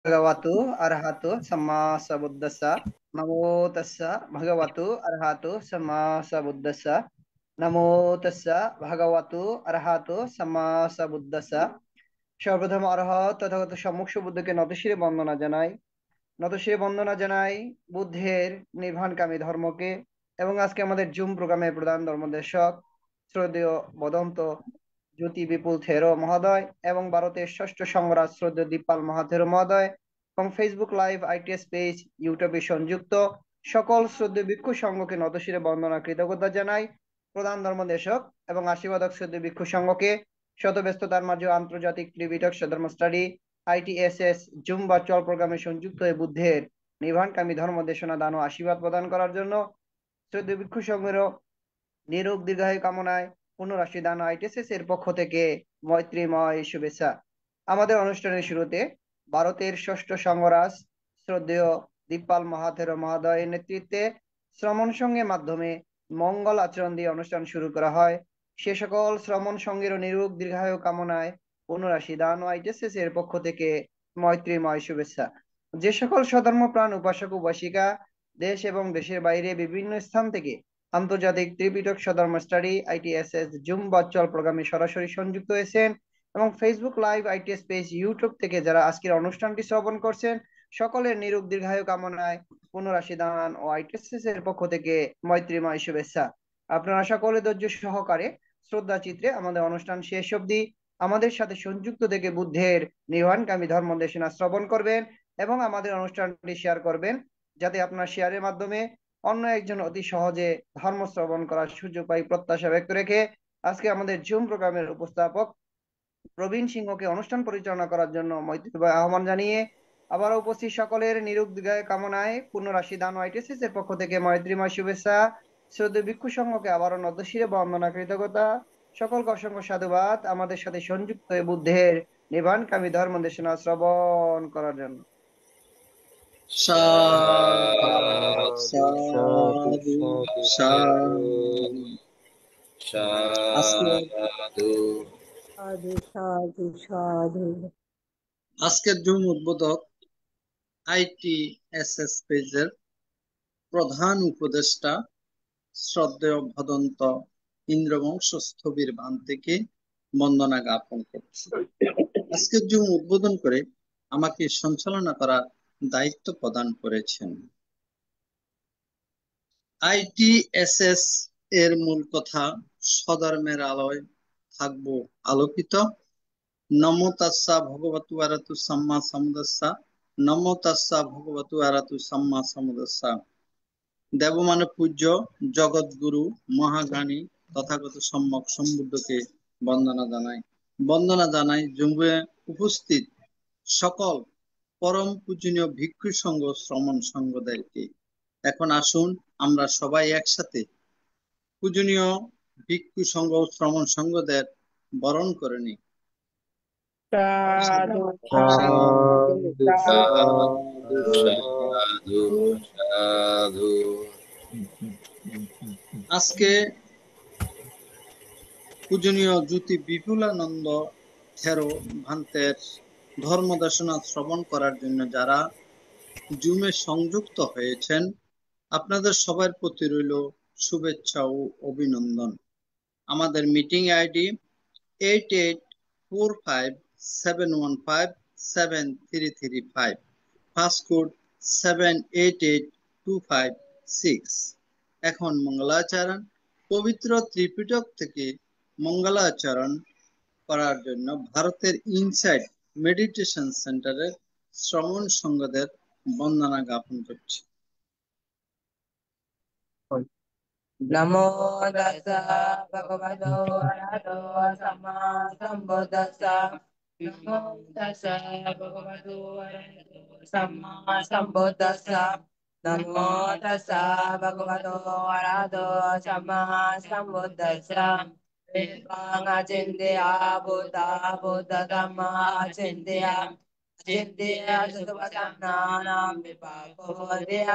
భగవతు అర్హతు సమ్మా సబుద్దస్స నమో తస్స భగవతు అర్హతు సమ్మా సబుద్దస్స నమో తస్స ভগবতু আরহাতু সাম্মা সাবুদ্দাসা। সর্বপ্রথম অরহত তথাগত সম্মুখ বুদ্ধকে নতশিরে বন্দনা জানাই বুদ্ধের নির্বাণকামী ধর্মকে। এবং আজকে আমাদের জুম প্রোগ্রামের প্রধান ধর্মদেশক শ্রদ্ধেয় বদন্ত জ্যোতি বিপুল থেরো মহোদয় এবং ভারতের ষষ্ঠ সংরাজ শ্রদ্ধেয় দীপাল মহাথেরো মহোদয় এবং ফেসবুক লাইভ আইটিএস পেজ ইউটিউবে সংযুক্ত সকল শ্রদ্ধেয় ভিক্ষু সংঘকে নতশিরে বন্দনা কৃতজ্ঞতা জানাই। প্রধান ধর্মদেশক এবং আশীর্বাদক শ্রদ্ধেয় ভিক্ষু সংঘকে শত ব্যস্ততার মাঝে আন্তর্জাতিক ত্রিপিটক ধর্ম স্টাডি আইটিএসএস জুম ভার্চুয়াল প্রোগ্রামে সংযুক্ত হয়ে বুদ্ধের নির্বাণকামী ধর্ম দেশনা দান ও আশীর্বাদ প্রদান করার জন্য শ্রদ্ধেয় ভিক্ষু সংঘেরও নিরোগ দীর্ঘায়ু কামনায় পুনরাশি দান আইটিএসএস এর পক্ষ থেকে মৈত্রীময় শুভেচ্ছা। আমাদের অনুষ্ঠানের শুরুতে ভারতের ষষ্ঠ সংঘরাজ শ্রদ্ধেয় দীপাল মহাথেরো মহোদয়ের নেতৃত্বে শ্রমণ সংঘের মাধ্যমে মঙ্গল আচরণ দিয়ে অনুষ্ঠান শুরু করা হয়। সে সকল শ্রমণ সংঘের নিরোগ দীর্ঘায়ু কামনায় পুনরাশি দান ও আইটিএসএস এর পক্ষ থেকে মৈত্রীময় শুভেচ্ছা। যে সকল সধর্মপ্রাণ উপাসক উপাসিকা দেশ এবং দেশের বাইরে বিভিন্ন স্থান থেকে আন্তর্জাতিক ত্রিপিটক ধর্ম স্টাডি আইটিএসএস জুম ভার্চুয়াল প্রোগ্রামে সরাসরি সংযুক্ত হয়েছেন এবং Facebook live its page YouTube থেকে যারা আজকের অনুষ্ঠানটি শ্রবণ করছেন, সকলের নিরোগ দীর্ঘায়ু কামনায় পুনরাশি দান ও আইটিএসএস এর পক্ষ থেকে মৈত্রীময় শুভেচ্ছা। আপনারা সকলে ধৈর্য সহকারে শ্রদ্ধা চিত্রে আমাদের অনুষ্ঠান শেষ অবধি আমাদের সাথে সংযুক্ত থেকে বুদ্ধের নির্বাণকামী ধর্ম দেশনা শ্রবণ করবেন এবং আমাদের অনুষ্ঠানটি শেয়ার করবেন, যাতে আপনার শেয়ারের মাধ্যমে অন্য একজন অতি সহজে ধর্ম শ্রবণ করার সুযোগ পাই প্রত্যাশা ব্যক্ত রেখে আজকে আমাদের জুম প্রোগ্রামের উপস্থাপক প্রবীণ সিংহকে অনুষ্ঠান পরিচালনা করার জন্য মৈত্রীময় আহ্বান জানিয়ে আবার উপস্থিত সকলের নিরোগ দীর্ঘায়ু কামনায় পুনরাশি দান আইটিএসএস এর পক্ষ থেকে মৈত্রীময় শুভেচ্ছা। শ্রদ্ধেয় ভিক্ষু সংঘকে আবারও নতশিরে বন্দনা কৃতজ্ঞতা। সকলকে অসংখ্য সাধুবাদ আমাদের সাথে সংযুক্ত হয়ে বুদ্ধের নির্বাণকামী ধর্ম দেশনা শ্রবণ করার জন্য। সাধু সাধু সাধু সাধু সাধু সাধু। আজকের জুম উদ্বোধক আইটিএসএস পেজের প্রধান উপদেষ্টা শ্রদ্ধেয় ভদন্ত ইন্দ্রবংশ স্থবির বান থেকে বন্দনা জ্ঞাপন করছি। আজকের জুম উদ্বোধন করে আমাকে সঞ্চালনা করার দায়িত্ব প্রদান করেছেন। আইটিএসএস এর মূল কথা, স্বধর্মের আলোয় থাকবো আলোকিত। নমো তাস্সা ভগবতু আরহাতু সাম্মা সাম্বুদ্দাসা। নমো তাস্সা ভগবতু আরহাতু সাম্মা সাম্বুদ্দাসা। দেবমানব পূজ্য জগৎগুরু মহাজ্ঞানী তথাগত সম্যক সম্বুদ্ধকে বন্দনা জানাই জুমে উপস্থিত সকল পরম পূজনীয় ভিক্ষু সংঘ শ্রমণ সংঘদেরকে। এখন আসুন আমরা সবাই একসাথে পূজনীয় ভিক্ষু সংঘ শ্রমণ সংঘদের বরণ করে নিই। সাধু সাধু সাধু সাধু সাধু। আজকে পূজনীয় জ্যোতি বিপুলানন্দ থেরো ভান্তের ধর্মদেশনা শ্রবণ করার জন্য যারা জুমে সংযুক্ত হয়েছেন, আপনাদের সবার প্রতি রইল শুভেচ্ছা ও অভিনন্দন। আমাদের মিটিং আইডি 884571573335, পাসকোড 788256। এখন মঙ্গলাচরণ পবিত্র ত্রিপিটক থেকে মঙ্গলাচরণ করার জন্য ভারতের ইনসাইড মেডিটেশন সেন্টারের শ্রমণ সংঘদের বন্দনা জ্ঞাপন করছি। নমো তাস্সা ভগবতো আরহাতো সাম্মা সাম্বুদ্দাসা। নমো তাস্সা ভগবতো আরহাতো সাম্মা সাম্বুদ্দাসা। নমো তাস্সা ভগবতো আরহাতো Samaa সাম্বুদ্দাসা। বিভাং আচিন্ত্যা Buddha Buddha dhamma আচিন্ত্যা। চিন্ত্যা সর্বধর্মানাং বিভাগো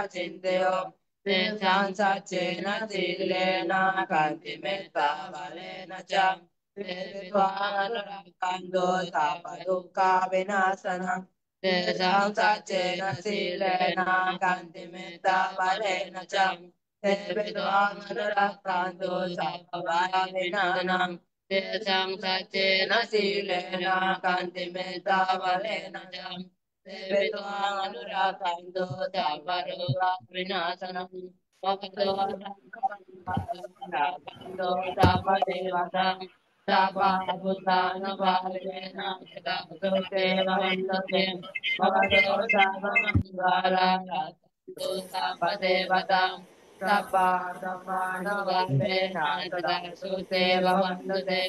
আচিন্ত্यो। Tenchan sacena silena kantimeta valena cha. Vedvana rakando tapaduka vinasana. तेषां सचेन शीलेन कान्तिमेता बलेन च ते विद्वामनुरक्तान्तो सर्वभाविनां तेषां सचेन शीलेन कान्तिमेता बलेन च ते विद्वामनुरक्तान्तो सर्वरोगविनाशनम् भवतो राकान्तो सर्वदेवतां सर्वभूतानुभावेन जगतो वन्दते भवतो सर्वमङ्गलाकान्तो सर्वदेवतां सर्वानुभावेन जगतो वन्दते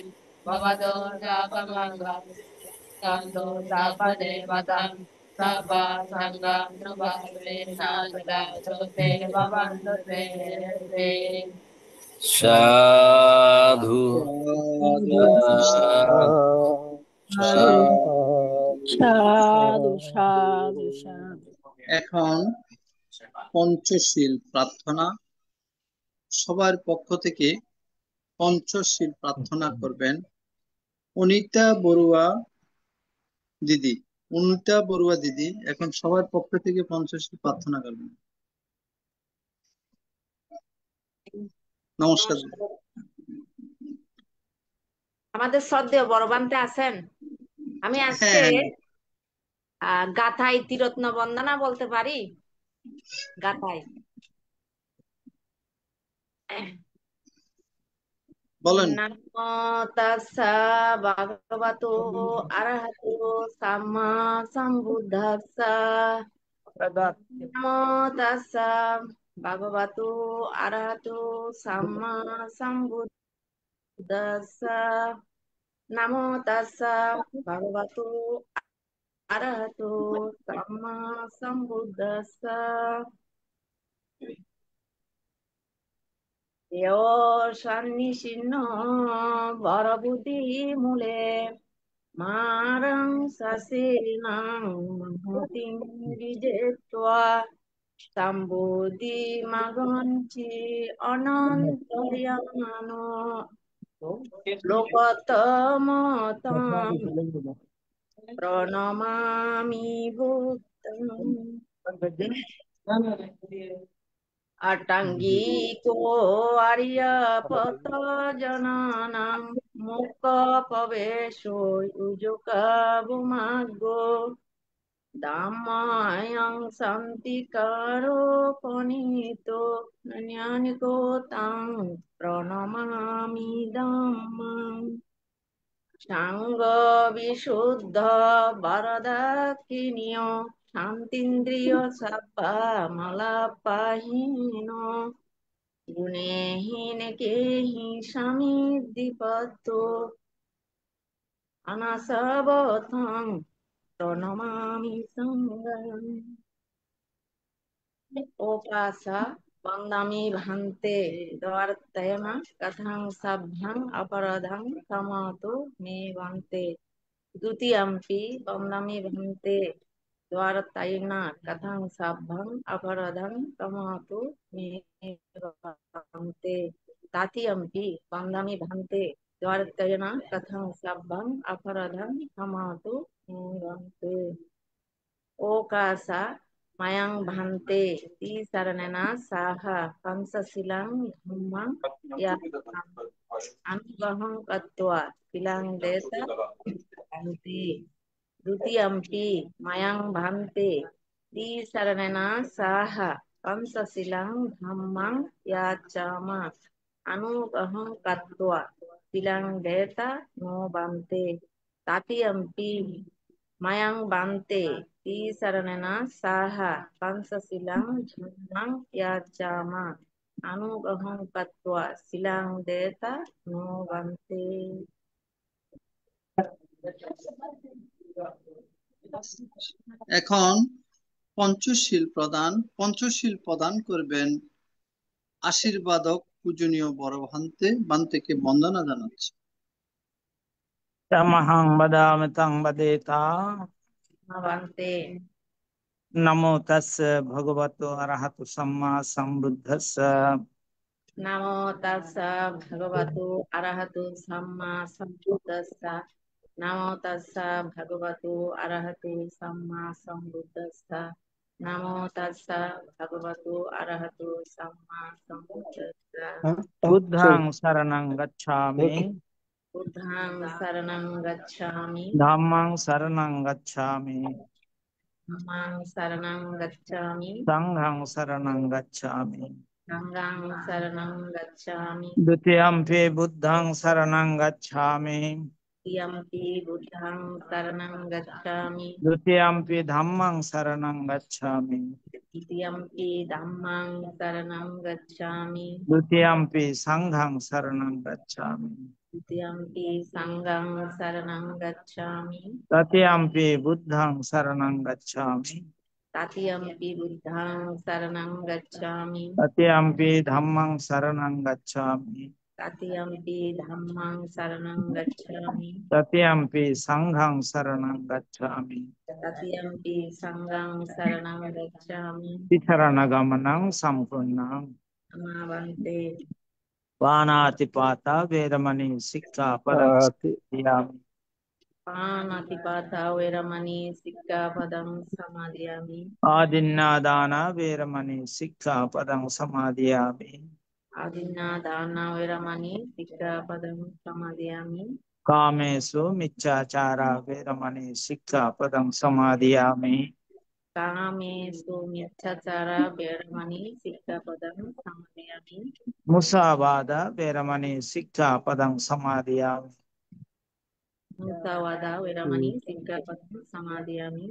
भवतो सर्वमङ्गलाकान्तो सर्वदेवतां सर्वसङ्गानुभावेन जगतो वन्दते साधु সাধু সাধু সাধু। এখন পঞ্চশীল প্রার্থনা। সবার পক্ষ থেকে পঞ্চশীল প্রার্থনা করবেন অনিতা বড়ুয়া দিদি। অনিতা বড়ুয়া দিদি এখন সবার পক্ষ থেকে পঞ্চশীল প্রার্থনা করবেন। নমস্কার। আমাদের শ্রদ্ধেয় বড় বান্তে আছেন? আমি আজকে গাথাই ত্রিরত্ন বন্দনা বলতে পারি। গাথাই বলেন। নমো তাস্সা ভগবতো আরহাতো সাম্মা সম্বুদ্ধাস্সা। নমো তাস্সা ভগবতো আরহাতো সাম্মা সম্বুদ্ধাস্সা। নমো তাস্সা ভগবতো আরহাতো সাম্মা সম্বুদ্ধাস্সা। সন্নিসিন্ন বরবুদ্ধি মূলে মারং সসেনাং মহতিং বিজেত্বা সম্বোধি মগঞ্চি অনন্তর্যানো লোকতমতং প্রণমামি ভূতং। অট্টাঙ্গিকো আর্যপত জনানাং মুক্ত প্রবেশো উজুকাবুমাগ্গো দাম্মায়ং শান্তিকারো পনিতো জ্ঞানিকো তাং প্রণমামি ধাম্মাং। সাঙ্গ বিশুদ্ধ বরদাক্ষিণীয় শান্তিন্দ্রিয় সাব্বা মালাপাহীন গুণেহীন কেহি স্বামীদ্বিপত্ত অনাসবতং প্রণমামি সঙ্গম। ওকাসা বন্দামি ভান্তে দ্বারতয়না কথং সভ্যং অপরাধং ক্ষমাতু মে ভান্তে। দ্বিতীয়ম্পি বন্দামি ভান্তে দ্বারতয়না কথং সভ্যং অপরাধং ক্ষমাতু মে ভান্তে। তৃতীয়ম্পি বন্দামি ভান্তে দ্বারতয়না কথং সভ্যং অপরাধং ক্ষমাতু মে ভান্তে। ওকাসা মায়াং ভান্তে তিসরণেনা সাহা পঞ্চশীলং ধম্মং অনুগ্রহং কত্বা শিলাং দেত ভান্তে। দ্বিতীয়ম্পি মায়াং ভান্তে তিসরণেনা সাহা পঞ্চশীলং ধম্মং ইয়াচামা অনুগ্রহং কত্বা শিলাং দেত নো ভান্তে। তৃতীয়ম্পি মায়াং ভান্তে তিসরণেনা সাহা পঞ্চশীলং ধম্মং ইয়াচামা অনুগ্রহং কত্বা শিলাং দেত নো ভান্তে। এখন পঞ্চশীল প্রদান করবেন আশীর্বাদক পূজনীয় বড় ভান্তেকে বন্দনা জানাচ্ছি। তমহং বদামি তং বদেতা ভান্তে। নমো তস্য ভগবতো অরহতো সম্মা সম্বুদ্ধস্য। নমো তাস্সা ভগবতো আরহাতো সাম্মা সম্বুদ্ধাস্সা। নামো তাস্সা ভগবতু আরহাতু সাম্মা সম্বুদ্ধাস্সা। নামো তাস্সা ভগবতু আরহাতু সাম্মা সম্বুদ্ধাস্সা। বুদ্ধাং শরণং গচ্ছামি, বুদ্ধাং শরণং গচ্ছামি, ধাম্মাং শরণং গচ্ছামি, ধম্মাং শরণং গচ্ছামি, সংঘং শরণং গচ্ছামি, সংঘং শরণং গচ্ছামি, দ্বিতীয়ম্পি বুদ্ধং শরণং গচ্ছামি, তৃতীয়ম্পি বুদ্ধাং শরণং গচ্ছামি, দ্বিতীয়ম্পি ধাম্মাং শরণং গচ্ছামি, তৃতীয়ম্পি ধাম্মাং শরণং গচ্ছামি, দ্বিতীয়ম্পি সংঘং শরণং গচ্ছামি, তৃতীয়ম্পি সংঘং শরণং গচ্ছামি, তৃতীয়ম্পি বুদ্ধং শরণং গচ্ছামি, তৃতীয়ম্পি বুদ্ধাং শরণং গচ্ছামি, তৃতীয়ম্পি ধাম্মাং শরণং গচ্ছামি, তৃতীয়ম্পি ধাম্মাং শরণং গচ্ছামি, তৃতীয়ম্পি সংঘং শরণং গচ্ছামি, তৃতীয়ম্পি সংঘং শরণং গচ্ছামি। শরণগমনং সম্পূর্ণং। সমাবন্তে পানাতিপাতা বেরমণি শিক্ষাপদং সমাদিয়ামি। পানাতিপাতা ওরমণি সিক্কাপদং সমাদিয়ামি। आदिन्नादाना वेरमणि शिक्षापदं समादयामि। আদিন্নাদানা ওরমণি সিক্কাপদং সমাদিয়ামি। कामेषु मिच्छाचारा वेरमणि शिक्षापदं समादयामि। কামেষু মিথ্যাচারা ওরমণি সিক্কাপদং সমাদিয়ামি। मुसावादा वेरमणि शिक्षापदं समादयामि। মুসাওয়াদা ওরমণি সিক্কাপদং সমাদিয়ামি।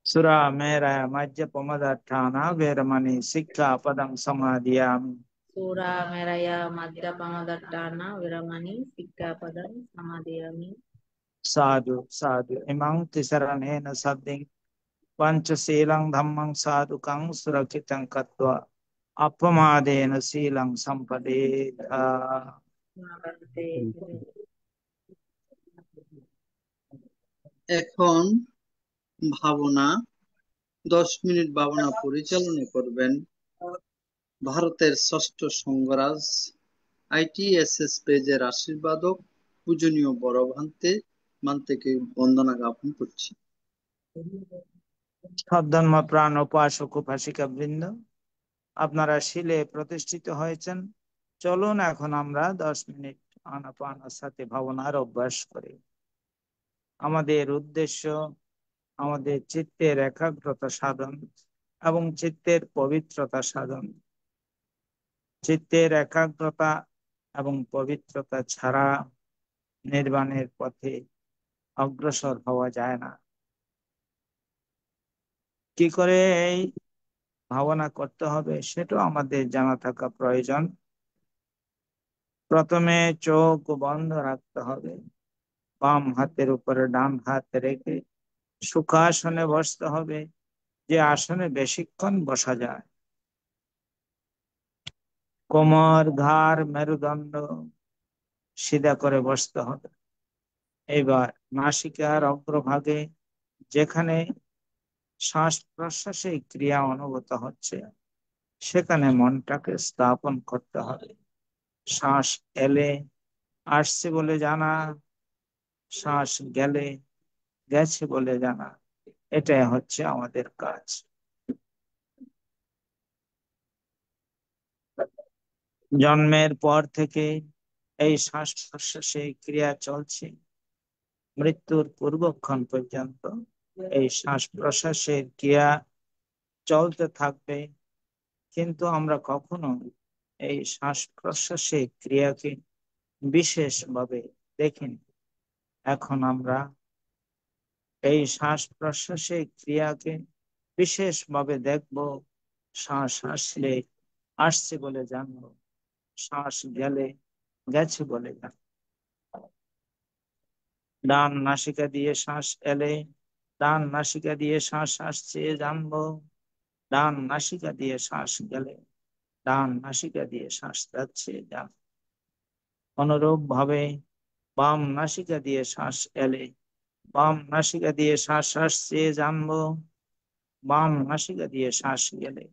सुरा मेरा मज्जपमदठाना वेरमणि शिक्षापदं समादयामि। సూరా మేరయ మద్యపమదట్టాన విరమణి సిక్కాపదం సమాదియామి. साधु साधु इमं तिसरणेन सद्दिं पंचशीलं धम्मं साधुकं सुरक्षितं कृत्वा अपमादेन शीलं संपदेत। সমাবন্তে এখন ভাবনা 10 মিনিট ভাবনা পরিচালনা করবেন ভারতের ষষ্ঠ সংঘরাজ ITSS পেজের আশীর্বাদক পূজনীয় বড় ভান্তেকে বন্দনা জ্ঞাপন করছি। সদ্ধর্ম প্রাণ উপাসক উপাসিকা বৃন্দ, আপনারা শিলে প্রতিষ্ঠিত হয়েছেন। চলুন এখন আমরা 10 মিনিট আনাপানের সাথে ভাবনার অভ্যাস করি। আমাদের উদ্দেশ্য আমাদের চিত্তের একাগ্রতা সাধন এবং চিত্তের পবিত্রতা সাধন। চিত্তের একাগ্রতা এবং পবিত্রতা ছাড়া নির্বাণের পথে অগ্রসর হওয়া যায় না। কি করে এই ভাবনা করতে হবে সেটাও আমাদের জানা থাকা প্রয়োজন। প্রথমে চোখ বন্ধ রাখতে হবে, বাম হাতের উপরে ডান হাত রেখে সুখাসনে বসতে হবে, যে আসনে বেশিক্ষণ বসা যায়। কোমর, ঘাড়, মেরুদণ্ড সিধা করে বসতে হবে। এবার নাসিকার অগ্রভাগে যেখানে শ্বাস প্রশ্বাসের ক্রিয়া অনুভূত হচ্ছে সেখানে মনটাকে স্থাপন করতে হবে। শ্বাস এলে আসছে বলে জানা, শ্বাস গেলে গেছে বলে জানা, এটাই হচ্ছে আমাদের কাজ। জন্মের পর থেকে এই শ্বাস প্রশ্বাসের ক্রিয়া চলছে, মৃত্যুর পূর্বক্ষণ পর্যন্ত এই শ্বাস প্রশ্বাসের ক্রিয়া চলতে থাকবে। কিন্তু আমরা কখনো এই শ্বাস প্রশ্বাসের ক্রিয়াকে বিশেষভাবে দেখিনি। এখন আমরা এই শ্বাস প্রশ্বাসের ক্রিয়াকে বিশেষভাবে দেখব। শ্বাস আসলে আসছে বলে জানবো, শ্বাস গেলে গেছে বলে জানবো। ডান নাসিকা দিয়ে শ্বাস এলে ডান নাসিকা দিয়ে শ্বাস আসছে জানবো, ডান নাসিকা দিয়ে শ্বাস গেলে ডান নাসিকা দিয়ে শ্বাস যাচ্ছে জানবো। অনুরূপ ভাবে বাম নাসিকা দিয়ে শ্বাস এলে বাম নাসিকা দিয়ে শ্বাস আসছে জানবো, বাম নাসিকা দিয়ে শ্বাস গেলে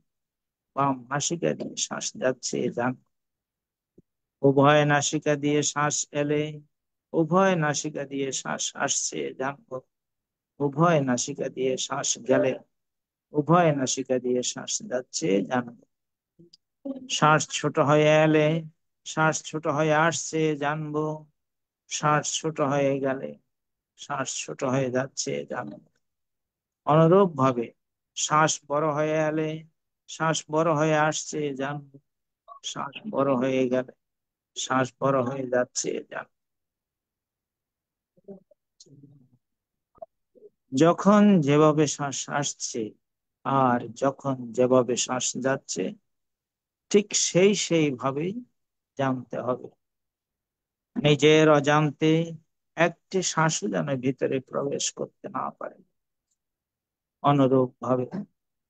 বাম নাসিকা দিয়ে শ্বাস যাচ্ছে জানবো। উভয় নাসিকা দিয়ে শ্বাস এলে উভয় নাসিকা দিয়ে শ্বাস আসছে জানবো, উভয় নাসিকা দিয়ে শ্বাস গেলে উভয় নাসিকা দিয়ে শ্বাস যাচ্ছে জানবো। শ্বাস ছোট হয়ে এলে শ্বাস ছোট হয়ে আসছে জানবো, শ্বাস ছোট হয়ে গেলে শ্বাস ছোট হয়ে যাচ্ছে জানবো। অনুরূপ ভাবে শ্বাস বড় হয়ে এলে শ্বাস বড় হয়ে আসছে জানবো, শ্বাস বড় হয়ে গেলে শ্বাস বড় হয়ে যাচ্ছে জানবো। যখন যেভাবে শ্বাস আসছে আর যখন যেভাবে শ্বাস যাচ্ছে ঠিক সেইভাবেই জানতে হবে। নিজের অজান্তে একটি শ্বাসও যেন ভিতরে প্রবেশ করতে না পারে। অনুরূপ ভাবে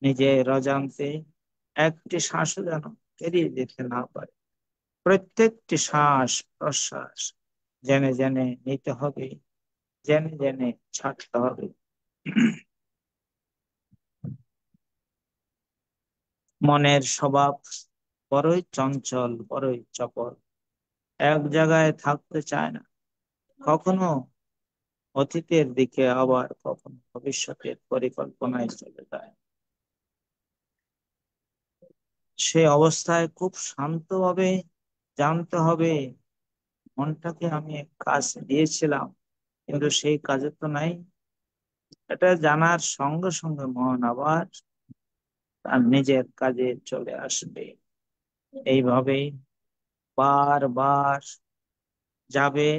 নিজের অজান্তে একটি শ্বাসও যেন এড়িয়ে যেতে না পারে। প্রত্যেকটি শ্বাস প্রশ্বাস জেনে জেনে নিতে হবে, জেনে জেনে ছাড়তে হবে। মনের স্বভাব বড়ই চঞ্চল, বড়ই চপল, এক জায়গায় থাকতে চায় না। কখনো অতীতের দিকে আবার কখনো ভবিষ্যতের পরিকল্পনায় চলে যায়। সে অবস্থায় খুব শান্তভাবে জানতে হবে মনটাকে আমি এক কাজ দিয়েছিলাম কিন্তু সেই কাজে তো নাই। এটা জানার সঙ্গে সঙ্গে মন আবার তার নিজের কাজে চলে আসবে। এইভাবেই বারবার যাবে,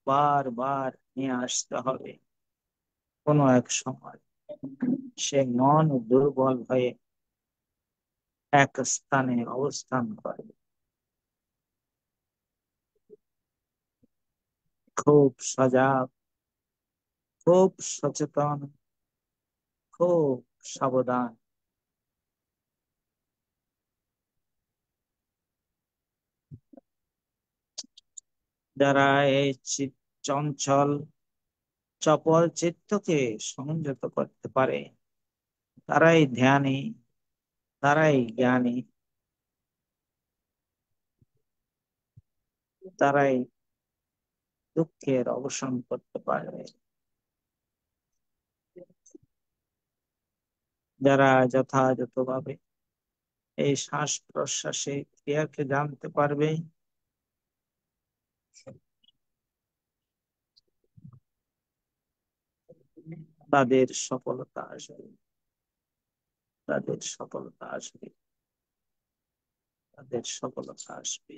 বারবার নিয়ে আসতে হবে। কোনো এক সময় সে মন দুর্বল হয়ে এক স্থানে অবস্থান করে। খুব সজাগ, খুব সচেতন, খুব সাবধান। যারা এই চঞ্চল চপল চিত্তকে সংযত করতে পারে তারাই ধ্যানী, তারাই জ্ঞানী, তারাই দুঃখের অবসান করতে পারবে। যারা যথাযথভাবে এই শ্বাস প্রশ্বাসে ক্রিয়াকে জানতে পারবে তাদের সফলতা আসবে, তাদের সফলতা আসবে, তাদের সফলতা আসবে।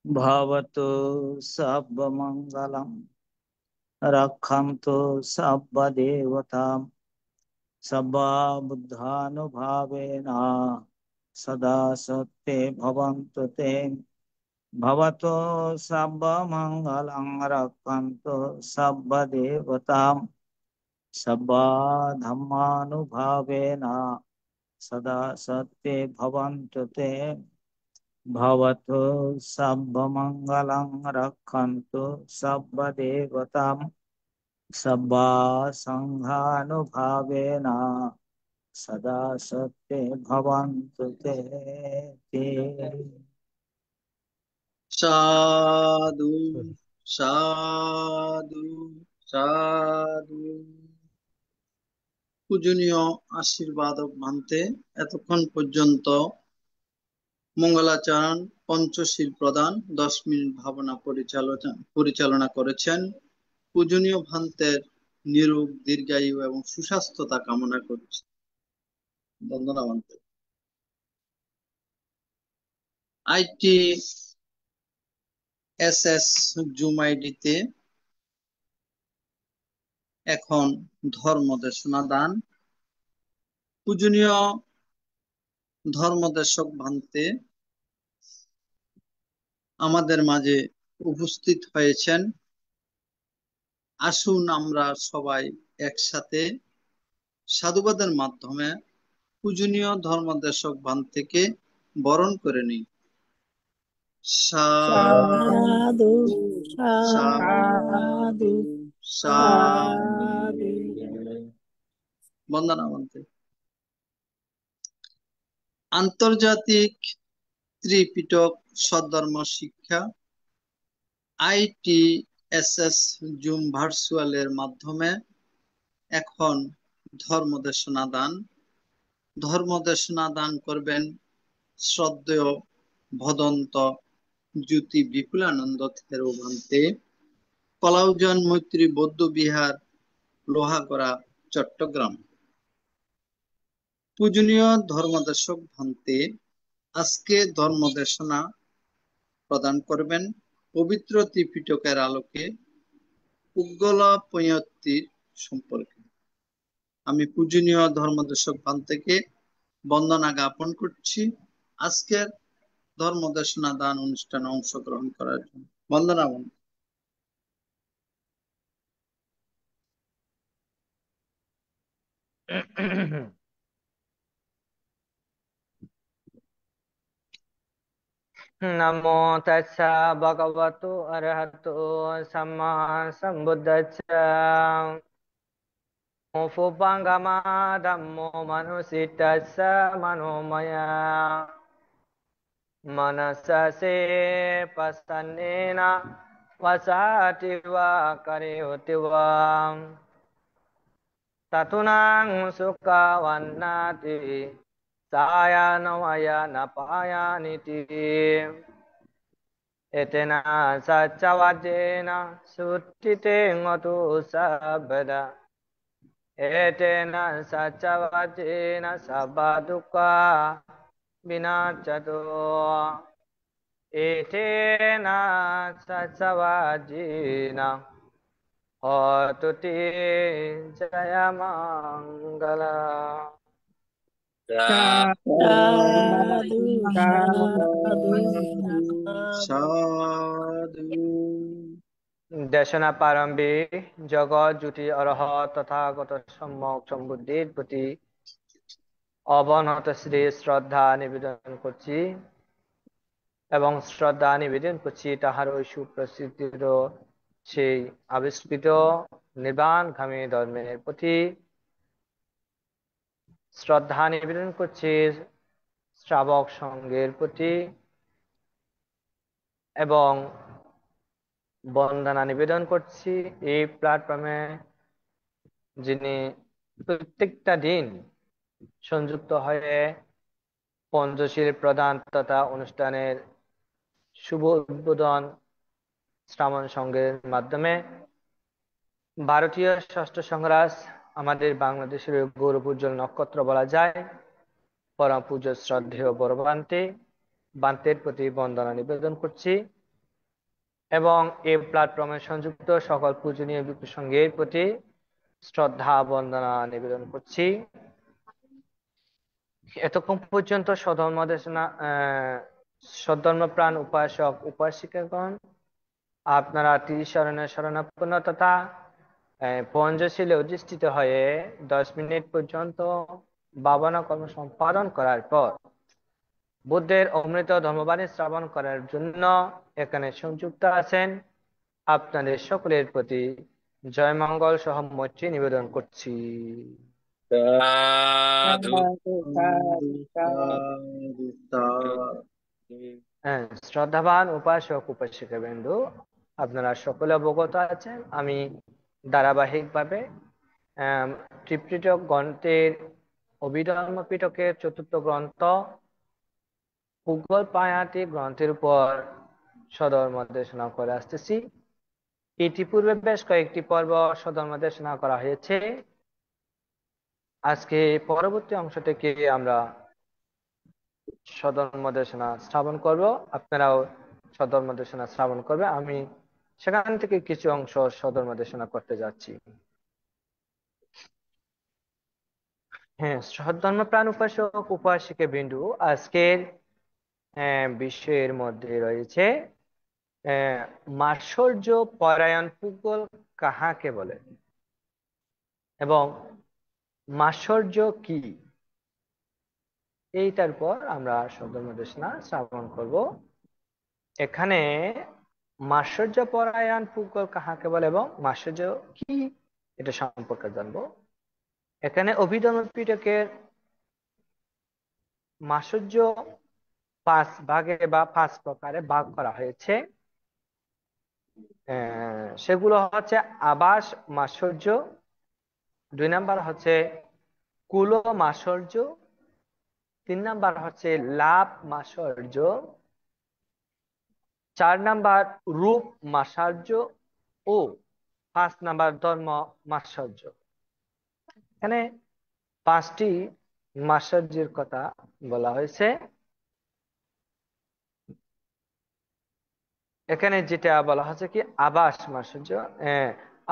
भवतु सर्वमङ्गलम् रक्षन्तु सर्वदेवतां सर्वा बुद्धानुभावेन सदा सत्ये भवन्तु ते भवतु सर्वमङ्गलं रक्षन्तु सर्वदेवतां सर्वा धर्मानुभावेन सदा सत्ये भवन्तु ते भवतु सर्वमङ्गलं रक्षन्तु सर्वदेवतां सर्वा सङ्घानुभावेन सदा सत्ये भवन्तु ते সাধু সাধু সাধু। পূজনীয় আশীর্বাদক ভান্তে এতক্ষণ পর্যন্ত মঙ্গলাচরণ পঞ্চশীল প্রদান 10 মিনিট ভাবনা পরিচালনা করেছেন। পূজনীয় ভান্তের নিরোগ দীর্ঘায়ু এবং সুস্বাস্থ্যতা কামনা করছি। বন্দনা ভান্তে। ITSS জুম আইডিতে এখন ধর্মদেশনা দান। পূজনীয় ধর্মদেশক ভান্তে আমাদের মাঝে উপস্থিত হয়েছেন। আসুন আমরা সবাই একসাথে সাধুবাদের মাধ্যমে পূজনীয় ধর্মদেশক ভান্তেকে বরণ করে নিই। সাধু সাধু সাধু সাধু। সাধু। বন্দনা ভান্তে। আন্তর্জাতিক ত্রিপিটক সদ্ধর্ম শিক্ষা ITSS জুম ভার্চুয়ালের মাধ্যমে এখন ধর্মদেশনা দান। ধর্মদেশনা দান করবেন শ্রদ্ধেয় ভদন্ত জ্যোতি বিপুলানন্দ থেরো ভান্তে, কলাউজান মৈত্রী বৌদ্ধ বিহার, লোহাগড়া, চট্টগ্রাম। পূজনীয় ধর্মদেশক ভান্তে আজকে ধর্মদেশনা প্রদান করবেন পবিত্র ত্রিপিটকের আলোকে উগ্গলা পঁয়ত্তির সম্পর্কে। আমি পূজনীয় ধর্মদেশক ভান্তেকে বন্দনা জ্ঞাপন করছি আজকের ধর্মদেশনা দান অনুষ্ঠানে অংশগ্রহণ করার জন্য। বন্দনা ভান্তে। नमो तस्सा भगवतो अरहतो सम्मा सम्बुद्धस्सा फुपांगमा धम्मो मनुसितस्सा मनोमया मनसा से पसन्नेन वसाति वा करोति वा ततुनां सुखवन्नाति सायानवयन पायानिति एतेन सच्चवजेन सुट्टितेङतु सबदा एतेन सच्चवजेन सबदुःखा विनाशतो एतेन सच्चवजेन होतु ते जयमङ्गला। সাধু সাধু সাধু। দেশনা প্রারম্ভে জগৎ জ্যোতি অরহ তথাগত সম্যক সম্বুদ্ধির প্রতি অবনত শ্রী শ্রদ্ধা নিবেদন করছি এবং শ্রদ্ধা নিবেদন করছি তাহার ওই সুপ্রসিদ্ধির সেই আবিষ্কৃত নির্বাণগামী ধর্মের প্রতি শ্রদ্ধা নিবেদন করছি শ্রাবক সঙ্গের প্রতি এবং বন্দনা নিবেদন করছি এই প্ল্যাটফর্মে যিনি প্রত্যেকটা দিন সংযুক্ত হয়ে পঞ্চশীল প্রদান তথা অনুষ্ঠানের শুভ উদ্বোধন শ্রাবণ সংঘের মাধ্যমে ভারতীয় ষষ্ঠ সংগ্রাস আমাদের বাংলাদেশের গৌরবোজ্জ্বল নক্ষত্র বলা যায় পরম পূজ্য শ্রদ্ধেয় বড় বান্তের প্রতি বন্দনা নিবেদন করছি এবং এই প্ল্যাটফর্মে সংযুক্ত সকল পূজনীয় ভিক্ষু সংঘের প্রতি শ্রদ্ধা বন্দনা নিবেদন করছি। এতক্ষণ পর্যন্ত সধর্মপ্রাণ উপাসক উপাসিকাগণ আপনারা ত্রিশরণের শরণাপন্ন তথা পঞ্চশীলে অধিষ্ঠিত হয়ে 10 মিনিট পর্যন্ত ভাবনা কর্ম সম্পাদন করার পর বুদ্ধের অমৃত ধর্মবাণী শ্রবণ করার জন্য এখানে সংযুক্ত আছেন। আপনাদের সকলের প্রতি জয় মঙ্গল সহ মৈত্রী নিবেদন করছি। সাধু শ্রদ্ধাবান উপাসক উপাসিকা বিন্দু, আপনারা সকলে অবগত আছেন আমি ধারাবাহিকভাবে ত্রিপিটক গ্রন্থের অভিধর্ম পিটকের চতুর্থ গ্রন্থ ভূগোল পায়াতি গ্রন্থের উপর সধর্ম দেশনা করে আসতেছি। ইতিপূর্বে বেশ কয়েকটি পর্ব সধর্ম দেশনা করা হয়েছে। আজকে পরবর্তী অংশ থেকে আমরা সধর্ম দেশনা শ্রাবণ করব। আপনারাও সধর্ম দেশনা শ্রাবণ করবে। আমি সেখান থেকে কিছু অংশ সধর্ম দেশনা করতে যাচ্ছি। হ্যাঁ, সধর্ম প্রাণ উপাসক উপাসিকা বিন্দু, আজকের বিষয়ের মধ্যে রয়েছে মাৎসর্য পরায়ণ পুগল কাহাকে বলে এবং মাৎসর্য কি, এইটার পর আমরা সধর্ম দেশনা শ্রাবণ করব। এখানে মাৎসর্য পরায়ণ পুগল কাহাকে বলে এবং মাৎসর্য কি এটা সম্পর্কে জানবো। এখানে অভিধর্ম পিটকের মাৎসর্য 5 ভাগে বা 5 প্রকারে ভাগ করা হয়েছে। সেগুলো হচ্ছে আবাস মাৎসর্য, 2 নাম্বার হচ্ছে কুল মাৎসর্য, 3 নাম্বার হচ্ছে লাভ মাৎসর্য, 4 নাম্বার রূপ মাৎসর্য ও 5 নাম্বার ধর্ম মাৎসর্য। এখানে 5টি মাৎসর্যের কথা বলা হয়েছে। এখানে যেটা বলা হচ্ছে কি আবাস মাৎসর্য,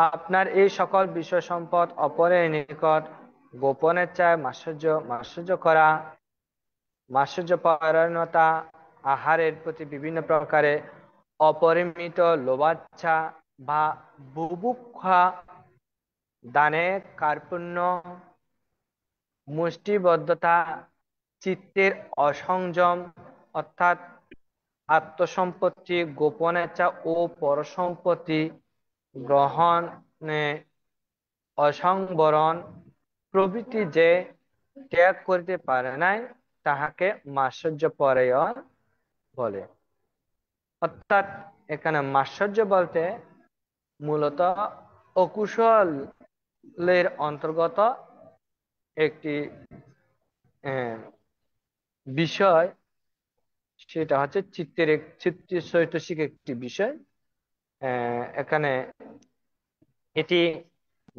আপনার এই সকল বিষয় সম্পদ অপরের নিকট গোপনের চায় মাৎসর্য করা, মাৎসর্য পরায়ণতা, আহারের প্রতি বিভিন্ন প্রকারে অপরিমিত লোভাচ্ছা বা বুভুক্ষা, দানে কার্পণ্য, মুষ্টিবদ্ধতা, চিত্তের অসংযম অর্থাৎ আত্মসম্পত্তি, গোপনেচ্ছা ও পরসম্পত্তি গ্রহণে অসংবরণ প্রভৃতি যে ত্যাগ করিতে পারে নাই তাহাকে মাৎসর্য পরায়ণ বলে। অর্থাৎ এখানে মাৎসর্য বলতে মূলত অকুশলের অন্তর্গত একটি বিষয়, সেটা হচ্ছে চিত্তচৈতসিক একটি বিষয়। এখানে এটি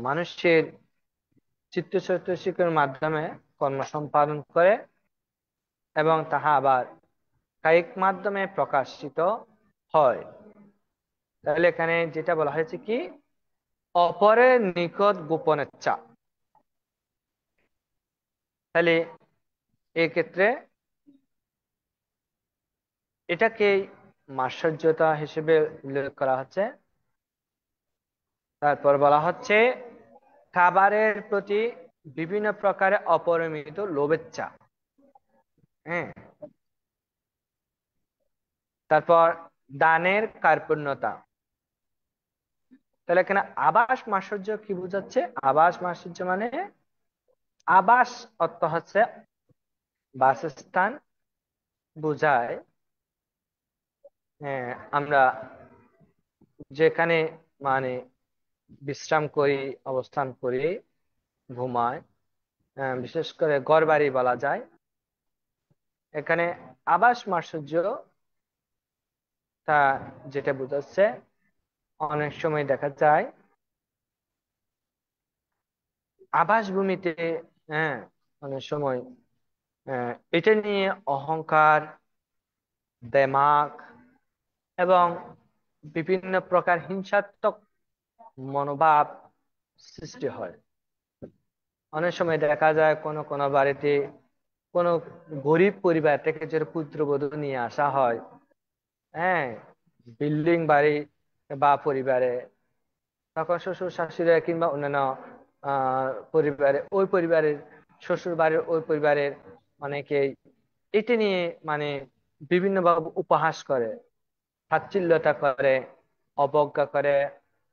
মানুষের চিত্তচৈতসিকের মাধ্যমে কর্ম সম্পাদন করে এবং তাহা আবার কায়িক মাধ্যমে প্রকাশিত হয়। তাহলে এখানে যেটা বলা হয়েছে কি অপরের নিকট গোপনেচ্ছা, তাহলে এক্ষেত্রে এটাকে মাৎসর্যতা হিসেবে উল্লেখ করা হচ্ছে। তারপর বলা হচ্ছে খাবারের প্রতি বিভিন্ন প্রকারে অপরিমিত লোভেচ্ছা। তারপর দানের কার্পণ্যতা। তাহলে এখানে আবাস মাৎসর্য কি বোঝাচ্ছে? আবাস মাৎসর্য মানে আবাস অর্থ হচ্ছে বাসস্থান বোঝায়। আমরা যেখানে মানে বিশ্রাম করি, অবস্থান করি, ঘুমাই, বিশেষ করে ঘরবাড়ি বলা যায়। এখানে আবাস মাৎসর্য তা যেটা বোঝাচ্ছে অনেক সময় দেখা যায় আবাস ভূমিতে অনেক সময় এটা নিয়ে অহংকার, দেমাগ এবং বিভিন্ন প্রকার হিংসাত্মক মনোভাব সৃষ্টি হয়। অনেক সময় দেখা যায় কোনো কোনো বাড়িতে কোনো গরিব পরিবার থেকে যে পুত্রবধূ নিয়ে আসা হয়, হ্যাঁ, বিল্ডিং বাড়ি বা পরিবারে, তখন শ্বশুর শাশুড়ি কিংবা অন্যান্য পরিবারে, ওই পরিবারের শ্বশুর বাড়ির ওই পরিবারের অনেকেই এটা নিয়ে মানে বিভিন্নভাবে উপহাস করে, তাচ্ছিল্যতা করে, অবজ্ঞা করে,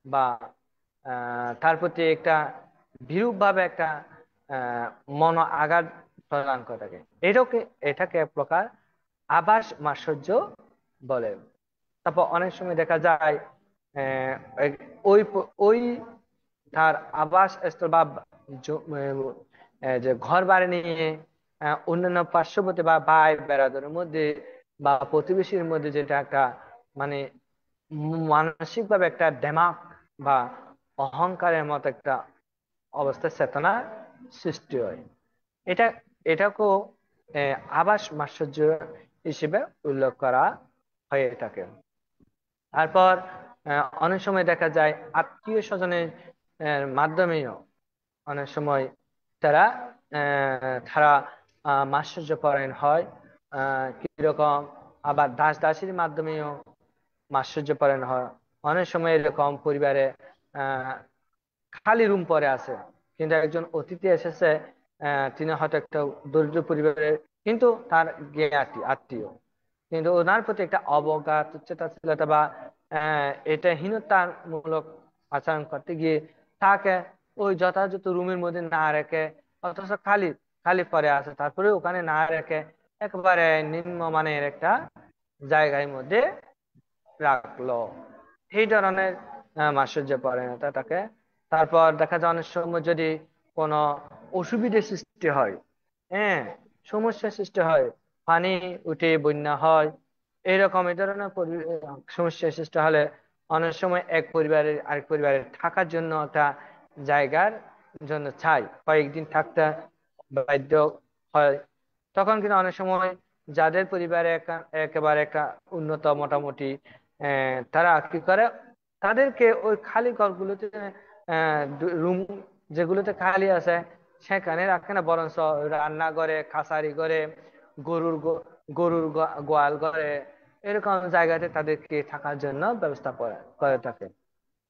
বা তার প্রতি একটা বিরূপ ভাবে একটা আহ মন আঘাত প্রদান করে থাকে। এটাকে এক প্রকার আবাস মাৎসর্য বলে। তারপর অনেক সময় দেখা যায় আহ, ওই ওই তার আবাস স্থল বা যে ঘর বাড়ি নিয়ে অন্যান্য পার্শ্ববর্তী বা ভাই বেড়াদের মধ্যে বা প্রতিবেশীর মধ্যে যেটা একটা মানে মানসিক ভাবে একটা দেমাক বা অহংকারের মতো একটা অবস্থা, চেতনা সৃষ্টি হয়। এটা এটাকেও আবাস মাৎসর্য হিসেবে উল্লেখ করা হয়ে থাকে। তারপর অনেক সময় দেখা যায় আত্মীয় স্বজনের মাধ্যমেও অনেক সময় তারা তারা মাৎসর্যপরায়ণ হয়। কিরকম, আবার দাস দাসীর মাধ্যমেও মাৎসর্যপরায়ণ হয়। অনেক সময় এরকম পরিবারে আহ খালি রুম পরে আছে, কিন্তু একজন অতিথি এসেছে, তিনি হয়তো একটা দরিদ্র পরিবারের, কিন্তু তার জ্ঞাতি আত্মীয়, কিন্তু ওনার প্রতি একটা অবজ্ঞা, তুচ্ছতাচ্ছিল্যতা বা এটা হীনতামূলক আচরণ করতে গিয়ে তাকে ওই যথাযথ রুমের মধ্যে না রেখে, অথচ খালি খালি পরে আছে, তারপরে ওখানে না রেখে একেবারে নিম্নমানের একটা জায়গার মধ্যে রাখলো। এই ধরনের মাৎসর্য পরায়ণতা তাকে। তারপর দেখা যায় অনেক সময় যদি কোনো অসুবিধা সৃষ্টি হয়, হ্যাঁ, সমস্যা সৃষ্টি হয়, পানি উঠে বন্যা হয়, এইরকম এই ধরনের সমস্যা সৃষ্টি হলে অনেক সময় এক পরিবারের আরেক পরিবারের থাকার জন্য একটা জায়গার জন্য চাই, কয়েকদিন থাকতে বাধ্য হয়। তখন কিন্তু অনেক সময় যাদের পরিবারে একেবারে একটা উন্নত মোটামুটি, তারা কি করে, তাদেরকে ওই খালি ঘরগুলোতে, রুম যেগুলোতে খালি আছে সেখানে রাখে না, বরঞ্চ রান্নাঘরে, খাসারি ঘরে, গরুর গোয়াল ঘরে, এরকম জায়গাতে তাদেরকে থাকার জন্য ব্যবস্থা করে করে থাকে।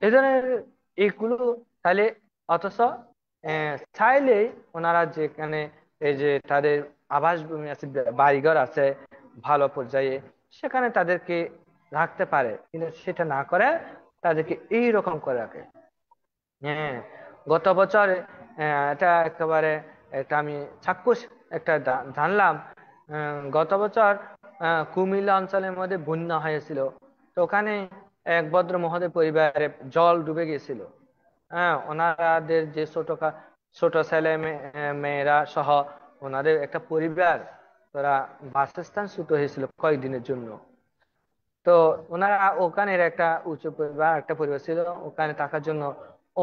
এই ধরনের এইগুলো তাহলে, অথচ চাইলেই ওনারা যেখানে এই যে তাদের আবাসভূমি আছে, বাড়িঘর আছে ভালো পর্যায়ে, সেখানে তাদেরকে রাখতে পারে, কিন্তু সেটা না করে তাদেরকে এই রকম করে রাখে। হ্যাঁ, গত বছর এটা একেবারে একটা আমি চাক্ষুষ একটা জানলাম। গত বছর কুমিল্লা অঞ্চলের মধ্যে বন্যা হয়েছিল। তো ওখানে এক ভদ্র মহোদয় পরিবারে জল ডুবে গেছিল। হ্যাঁ, ওনাদের যে ছোট ছেলে মেয়েরা সহ ওনাদের একটা পরিবার, তারা বাসস্থান চ্যুত হয়েছিল কয়েকদিনের জন্য। তো ওনারা ওখানের একটা উচ্চ পরিবার, একটা পরিবার ছিল, ওখানে থাকার জন্য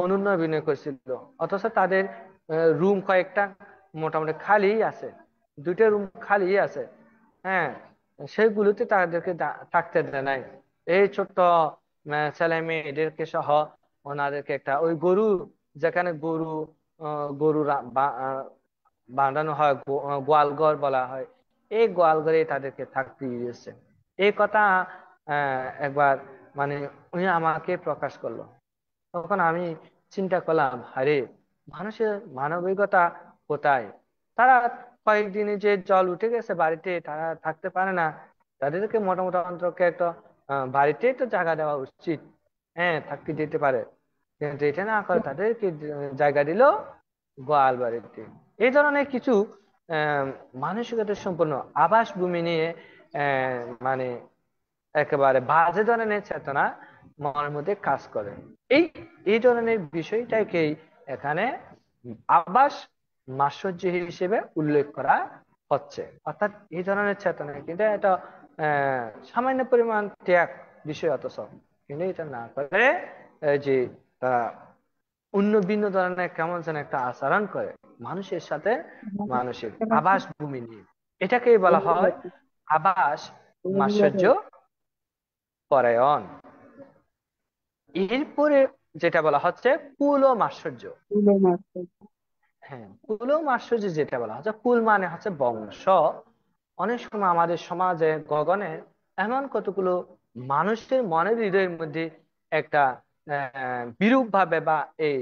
অনুন্নয় বিনয় করেছিল, অথচ তাদের রুম কয়েকটা মোটামুটি খালি আছে, দুইটা রুম খালি আছে। হ্যাঁ, সেগুলোতে তাদেরকে থাকতে দেয় নাই। এই ছোট্ট ছেলে মেয়েদেরকে সহ ওনাদেরকে একটা ওই গরু, যেখানে গরু বাঁধানো হয়, গোয়াল ঘর বলা হয়, এই গোয়াল ঘরে তাদেরকে থাকতে দিয়েছে। এই কথা একবার মানে উনি আমাকে প্রকাশ করলো। তখন আমি চিন্তা করলাম, আরে মানুষের মানবিকতা কোথায়? তারা কয়েকদিনে যে জল উঠে গেছে বাড়িতে, তারা থাকতে পারে না, তাদেরকে মোটামুটি অন্তত একটা বাড়িতেই তো জায়গা দেওয়া উচিত, হ্যাঁ, থাকতে দিতে পারে। কিন্তু এটা না করে তাদেরকে জায়গা দিল গোয়াল বাড়িতে। এই ধরনের কিছু আহ মানসিকতা সম্পন্ন আবাস ভূমি নিয়ে মানে একেবারে বাজে ধরনের চেতনা মনের মধ্যে কাজ করে। এই এই ধরনের বিষয়টাকেই এখানে আবাস মাৎসর্য হিসেবে উল্লেখ করা হচ্ছে। অর্থাৎ এই ধরনের চেতনা কিন্তু এটা সামান্য পরিমাণ ত্যাগ বিষয়, অথচ কিন্তু এটা না করে যে তারা অন্য ভিন্ন ধরনের কেমন যেন একটা আচরণ করে, মানুষের সাথে মানুষের আবাস ভূমি নিয়ে। এটাকেই বলা হয় আবাস মাৎসর্য পরায়ণ। এরপরে যেটা বলা হচ্ছে কুল ও মাৎসর্য। হ্যাঁ, কুল ও মাৎসর্য যেটা বলা হচ্ছে, কুল মানে হচ্ছে বংশ। অনেক সময় আমাদের সমাজে গগনে এমন কতগুলো মানুষের মনের হৃদয়ের মধ্যে একটা বিরূপ ভাবে বা এই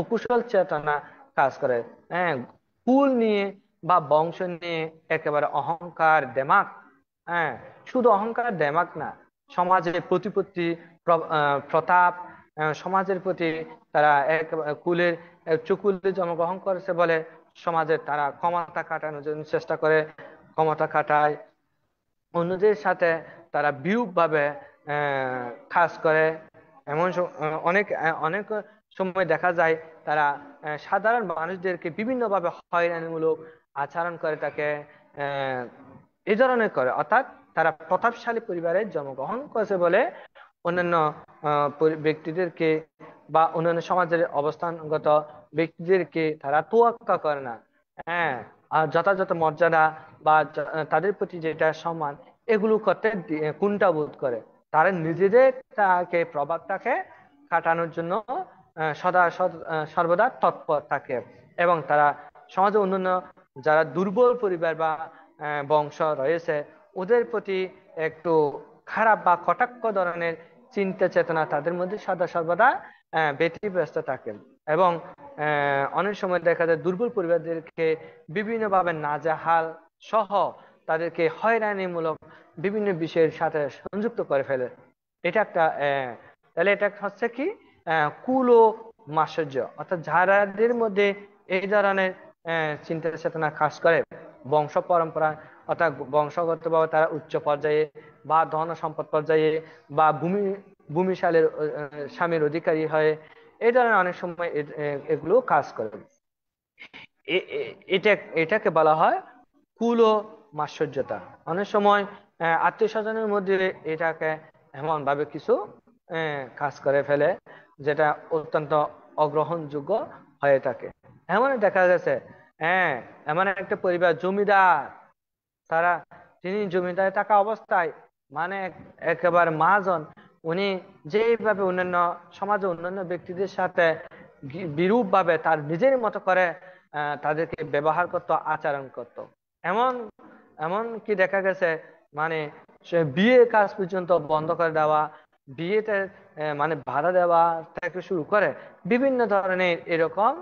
অকুশল চেতনা কাজ করে। হ্যাঁ, কুল নিয়ে বা বংশ নিয়ে একেবারে অহংকার দেমাক। হ্যাঁ, শুধু অহংকার দেমাক না, সমাজের প্রতিপত্তি, প্রতাপ, সমাজের প্রতি তারা কুলের চকুলে জন্মগ্রহণ করেছে বলে সমাজে তারা ক্ষমতা খাটানোর জন্য চেষ্টা করে, ক্ষমতা খাটায়। অন্যদের সাথে তারা বিরূপ ভাবে কাজ করে। এমন অনেক অনেক সময় দেখা যায় তারা সাধারণ মানুষদেরকে বিভিন্নভাবে হয়রানিমূলক আচরণ করে, তাকে এই ধরনের করে। অর্থাৎ তারা প্রতাপশালী পরিবারে জন্মগ্রহণ করেছে বলে অন্যান্য ব্যক্তিদেরকে বা অন্যান্য সমাজের অবস্থানগত ব্যক্তিদেরকে তারা তোয়াক্কা করে না। হ্যাঁ, আর যথাযথ মর্যাদা বা তাদের প্রতি যেটা সম্মান, এগুলো করতে কুণ্ঠাবোধ করে। তারা নিজেদের প্রভাবটাকে কাটানোর জন্য সদা সর্বদা তৎপর থাকে। এবং তারা সমাজে অন্যান্য যারা দুর্বল পরিবার বা বংশ রয়েছে, ওদের প্রতি একটু খারাপ বা কটাক্ষ ধরনের চিন্তা চেতনা তাদের মধ্যে সদা সর্বদা ব্যতিব্যস্ত থাকে। এবং অনেক সময় দেখা যায় দুর্বল পরিবারদেরকে বিভিন্নভাবে নাজেহাল সহ তাদেরকে হয়রানিমূলক বিভিন্ন বিষয়ের সাথে সংযুক্ত করে ফেলে। এটা একটা তাহলে এটা হচ্ছে কি কুল ও মাৎসর্য। অর্থাৎ যারাদের মধ্যে এই ধরনের চিন্তা চেতনা কাজ করে, বংশ পরম্পরা অর্থাৎ বংশগতভাবে তারা উচ্চ পর্যায়ে বা ধন সম্পদ পর্যায়ে বা ভূমিশালের স্বামীর অধিকারী হয়, এই ধরনের অনেক সময় এগুলো কাজ করে। এটা এটাকে বলা হয় কুল ও মাৎসর্যতা। অনেক সময় আত্মীয় স্বজনের মধ্যে এটাকে এমন ভাবে কিছু কাজ করে ফেলে যেটা অত্যন্ত অগ্রহণযোগ্য হয়ে থাকে। এমন দেখা গেছে, হ্যাঁ, এমন একটা পরিবার জমিদার, তারা তিনি জমিদারে থাকা অবস্থায় মানে একেবারে মহাজন, উনি যেভাবে অন্যান্য সমাজে অন্যান্য ব্যক্তিদের সাথে বিরূপ ভাবে তার নিজের মতো করে তাদেরকে ব্যবহার করত, আচরণ করত। এমন এমন কি দেখা গেছে, মানে সে বিয়ে কাজ পর্যন্ত বন্ধ করে দেওয়া, বিয়েতে মানে বাধা দেওয়া থেকে শুরু করে বিভিন্ন ধরনের এরকম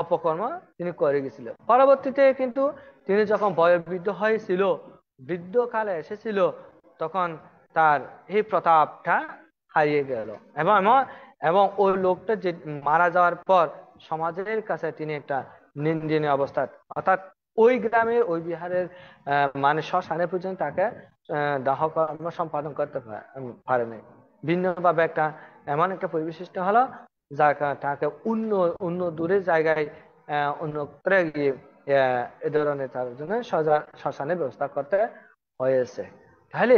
অপকর্ম তিনি করে গেছিল। পরবর্তীতে কিন্তু তিনি যখন বয়োবৃদ্ধ হয়েছিল, বৃদ্ধ কালে এসেছিল, তখন তার এই প্রতাপটা হারিয়ে গেল। এবং এবং ওই লোকটা যে মারা যাওয়ার পর সমাজের কাছে তিনি একটা নিন্দনীয় অবস্থা, অর্থাৎ ওই গ্রামের ওই বিহারের মানে শ্মশানে পর্যন্ত তাকে দাহ কর্ম সম্পাদন করতে পারেনি। ভিন্নভাবে একটা এমন একটা পরিবেশ সৃষ্টি হলো, যার কারণে তাকে অন্য অন্য দূরের জায়গায় অন্যত্র গিয়ে এ ধরনের তার জন্য শ্মশানের ব্যবস্থা করতে হয়েছে। তাহলে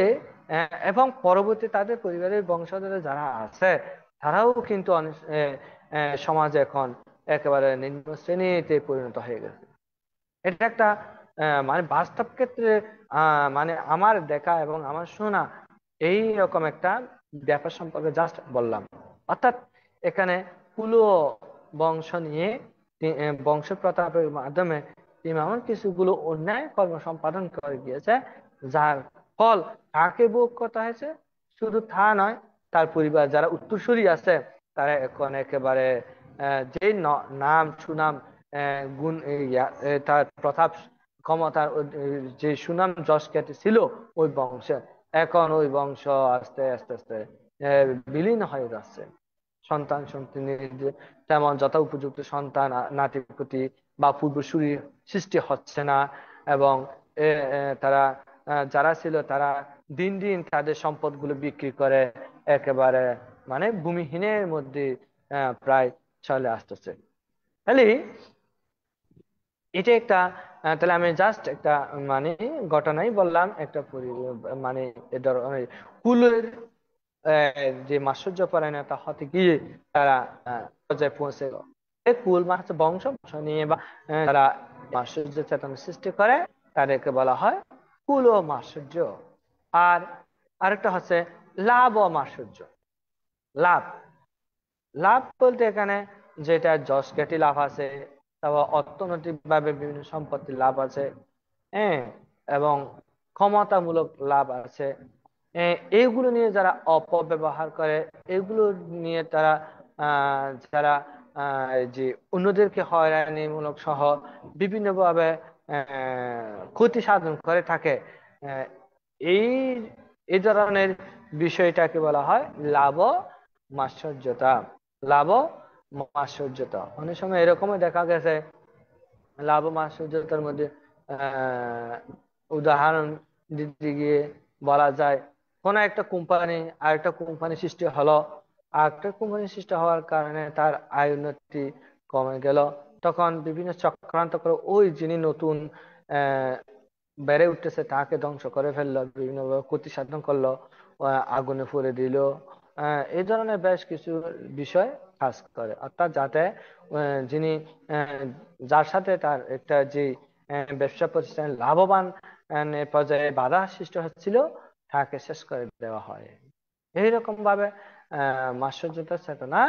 এবং পরবর্তী তাদের পরিবারের বংশধর যারা আছে, তারাও কিন্তু সমাজে এখন একেবারে নিম্ন শ্রেণীতে পরিণত হয়ে গেছে। এটা একটা মানে বাস্তব ক্ষেত্রে মানে আমার দেখা এবং আমার শোনা এই রকম একটা ব্যাপার সম্পর্কে জাস্ট বললাম। অর্থাৎ এখানে কুল বংশ নিয়ে বংশ প্রতাপের মাধ্যমে তিনি এমন কিছুগুলো অন্যায় কর্ম সম্পাদন করে গিয়েছে, যার ফল তাকে ভোগ করতে হয়েছে। শুধু তা নয়, তার পরিবার যারা উত্তরসূরি আছে, তারা এখন একেবারে যে নাম সুনাম গুণ তার প্রতাপ ক্ষমতার যে সুনাম যশ খ্যাতি ছিল ওই বংশে, এখন ওই বংশ আস্তে আস্তে আস্তে বিলীন হয়ে যাচ্ছে। সন্তান সন্ততির তেমন যথা উপযুক্ত সন্তান নাতিপুতি বা পূর্বসূরি সৃষ্টি হচ্ছে না। এবং তারা যারা ছিল তারা দিন দিন তাদের সম্পদগুলো বিক্রি করে একেবারে মানে ভূমিহীনের মধ্যে প্রায় চলে আসতেছে। তাহলে এটা একটা তাহলে আমি জাস্ট একটা মানে ঘটনাই বললাম, একটা মানে এ ধরনের কুলের যে মাৎসর্য পরায়ণতা হতে গিয়ে তারা পর্যায়ে পৌঁছে কুল মানে হচ্ছে বংশ নিয়ে বা তারা মাধুর্য চেতনা সৃষ্টি করে, তাদেরকে বলা হয় কুল ও মাধুর্য। আর আরেকটা হচ্ছে লাভ ও মাধুর্য। লাভ লাভ বলতে এখানে যেটা যশ খ্যাতি লাভ আছে, তারপর অর্থনৈতিক ভাবে বিভিন্ন সম্পত্তির লাভ আছে, হ্যাঁ, এবং ক্ষমতামূলক লাভ আছে। এইগুলো নিয়ে যারা অপব্যবহার করে, এগুলো নিয়ে তারা যারা এই যে অন্যদেরকে হয়রানিমূলক সহ বিভিন্নভাবে ক্ষতি সাধন করে থাকে, আহ, এই এই ধরনের বিষয়টাকে বলা হয় লাভ ও মাৎসর্যতা। লাভ ও মাৎসর্যতা অনেক সময় এরকমই দেখা গেছে, লাভ ও মাৎসর্যতার মধ্যে উদাহরণ দিতে গিয়ে বলা যায়, কোন একটা কোম্পানি আরেকটা কোম্পানি সৃষ্টি হলো, আরেকটা কোম্পানি সৃষ্টি হওয়ার কারণে তার আয় উন্নতি কমে গেল, তখন বিভিন্ন চক্রান্ত করে ওই যিনি নতুন আহ বেড়ে উঠতেছে তাকে ধ্বংস করে ফেললো, বিভিন্নভাবে ক্ষতি সাধন করলো, আগুনে পুড়ে দিল। এই ধরনের বেশ কিছু বিষয় কাজ করে, অর্থাৎ যাতে যিনি যার সাথে তার একটা যে ব্যবসা প্রতিষ্ঠান লাভবান পর্যায়ে বাধা সৃষ্টি হচ্ছিল তাকে শেষ করে দেওয়া হয়। এইরকম ভাবে মাৎসর্যতার চেতনা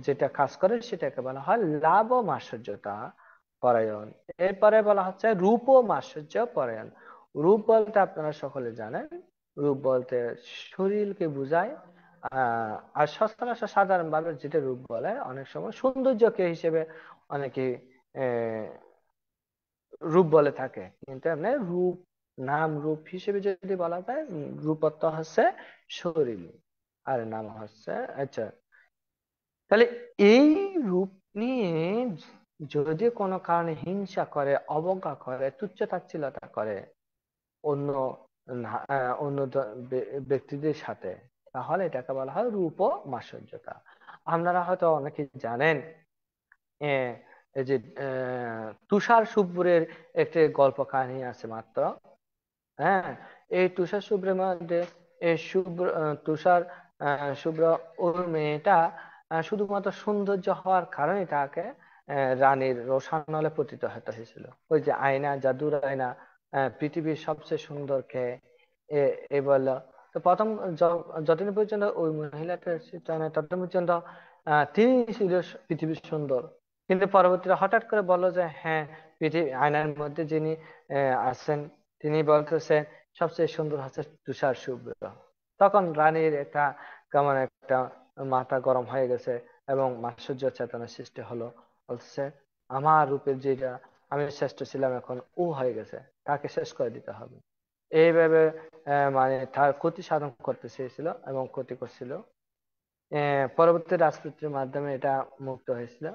যেটা কাজ করে সেটাকে বলা হয় লাভ ও মাৎসর্যতা পরায়ণ। এরপরে বলা হচ্ছে রূপ ও মাৎসর্য পরায়ণ। রূপ বলতে আপনারা সকলে জানেন, রূপ বলতে শরীরকে বোঝায়। আর সচরাচর সাধারণ ভাবে যেটা রূপ বলে, অনেক সময় সৌন্দর্যকে হিসেবে অনেকে রূপ বলে থাকে, কিন্তু এমনি রূপ নাম রূপ হিসেবে যদি বলা যায়, রূপত্ব হচ্ছে শরীর আর নাম হচ্ছে, আচ্ছা, তাহলে এই রূপ নিয়ে যদি কোনো কারণে হিংসা করে, অবজ্ঞা করে, তুচ্ছ তাচ্ছিল্যতা করে অন্য অন্য ব্যক্তিদের সাথে, তাহলে এটাকে বলা হয় রূপ ও মাৎসর্যতা। আপনারা হয়তো অনেকে জানেন এই যে তুষার শুভ্রের একটি গল্প কাহিনী আছে মাত্র। হ্যাঁ, এই তুষার শুভ্রের মধ্যে এই তুষার শুভ্র ওই মেয়েটা শুধুমাত্র সৌন্দর্য হওয়ার কারণে তাকে রানীর রোষানলে পতিত হতে হয়েছিল। ওই যে আয়না, জাদুর আয়না, পৃথিবীর সবচেয়ে সুন্দর কে, এ বলল। তো প্রথম যতদিন পর্যন্ত ওই মহিলাটা ততদিন পর্যন্ত তিনি ছিল পৃথিবীর সুন্দর, কিন্তু পরবর্তীতে হঠাৎ করে বললো যে হ্যাঁ, পৃথিবী আয়নার মধ্যে যিনি আছেন তিনি বলতেছে সবচেয়ে সুন্দর হচ্ছে তুষার শুভ্র। তখন রানীর একটা কেমন একটা মাথা গরম হয়ে গেছে এবং মাৎসর্য চেতনা সৃষ্টি হলো, বলছে আমার রূপের যেটা আমি শ্রেষ্ঠ ছিলাম এখন ও হয়ে গেছে, তাকে শেষ করে দিতে হবে। এইভাবে মানে তার ক্ষতি সাধন করতে চেয়েছিল এবং ক্ষতি করছিল। পরবর্তী রাজপুত্রের মাধ্যমে এটা মুক্ত হয়েছিল।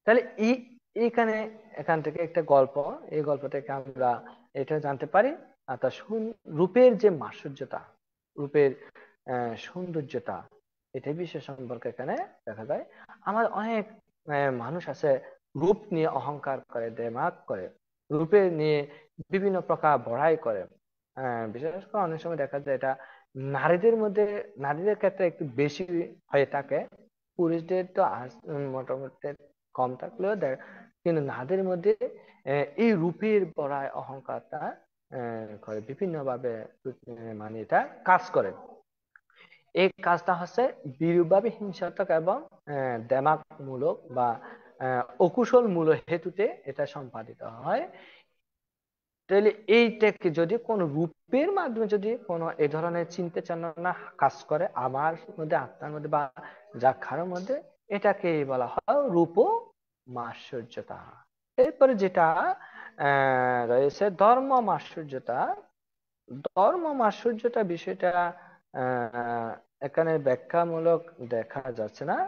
তাহলে এইখানে এখান থেকে একটা গল্প, এই গল্প থেকে আমরা এটা জানতে পারি, তার রূপের যে মাধুর্যতা, রূপের সৌন্দর্যতা, এটা বিষয় সম্পর্কে এখানে দেখা যায়। আমার অনেক মানুষ আছে রূপ নিয়ে অহংকার করে, দেমাগ করে, রূপের নিয়ে বিভিন্ন প্রকার বড়াই করে। বিশেষ করে অনেক সময় দেখা যায় এটা নারীদের মধ্যে, নারীদের ক্ষেত্রে একটু বেশি হয়ে থাকে, পুরুষদের তো মোটামুটি কম থাকলেও দেখ, কিন্তু নারীদের মধ্যে এই রূপের বড়াই অহংকারটা করে বিভিন্ন ভাবে, মানে এটা কাজ করে। এই কাজটা হচ্ছে বিরূপভাবে হিংসাত্মক এবং দেমাগ মূলক বা অকুশল মূল হেতুতে এটা সম্পাদিত হয়। তাহলে এইটাকে যদি কোনো রূপের মাধ্যমে যদি কোনো এ ধরনের চিন্তা চেতনা কাজ করে আমার মধ্যে, আত্মার মধ্যে বা যা কারোর মধ্যে, এটাকে বলা হয় রূপ ও মাৎসর্যতা। এরপরে যেটা রয়েছে ধর্ম মাৎসর্যতা। ধর্ম মাৎসর্যতা বিষয়টা এখানে ব্যাখ্যামূলক দেখা যাচ্ছে না,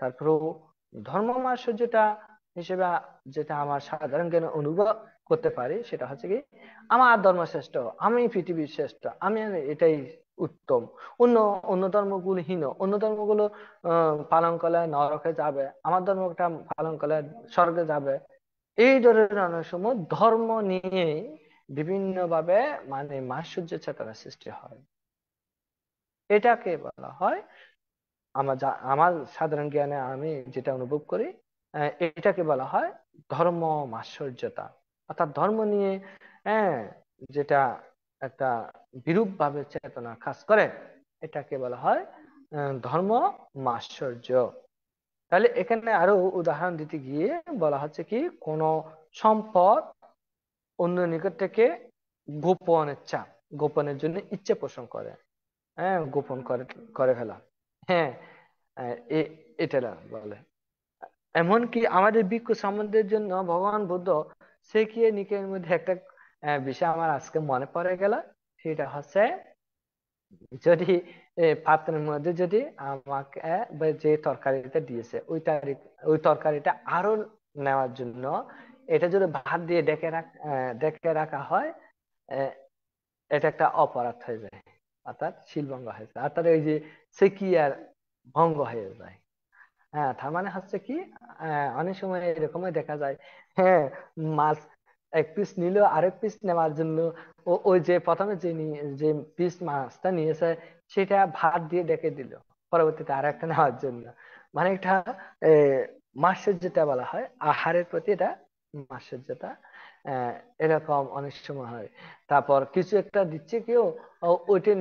তারপরেও ধর্ম মাৎসর্যতা হিসেবে যেটা আমার সাধারণ জ্ঞানে অনুভব করতে পারি সেটা হচ্ছে কি, আমার ধর্ম শ্রেষ্ঠ, আমি পৃথিবীর শ্রেষ্ঠ, আমি এটাই উত্তম, অন্য অন্য ধর্মগুলো হীন, অন্য ধর্মগুলো পালন করলে নরকে যাবে, আমার ধর্মটা পালন করলে স্বর্গে যাবে। এই ধরনের অনেক সময় ধর্ম নিয়ে বিভিন্ন ভাবে মানে মাৎসর্য চেতনা সৃষ্টি হয়। এটাকে বলা হয় আমার সাধারণ জ্ঞানে আমি যেটা অনুভব করি, এটাকে বলা হয় ধর্ম মাৎসর্যতা। অর্থাৎ ধর্ম নিয়ে হ্যাঁ যেটা একটা বিরূপ ভাবে চেতনা কাজ করে, এটাকে বলা হয় ধর্ম মাৎসর্য। তাহলে এখানে আরো উদাহরণ দিতে গিয়ে বলা হচ্ছে কি, কোন সম্পদ অন্য নিকট থেকে গোপনের চাপ, গোপনের জন্য ইচ্ছে পোষণ করে, হ্যাঁ গোপন করে করে ফেলা, হ্যাঁ এটা বলে। এমনকি আমাদের ভিক্ষু সম্বন্ধের জন্য ভগবান বুদ্ধ সেকিয়ে নিকের মধ্যে একটা বিষয় আমার আজকে মনে পড়ে গেল। সেটা হচ্ছে, যদি পাত্রের মধ্যে যদি আমাকে বা যে তরকারিটা দিয়েছে ওই তরকারিটা আরো নেওয়ার জন্য এটা যদি ভাত দিয়ে ডেকে রাখা হয়, আহ, এটা একটা অপরাধ হয়ে যায়, অর্থাৎ শিলভঙ্গ হয়ে যায়, অর্থাৎ ওই যে সেকিয়ার ভঙ্গ হয়ে যায়। হ্যাঁ, তার মানে হচ্ছে কি, অনেক সময় এরকমই দেখা যায়, হ্যাঁ মাছ এক পিস নিল, আরেক পিস নেওয়ার জন্য ওই যে প্রথমে যে পিস মাছটা নিয়েছে সেটা ভাত দিয়ে ডেকে দিল, পরবর্তীতে আর একটা নেওয়ার জন্য। মানে এটা মাছের যেটা বলা হয় আহারের প্রতি, এটা মাছের যেটা আহ এরকম অনেক সময় হয়। তারপর কিছু একটা দিচ্ছে কেউ, ওইটা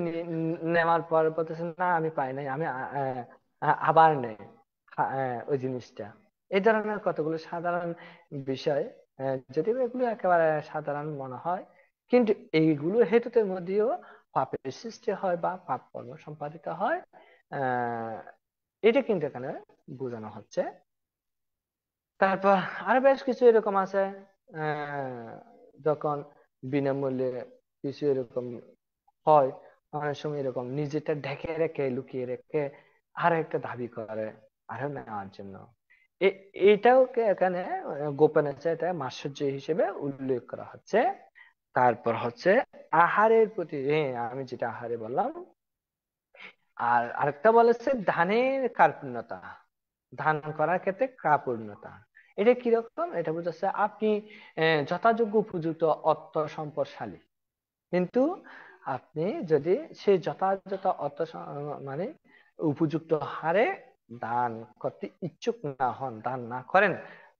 নেওয়ার পর বলতেছে না আমি পাই নাই, আমি আবার নেই ওই জিনিসটা। এই ধরনের কতগুলো সাধারণ বিষয়, যদিও এগুলো একেবারে সাধারণ মনে হয়, কিন্তু এইগুলো হেতুতের মধ্যেও পাপের সৃষ্টি হয় বা পাপ কর্ম সম্পাদিত হয়। আহ এটা কিন্তু এখানে বোঝানো হচ্ছে। তারপর আরো বেশ কিছু এরকম আছে, আহ যখন বিনামূল্যে কিছু এরকম হয়, অনেক সময় এরকম নিজেটা ঢেকে রেখে লুকিয়ে রেখে আর একটা দাবি করে আরো নেওয়ার জন্য। এটাও এখানে গোপনের চাইতে মাৎসর্য হিসেবে উল্লেখ করা হচ্ছে। তারপর হচ্ছে আহারের প্রতি, আমি যেটা আহারে বললাম, আর আরেকটা বলেছে ধানের কার্পণ্যতা, ধান করার ক্ষেত্রে কার্পণ্যতা। এটা কিরকম, এটা বুঝাচ্ছে আপনি যথাযোগ্য উপযুক্ত অর্থ সম্পদশালী, কিন্তু আপনি যদি সেই যথাযথ মানে উপযুক্ত হারে দান করতে ইচ্ছুক না হন, দান না করেন,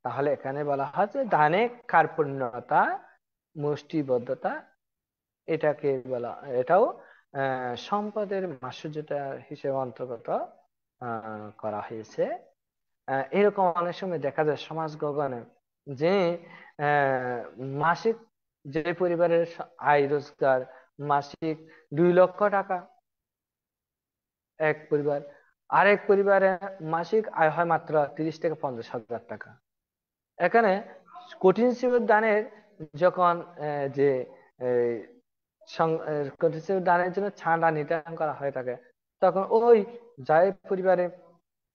তাহলে এখানে বলা হয় যে দানে কার্পণ্যতা, মুষ্টিবদ্ধতা, এটাকে বলা, এটাও সম্পদের মাৎসর্যতা হিসেবে অন্তর্গত করা হয়েছে। এরকম অনেক সময় দেখা যায় সমাজ গগনে যে আহ, মাসিক যে পরিবারের আয় রোজগার মাসিক 2 লক্ষ টাকা এক পরিবার, আরেক পরিবারে মাসিক আয় হয় মাত্র 30 থেকে 50 হাজার টাকা। এখানে কঠিন শিশুর দানের যখন যে কঠিন শিশুর দানের জন্য ছাড়া নির্ধারণ করা হয়ে থাকে, তখন ওই যাই পরিবারে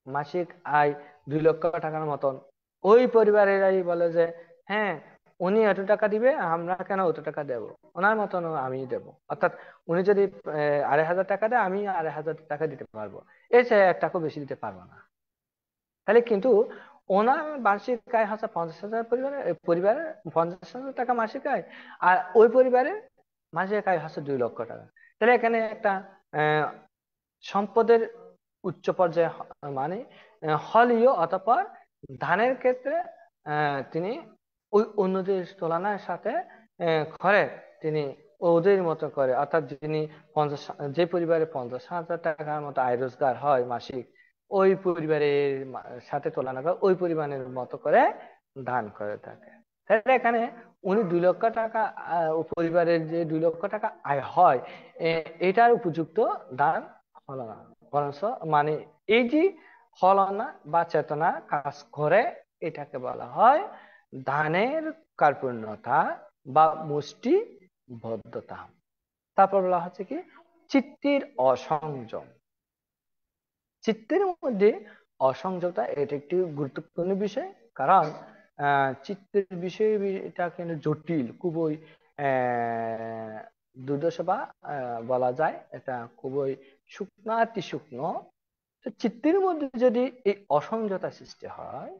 মাসিক আয় 2 লক্ষ টাকার মতন, ওই পরিবারেরাই বলে যে হ্যাঁ উনি এত টাকা দিবে, আমরা কেন অত টাকা দেব, ওনার মতন আমি দেব। অর্থাৎ উনি যদি 2,500 টাকা দেয়, আমি 2,500 টাকা দিতে পারবো, এর চেয়ে 1 টাকাও বেশি দিতে পারবো না। তাহলে কিন্তু ওনার বার্ষিক আয় হচ্ছে 50,000, পরিবারের 50,000 টাকা মাসিক আয়, আর ওই পরিবারের মাসিক আয় হচ্ছে 2 লক্ষ টাকা। তাহলে এখানে একটা আহ সম্পদের উচ্চ পর্যায়ে মানে হলীয়, অতঃপর ধানের ক্ষেত্রে তিনি ওই অন্যদের তুলনার সাথে করে তিনি ওদের মতো করে, অর্থাৎ যিনি 50, যে পরিবারে 50,000 টাকার মতো আয় রোজগার হয় মাসিক, ওই পরিবারের সাথে তুলনা করে ওই পরিমাণের মতো করে দান করে থাকে। তাহলে এখানে উনি 2 লক্ষ টাকা, পরিবারের যে 2 লক্ষ টাকা আয় হয়, এটার উপযুক্ত দান হলো না, বরঞ্চ মানে এই যে ফলনা বা চেতনা কাজ করে, এটাকে বলা হয় দানের কার্পণ্যতা বা মুষ্টিবদ্ধতা। তারপর বলা হচ্ছে কি চিত্তের অসংযম। চিত্তের মধ্যে অসংযমতা এটা একটি গুরুত্বপূর্ণ বিষয়, কারণ চিত্তের বিষয় এটা কিন্তু জটিল, খুবই দুর্দশ বা বলা যায় এটা খুবই শুকনো, অতি শুকনো। তো চিত্তের মধ্যে যদি এই অসংযতা সৃষ্টি হয়,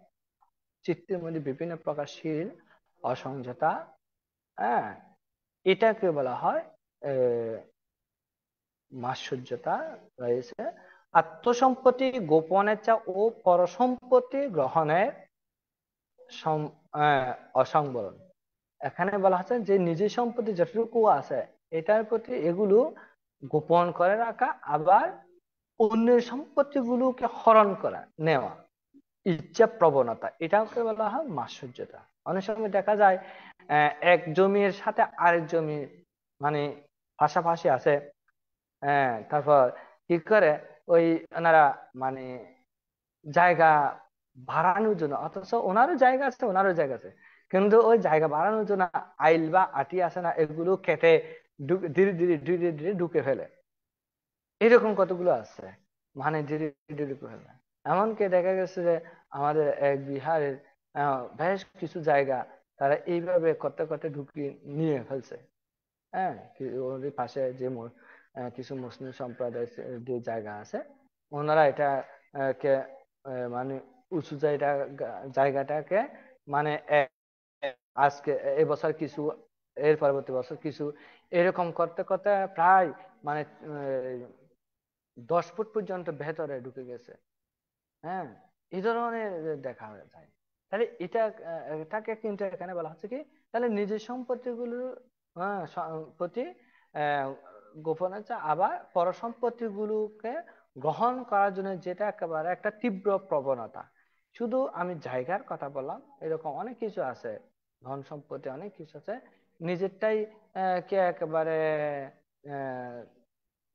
চিত্তের মধ্যে বিভিন্ন প্রকারশীল অসংযতা, হ্যাঁ এটাকে বলা হয় মাৎসর্যতা রয়েছে। আত্মসম্পত্তি গোপনেচ্ছা ও পরসম্পত্তি গ্রহণের অসংবরণ। এখানে বলা হচ্ছে যে নিজের সম্পত্তি যতটুকু আছে এটার প্রতি এগুলো গোপন করে রাখা, আবার অন্যের সম্পত্তিগুলোকে হরণ করা, নেওয়া, ইচ্ছা প্রবণতা, এটাকে বলা হয় মাৎসর্যতা। অনেক সময় দেখা যায় এক জমির সাথে আরেক জমি মানে পাশাপাশি আছে, হ্যাঁ, তারপর কি করে ওই ওনারা মানে জায়গা বাড়ানোর জন্য, অথচ ওনারও জায়গা আছে ওনারও জায়গা আছে, কিন্তু ওই জায়গা বাড়ানোর জন্য আইল বা আটি আছে না, এগুলো কেটে ধীরে ধীরে ধীরে ধীরে ঢুকে ফেলে। এরকম কতগুলো আছে, মানে ধীরে ধীরে ঢুকে ফেলে। এমনকি দেখা গেছে যে আমাদের এক বিহারের বেশ কিছু জায়গা তারা এইভাবে করতে করতে ঢুকিয়ে নিয়ে ফেলছে। হ্যাঁ, ওদের পাশে যে কিছু মুসলিম সম্প্রদায় যে জায়গা আছে, ওনারা এটা কে মানে উঁচু জায়গাটাকে মানে আজকে এবছর কিছু, এর পরবর্তী বছর কিছু, এরকম করতে করতে প্রায় মানে 10 ফুট পর্যন্ত ভেতরে ঢুকে গেছে। হ্যাঁ, এই ধরনের দেখা যায়। তাহলে এটাকে কিন্তু এখানে বলা হচ্ছে কি, তাহলে নিজের সম্পত্তিগুলোর প্রতি গোপনীয়তা, আবার পরসম্পত্তি গুলোকে গ্রহণ করার জন্য যেটা একেবারে একটা তীব্র প্রবণতা। শুধু আমি জায়গার কথা বললাম, এরকম অনেক কিছু আছে, ধন সম্পত্তি অনেক কিছু আছে, নিজেরটাই কে একেবারে আহ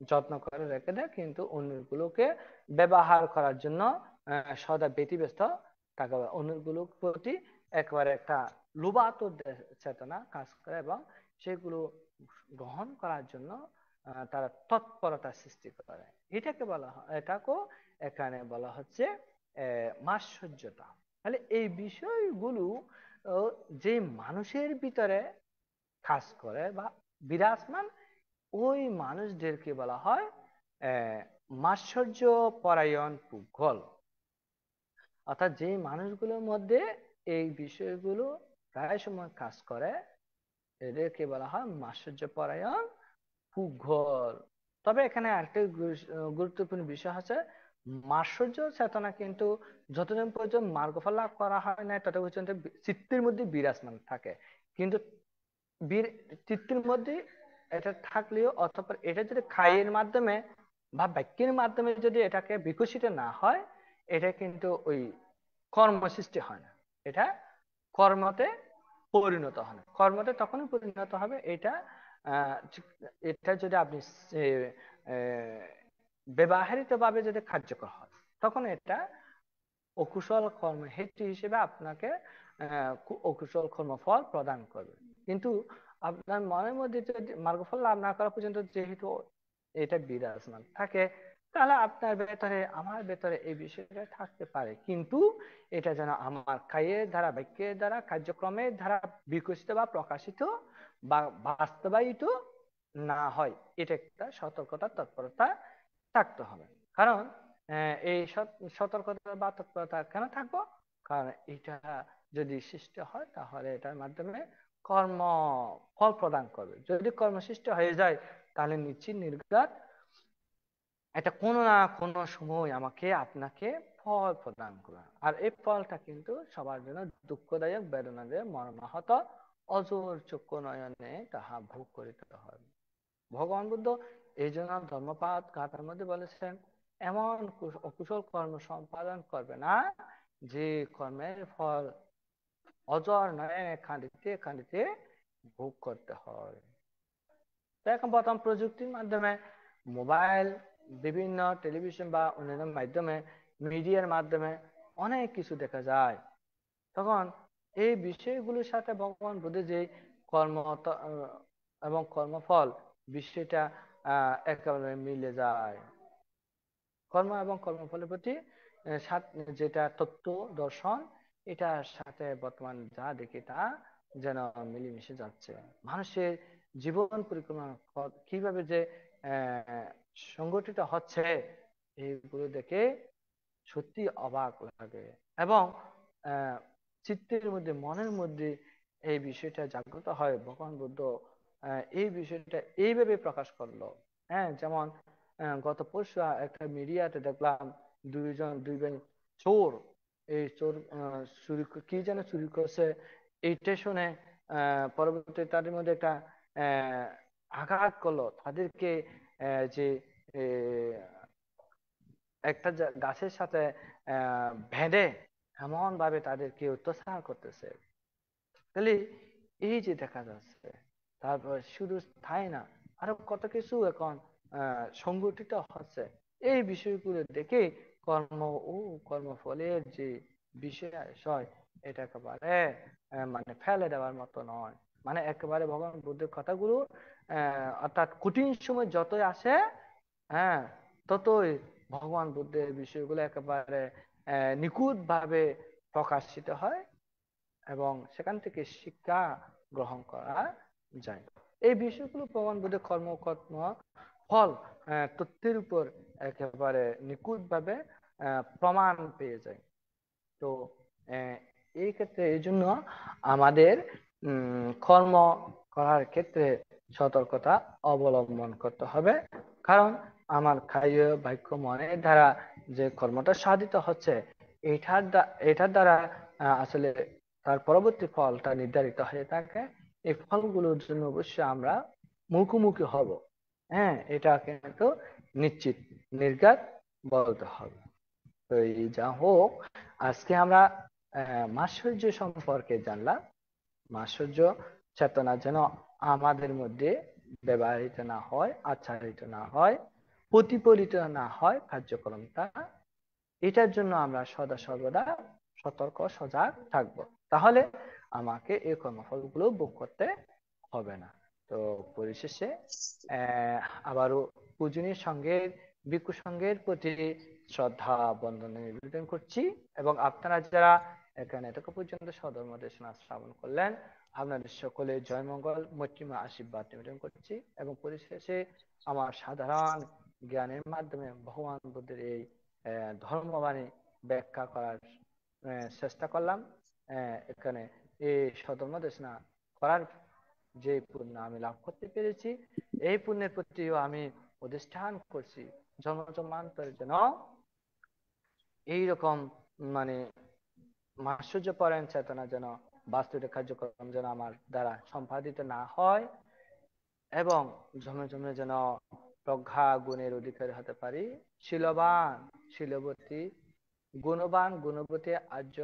যত্ন করে রেখে দেয়, কিন্তু অন্যগুলোকে ব্যবহার করার জন্য সদা ব্যতিব্যস্ত থাকা, অন্যগুলোর প্রতি একেবারে একটা লোভাতুর চেতনা কাজ করে, এবং সেগুলো গ্রহণ করার জন্য তারা তৎপরতা সৃষ্টি করে। এটাকে বলা হয়, এটাকেও এখানে বলা হচ্ছে মাৎসর্যতা। তাহলে এই বিষয়গুলো যে মানুষের ভিতরে কাজ করে বা বিরাজমান, ওই মানুষদেরকে বলা হয় মাৎসর্য পরায়ণ পুঙ্গল। অর্থাৎ যে মানুষগুলোর মধ্যে এই বিষয়গুলো প্রায় সময় কাজ করে, এদেরকে বলা হয় মাৎসর্য পরায়ণ পুঙ্গল। তবে এখানে আরেকটা গুরুত্বপূর্ণ বিষয় আছে, মাৎসর্য চেতনা কিন্তু যতদিন পর্যন্ত মার্গফল লাভ করা হয় না তত পর্যন্ত চিত্তের মধ্যে বিরাজমান থাকে। কিন্তু চিত্তের মধ্যে এটা থাকলেও, অথবা এটা যদি খাইয়ের মাধ্যমে বা বাক্যের মাধ্যমে যদি এটাকে বিকশিত না হয়, এটা কিন্তু ওই কর্ম সৃষ্টি হয় না, এটা কর্মতে পরিণত হয় না। কর্মতে তখনই পরিণত হবে এটা এটা যদি আপনি ব্যবহারিত ভাবে যদি কার্যকর হয়, তখন এটা অকুশল কর্ম হেতু হিসেবে আপনাকে অকুশল কর্মফল প্রদান করবে। কিন্তু আপনার মনের মধ্যে যদি মার্গফল লাভ না করা পর্যন্ত যেহেতু এটা বিরাজমান থাকে, তাহলে আপনার ভেতরে আমার ভেতরে এই বিষয়টা থাকতে পারে, কিন্তু এটা যেন আমার কায়ের দ্বারা বাক্যের দ্বারা কার্যক্রমের দ্বারা বিকশিত বা প্রকাশিত বা বাস্তবায়িত না হয়, এটা একটা সতর্কতা তৎপরতা থাকতে হবে। কারণ এই সতর্কতা বা তৎপরতা কেন থাকবো, কারণ এটা যদি সৃষ্টি হয় তাহলে এটার মাধ্যমে কর্ম ফল প্রদান করবে। যদি কর্ম সৃষ্টি হয়ে যায় তাহলে নিশ্চিত নির্ঘাত এটা কোনো না কোনো সময় আমাকে আপনাকে ফল প্রদান করবে, আর এই ফলটা কিন্তু সবার জন্য দুঃখদায়ক, বেদনাদায়ক, মর্মাহত, অজর চক্ষু নয়নে তাহা ভোগ করিতে হয়। ভগবান বুদ্ধ এই জন্য ধর্মপাদ গাথার মধ্যে বলেছেন, এমন অকুশল কর্ম সম্পাদন করবে না যে কর্মের ফল অজর নয়নে কাঁদিতে কাঁদিতে ভোগ করতে হয়। তো এখন বর্তমান প্রযুক্তির মাধ্যমে মোবাইল, বিভিন্ন টেলিভিশন বা অন্যান্য মাধ্যমে, মিডিয়ার মাধ্যমে অনেক কিছু দেখা যায়। তখন এই বিষয়গুলোর সাথে ভগবান বুদ্ধ যে কর্ম এবং কর্মফল বিষয়টা একেবারে মিলে যায়। কর্ম এবং কর্মফলের প্রতি যেটা তত্ত্ব দর্শন, এটার সাথে বর্তমান যা দেখি তা যেন মিলেমিশে যাচ্ছে। মানুষের জীবন পরিক্রমা কিভাবে যে সংগঠিত হচ্ছে, এইগুলো দেখে সত্যি অবাক লাগে, এবং চিত্তের মধ্যে, মনের মধ্যে এই বিষয়টা জাগ্রত হয়। ভগবান বুদ্ধ এই বিষয়টা এইভাবে প্রকাশ করলো। হ্যাঁ, যেমন গত পরশু একটা মিডিয়াতে দেখলাম দুই ভাই চোর, এই চোর চুরি কি যেন চুরি করছে, এইটা শুনে পরবর্তী তাদের মধ্যে একটা আহ, আঘাত করলো তাদেরকে, যে একটা গাছের সাথে বেঁধে এমন ভাবে তাদেরকে অত্যাচার করতেছে। তাহলে এই যে দেখা যাচ্ছে, তারপর শুধু তাই না, আরো কত কিছু এখন সংগঠিত হচ্ছে। এই বিষয়গুলো দেখে কর্ম ও কর্মফলের যে বিষয়, এটা একেবারে মানে ফেলে দেওয়ার মতো নয়। মানে একেবারে ভগবান বুদ্ধের কথাগুলো অর্থাৎ কঠিন সময় যতই আসে, হ্যাঁ, ততই ভগবান বুদ্ধের বিষয়গুলো একেবারে নিখুঁত ভাবে প্রকাশিত হয় এবং সেখান থেকে শিক্ষা গ্রহণ করা যায়। এই বিষয়গুলো ভগবান বুদ্ধের কর্ম ফল তথ্যের উপর একেবারে নিখুঁত ভাবে প্রমাণ পেয়ে যায়। তো এই ক্ষেত্রে এই জন্য আমাদের কর্ম করার ক্ষেত্রে সতর্কতা অবলম্বন করতে হবে। কারণ আমার কায় বাক্য মনের দ্বারা যে কর্মটা সাধিত হচ্ছে, এটার দ্বারা আসলে তার পরবর্তী ফলটা নির্ধারিত হয়ে থাকে। এই ফলগুলোর জন্য অবশ্যই আমরা মুখোমুখি হব। হ্যাঁ, এটা কিন্তু নিশ্চিত নির্ঘাত বলতে হবে। তো এই যা হোক, আজকে আমরা মাৎসর্য সম্পর্কে জানলাম। মাৎসর্য চেতনা যেন আমাদের মধ্যে ব্যবহৃত না হয়, আচ্ছাদিত না হয়, প্রতিফলিত না হয় কার্যক্রমটা, এটার জন্য আমরা সদা সর্বদা সতর্ক সজাগ থাকব। তাহলে আমাকে এই কর্মফলগুলো ভোগ করতে হবে না। তো পরিশেষে আবারও পূজনীয় সঙ্গের ভিক্ষু সঙ্গের প্রতি শ্রদ্ধা বন্দনা নিবেদন করছি। এবং আপনারা যারা এখানে এতক্ষণ পর্যন্ত সধর্ম দেশনা শ্রবণ করলেন, আপনাদের সকলে জয়মঙ্গল মৈত্রীময় আশীর্বাদ নিবেদন করছি। এবং পরিশেষে আমার সাধারণ জ্ঞানের মাধ্যমে ভগবান বুদ্ধের এই ধর্মবাণী ব্যাখ্যা করার চেষ্টা করলাম। এখানে এই সধর্ম দেশনা করার যে পুণ্য আমি লাভ করতে পেরেছি, এই পুণ্যের প্রতিও আমি প্রতিষ্ঠান করছি জন্মান্তরে যেন এইরকম মানে মাৎসর্য পরায়ণ চেতনা যেন বাস্তবিক কার্যক্রম যেন আমার দ্বারা সম্পাদিত না হয়, এবং জমে জমে যেন প্রজ্ঞা গুণের অধিকারী হতে পারি, শীলবান শীলবতী গুণবান গুণবতী আর্য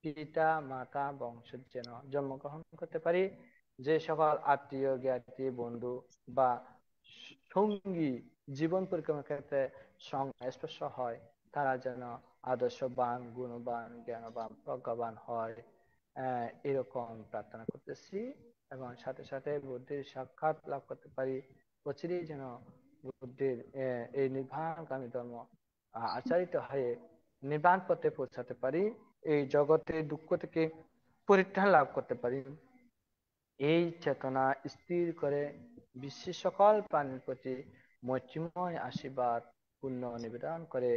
পিতা মাতা বংশ যেন জন্মগ্রহণ করতে পারি। যে সকল আত্মীয় জ্ঞাতি বন্ধু বা সঙ্গী জীবন পরিক্রমার ক্ষেত্রে সংস্পর্শ হয়, তারা যেন আদর্শবান গুণবান জ্ঞানবান প্রজ্ঞাবান হয়, এরকম প্রার্থনা করতেছি। এবং সাথে সাথে বুদ্ধির সাক্ষাৎ লাভ করতে পারি, অচিরেই যেন বুদ্ধির এই নির্বাণগামী ধর্ম আচরিত হয়ে নির্বাণ পথে পৌঁছাতে পারি, এই জগতের দুঃখ থেকে পরিত্রাণ লাভ করতে পারি। এই চেতনা স্থির করে বিশ্বের সকল প্রাণীর প্রতি মৈত্রীময় আশীর্বাদ পূর্ণ নিবেদন করে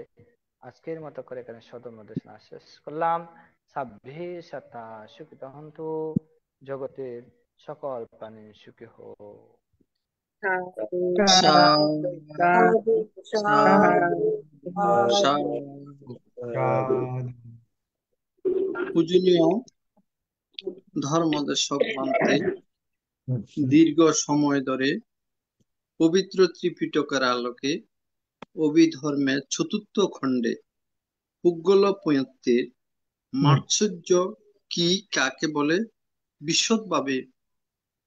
আজকের মতো করে এখানে সধর্ম দেশনা শেষ করলাম। সাব্বে সত্তা সুখিত হন্তু, জগতের সকল প্রাণী সুখী হোক। পূজনীয় ধর্মদেশক বান্তে দীর্ঘ সময় ধরে পবিত্র ত্রিপিটকের আলোকে অভিধর্মের চতুর্থ খণ্ডে পুঙ্গলপয়ত্তের মাৎসর্য কি কাকে বলে বিশদভাবে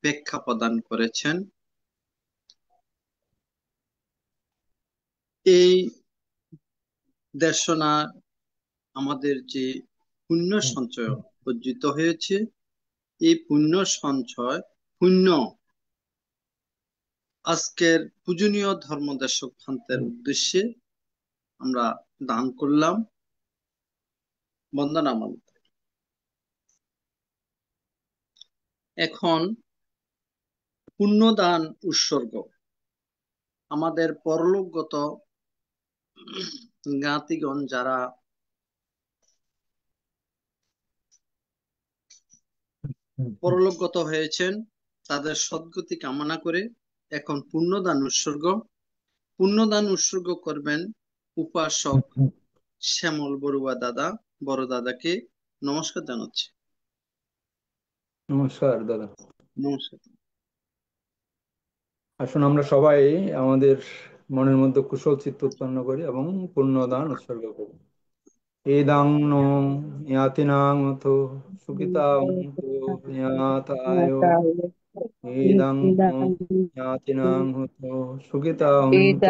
ব্যাখ্যা প্রদান করেছেন। এই দেশনা আমাদের যে পুণ্য সঞ্চয় অর্জিত হয়েছে, এই পুণ্য সঞ্চয় পুণ্য আজকের পূজনীয় ধর্মদেশক ভান্তের উদ্দেশ্যে আমরা দান করলাম। বন্দনা মন্ত্র। এখন পুণ্যদান উৎসর্গ। আমাদের পরলোকগত জ্ঞাতিগণ যারা পরলোকগত হয়েছেন, তাদের সদ্গতি কামনা করে এখন পুণ্যদান উৎসর্গ। পুণ্যদান উৎসর্গ করবেন উপাসক শ্যামল বড়ুয়া দাদা। বড় দাদাকে নমস্কার জানাচ্ছি। নমস্কার দাদা। নমস্কার। আসুন আমরা সবাই আমাদের মনের মধ্যে কুশল চিত্ত উৎপন্ন করি এবং পুণ্যদান উৎসর্গ করি। ইদং নো ইয়াতিনাং অথো সুখিতাং তো ইয়াতায়। ইদং নো ইয়াতিনাং অথো সুখিতাং তো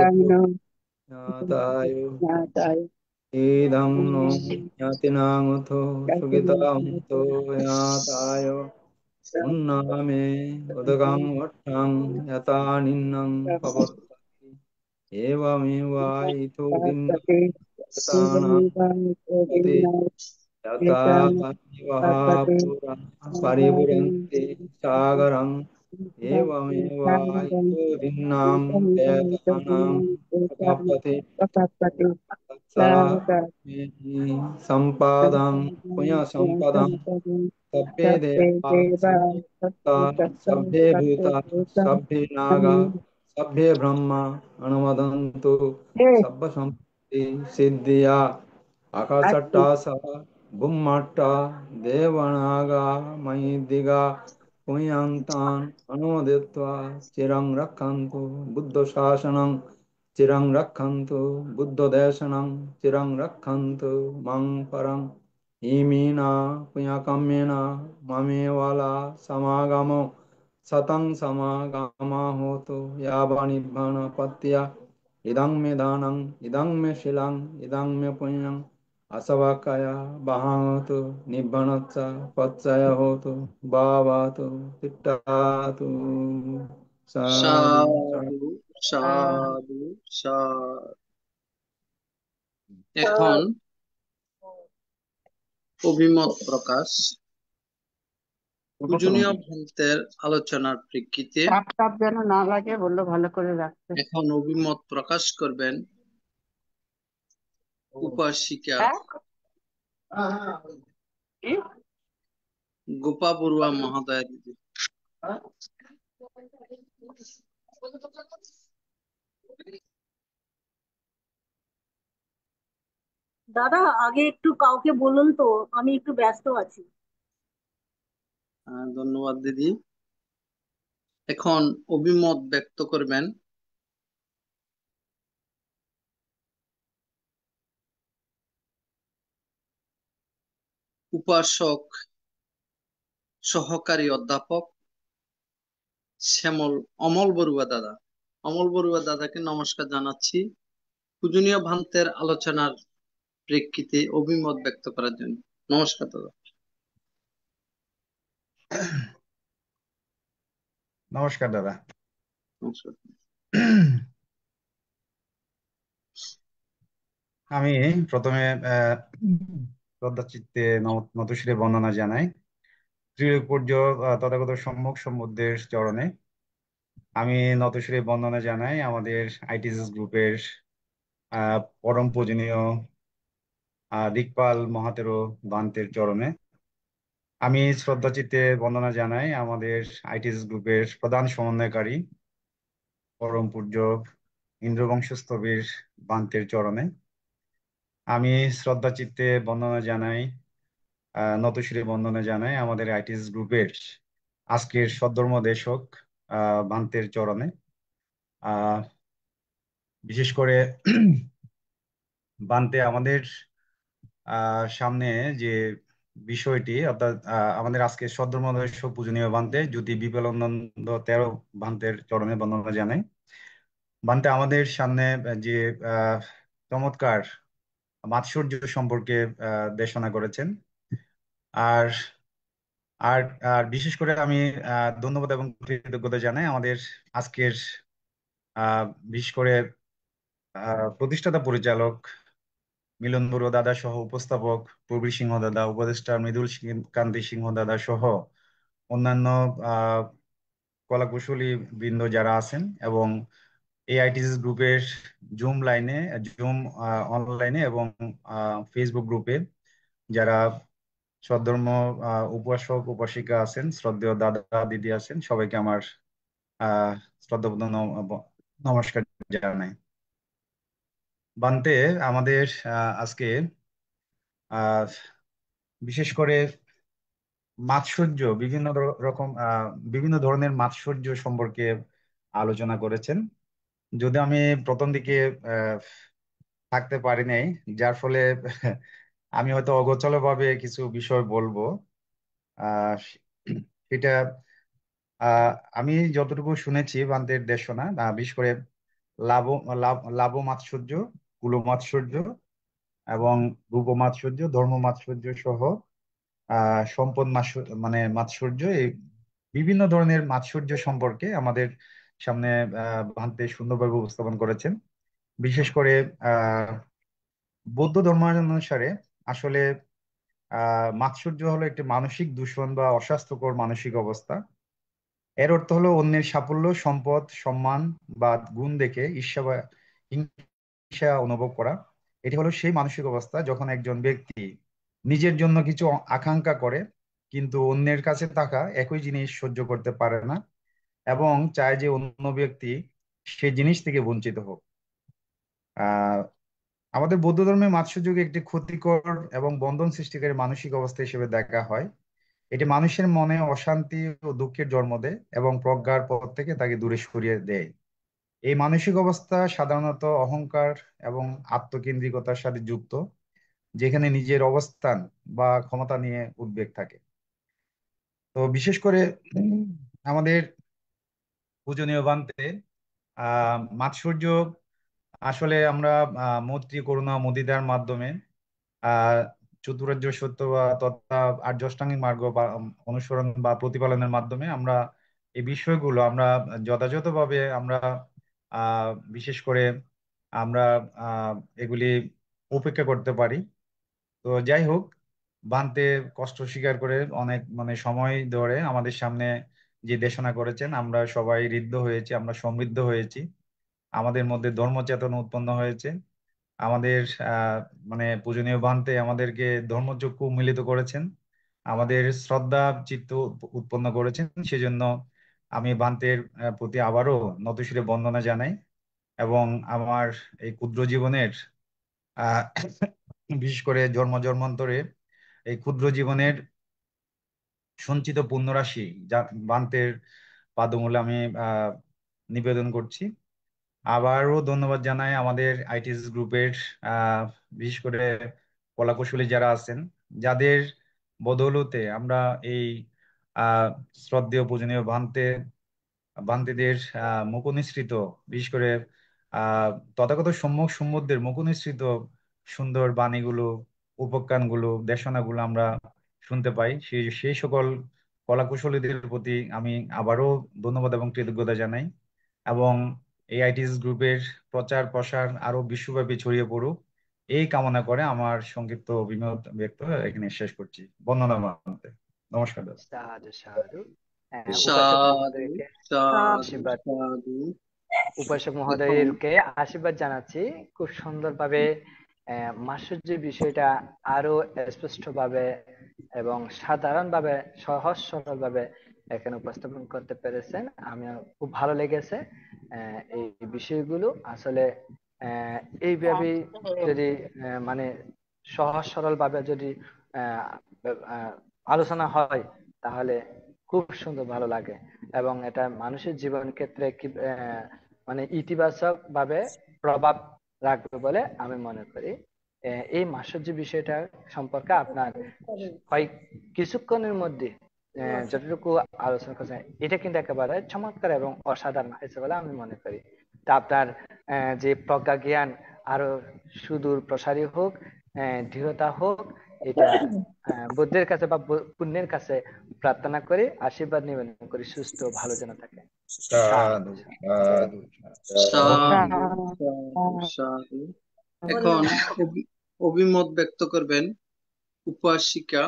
ইয়াতায়। ইদং নো ইয়াতিনাং অথো সুখিতাং তো ইয়াতায়। উন্নামে উদগাং অর্থাং যথা নিন্নং পবত্তাতি এবমেবায়িতো দিন্নাং পতি যথা নিবহা পুরা পরিপুরন্তি সাগরং এবমেবায়িতো দিন্নাং পেতানাং পতি তৎসা সম্পাদং পুඤ්ඤ সম্পদং सभ्ये देवा सभ्ये भूता सभ्ये भूता सभ्ये नागा सभ्ये ब्रह्मा अनुमोदन्तु सब्ब सम्पत्ति सिद्धिया आकाशट्टासा बुम्मट्टा देवनागा मयिदिगा पुण्यन्तान् अनुमोदित्वा चिरं रक्षन्तु बुद्धशासनं चिरं रक्षन्तु बुद्धदेशनं चिरं रक्षन्तु मं परम् इमीना पुण्यकम्मेना ममे वाला समागमो सतं समागमा होतु यावानिर्वाण पत्या इदं मे दानं इदं मे शीलं इदं मे पुण्यं असवाकया बहातु निब्बणच्च पच्चय होतु बावातु तिट्टातु साधु সাধু সাধু সাধু। এখন অভিমত প্রকাশ। পূজনীয় ভ্রান্তের আলোচনার প্রেক্ষিতে চাপ টাপ যেন না লাগে বললো ভালো করে রাখতে। এখন অভিমত প্রকাশ করবেন উপাসিকা কি? গোপা বড়ুয়া মহোদয়া দিদি। দাদা আগে একটু কাউকে বলুন তো, আমি একটু ব্যস্ত আছি। ধন্যবাদ দিদি। এখন অভিমত ব্যক্ত করবেন উপাসক সহকারী অধ্যাপক শ্যামল অমল বড়ুয়া দাদা। অমল বড়ুয়া দাদাকে নমস্কার জানাচ্ছি পূজনীয় ভ্রান্তের আলোচনার প্রেক্ষিতে অভিমত ব্যক্ত করার জন্য। নমস্কার দাদা। নমস্কার দাদা। নমস্কার। আমি প্রথমে শ্রদ্ধা চিত্তে নতশিরে বন্দনা জানাই ত্রিপূজ্য তথাগত সম্মুখ সম্বুদ্ধের চরণে। আমি নতশিরে বন্দনা জানাই আমাদের আইটিসিএস গ্রুপের পরম পূজনীয় দিকপাল মহাতেরো বান্তের চরণে। আমি শ্রদ্ধা চিত্তে বন্দনা জানাই আমাদের আইটিসিএস গ্রুপের প্রধান সমন্বয়কারী পরম পূজ্য ইন্দ্রবংশস্থবির বান্তের চরণে। আমি শ্রদ্ধা চিত্তে বন্দনা জানাই নতশিরে বন্দনা জানাই আমাদের আইটিস গ্রুপের আজকের সদ্ধর্ম দেশক বান্তের চরণে। বিশেষ করে বান্তে আমাদের সামনে যে বিষয়টি অর্থাৎ আমাদের আজকে সদ্ধর্ম দেশক পূজনীয় বান্তে জ্যোতি বিপুলানন্দ 13 বান্তের চরণে বন্দনা জানাই। বান্তে আমাদের সামনে যে চমৎকার মাৎসর্য সম্পর্কে দেশনা করেছেন। আর আর আর বিশেষ করে আমি ধন্যবাদ এবং কৃতজ্ঞতা জানাই আমাদের আজকের বিশেষ করে প্রতিষ্ঠাতা পরিচালক মিলন বড়ুয়া দাদা সহ উপস্থাপক প্রবীর সিংহ দাদা, উপদেষ্টা মৃদুল কান্তি সিংহ দাদা সহ অন্যান্য কলাকুশলী বৃন্দ যারা আছেন এবং এআইটিসিএস গ্রুপের জুম অনলাইনে এবং ফেসবুক গ্রুপে যারা সদ্ধর্ম উপাসক উপাসিকা আছেন, শ্রদ্ধেয় দাদা দিদি আছেন, সবাইকে আমার শ্রদ্ধাপূর্ণ নমস্কার জানাই। বান্তে আমাদের আজকে আহ বিশেষ করে মাৎসর্য বিভিন্ন ধরনের মাৎসর্য সম্পর্কে আলোচনা করেছেন। যদি আমি প্রথম দিকে আহ, থাকতে পারি নাই, যার ফলে আমি হয়তো অগোছালো ভাবে কিছু বিষয় বলবো। আহ সেটা আহ আমি যতটুকু শুনেছি বান্তের দেশনা, বিশেষ করে লাভ লাভ মাৎসর্য, কুল মাৎসর্য এবং রূপ মাৎসর্য, ধর্ম মাৎসর্য সহ সম্পদ মানে মাৎসর্য, এই বিভিন্ন ধরনের মাৎসর্য সম্পর্কে আমাদের সামনে ভান্তে সুন্দরভাবে উপস্থাপন করেছেন। বিশেষ করে আহ বৌদ্ধ ধর্মানুসারে আসলে মাৎসর্য হলো একটি মানসিক দূষণ বা অস্বাস্থ্যকর মানসিক অবস্থা। এর অর্থ হলো অন্যের সাফল্য, সম্পদ, সম্মান বা গুণ দেখে ঈর্ষা বা হিংসা অনুভব করা। এটি হলো সেই মানসিক অবস্থা যখন একজন ব্যক্তি নিজের জন্য কিছু আকাঙ্ক্ষা করে কিন্তু অন্যের কাছে থাকা একই জিনিস সহ্য করতে পারে না এবং চায় যে অন্য ব্যক্তি সেই জিনিস থেকে বঞ্চিত হোক। আহ আমাদের বৌদ্ধ ধর্মে মাৎসর্যকে একটি ক্ষতিকর এবং বন্ধন সৃষ্টিকারী মানসিক অবস্থা হিসেবে দেখা হয়। এটি মানুষের মনে অশান্তি ও দুঃখের জন্ম দেয় এবং প্রজ্ঞার পথ থেকে তাকে দূরে সরিয়ে দেয়। এই মানসিক অবস্থা সাধারণত অহংকার এবং আত্মকেন্দ্রিকতার সাথে যুক্ত, যেখানে নিজের অবস্থান বা ক্ষমতা নিয়ে উদ্বেগ থাকে। তো বিশেষ করে আমাদের পূজনীয় বান্তে মাৎসর্য আসলে আমরা মৈত্রী, করুণা, মুদিতার মাধ্যমে আহ চতুরার্য সত্য বা তথা আর্য অষ্টাঙ্গিক মার্গ বা অনুসরণ বা প্রতিপালনের মাধ্যমে আমরা এই বিষয়গুলো আমরা যথাযথভাবে আমরা আহ বিশেষ করে আমরা আহ এগুলি উপেক্ষা করতে পারি। তো যাই হোক, বান্তে কষ্ট স্বীকার করে অনেক মানে সময় ধরে আমাদের সামনে যে দেশনা করেছেন, আমরা সবাই ঋদ্ধ হয়েছি, আমরা সমৃদ্ধ হয়েছি, আমাদের মধ্যে ধর্ম চেতনা উৎপন্ন হয়েছে। আমাদের আহ মানে পূজনীয় বান্তে আমাদেরকে ধর্মচক্ষু মিলিত করেছেন, আমাদের শ্রদ্ধা চিত্ত উৎপন্ন করেছেন। সেজন্য আমি বান্তের প্রতি আবারও নতশিরে বন্দনা জানাই এবং আমার এই ক্ষুদ্র জীবনের আহ বিশেষ করে জন্ম জন্মান্তরে এই ক্ষুদ্র জীবনের সঞ্চিত পুণ্যরাশি যা বান্তের পাদমূলে আমি আহ নিবেদন করছি। আবারও ধন্যবাদ জানাই আমাদের আইটিএস গ্রুপের আহ বিশেষ করে কলাকুশলী যারা আছেন, যাদের বদৌলতে আমরা এই আহ শ্রদ্ধেয় পূজনীয় বান্তেদের মুখনিসৃত, বিশেষ করে আহ তথাগত সম্যক সম্বুদ্ধের মুখনিসৃত সুন্দর বাণীগুলো, উপাখ্যানগুলো, দেশনাগুলো আমরা শুনতে পাই। সেই সেই সকল কলাকুশলীদের প্রতি আমি আবারও ধন্যবাদ এবং কৃতজ্ঞতা জানাই এবং এই আইটিএস গ্রুপের প্রচার প্রসার আরো বিশ্বব্যাপী ছড়িয়ে পড়ুক, এই কামনা করে আমার সংক্ষিপ্ত অভিমত ব্যক্ত এখানে শেষ করছি। বন্দনা মানতে নমস্কার দাদা। সাধু সাধু। উপাসক সাধু মহোদয়কে সাধু আশীর্বাদ, সাধু। উপাসক এখন মহোদয়কে আশীর্বাদ জানাচ্ছি। খুব সুন্দরভাবে মাধুর্যের বিষয়টা আরো স্পষ্টভাবে এবং সাধারণভাবে সহজ সরল ভাবে এখানে উপস্থাপন করতে পেরেছেন। আমার খুব ভালো লেগেছে এই বিষয়গুলো। আসলে এইভাবে যদি মানে সহজ সরল ভাবে যদি আহ, আহ, আলোচনা হয় তাহলে খুব সুন্দর ভালো লাগে এবং এটা মানুষের জীবন ক্ষেত্রে কি মানে ইতিবাচক ভাবে প্রভাব রাখবে বলে আমি মনে করি। এই মাধুর্য বিষয়টা সম্পর্কে আপনার কয়েক কিছুক্ষণের মধ্যে যতটুকু আলোচনা করছেন, এটা কিন্তু একেবারে চমৎকার এবং অসাধারণ হয়েছে বলে আমি মনে করি। তা আপনার যে প্রজ্ঞা জ্ঞান আরো সুদূর প্রসারী হোক, দৃঢ়তা হোক, এটা বুদ্ধের কাছে বা পুণ্যের কাছে প্রার্থনা করে আশীর্বাদ নিবেদন করি, সুস্থ ভালো যেন থাকে। সাধু সাধু সাধু সাধু সাধু। এখন অভিমত ব্যক্ত করবেন উপাসিকা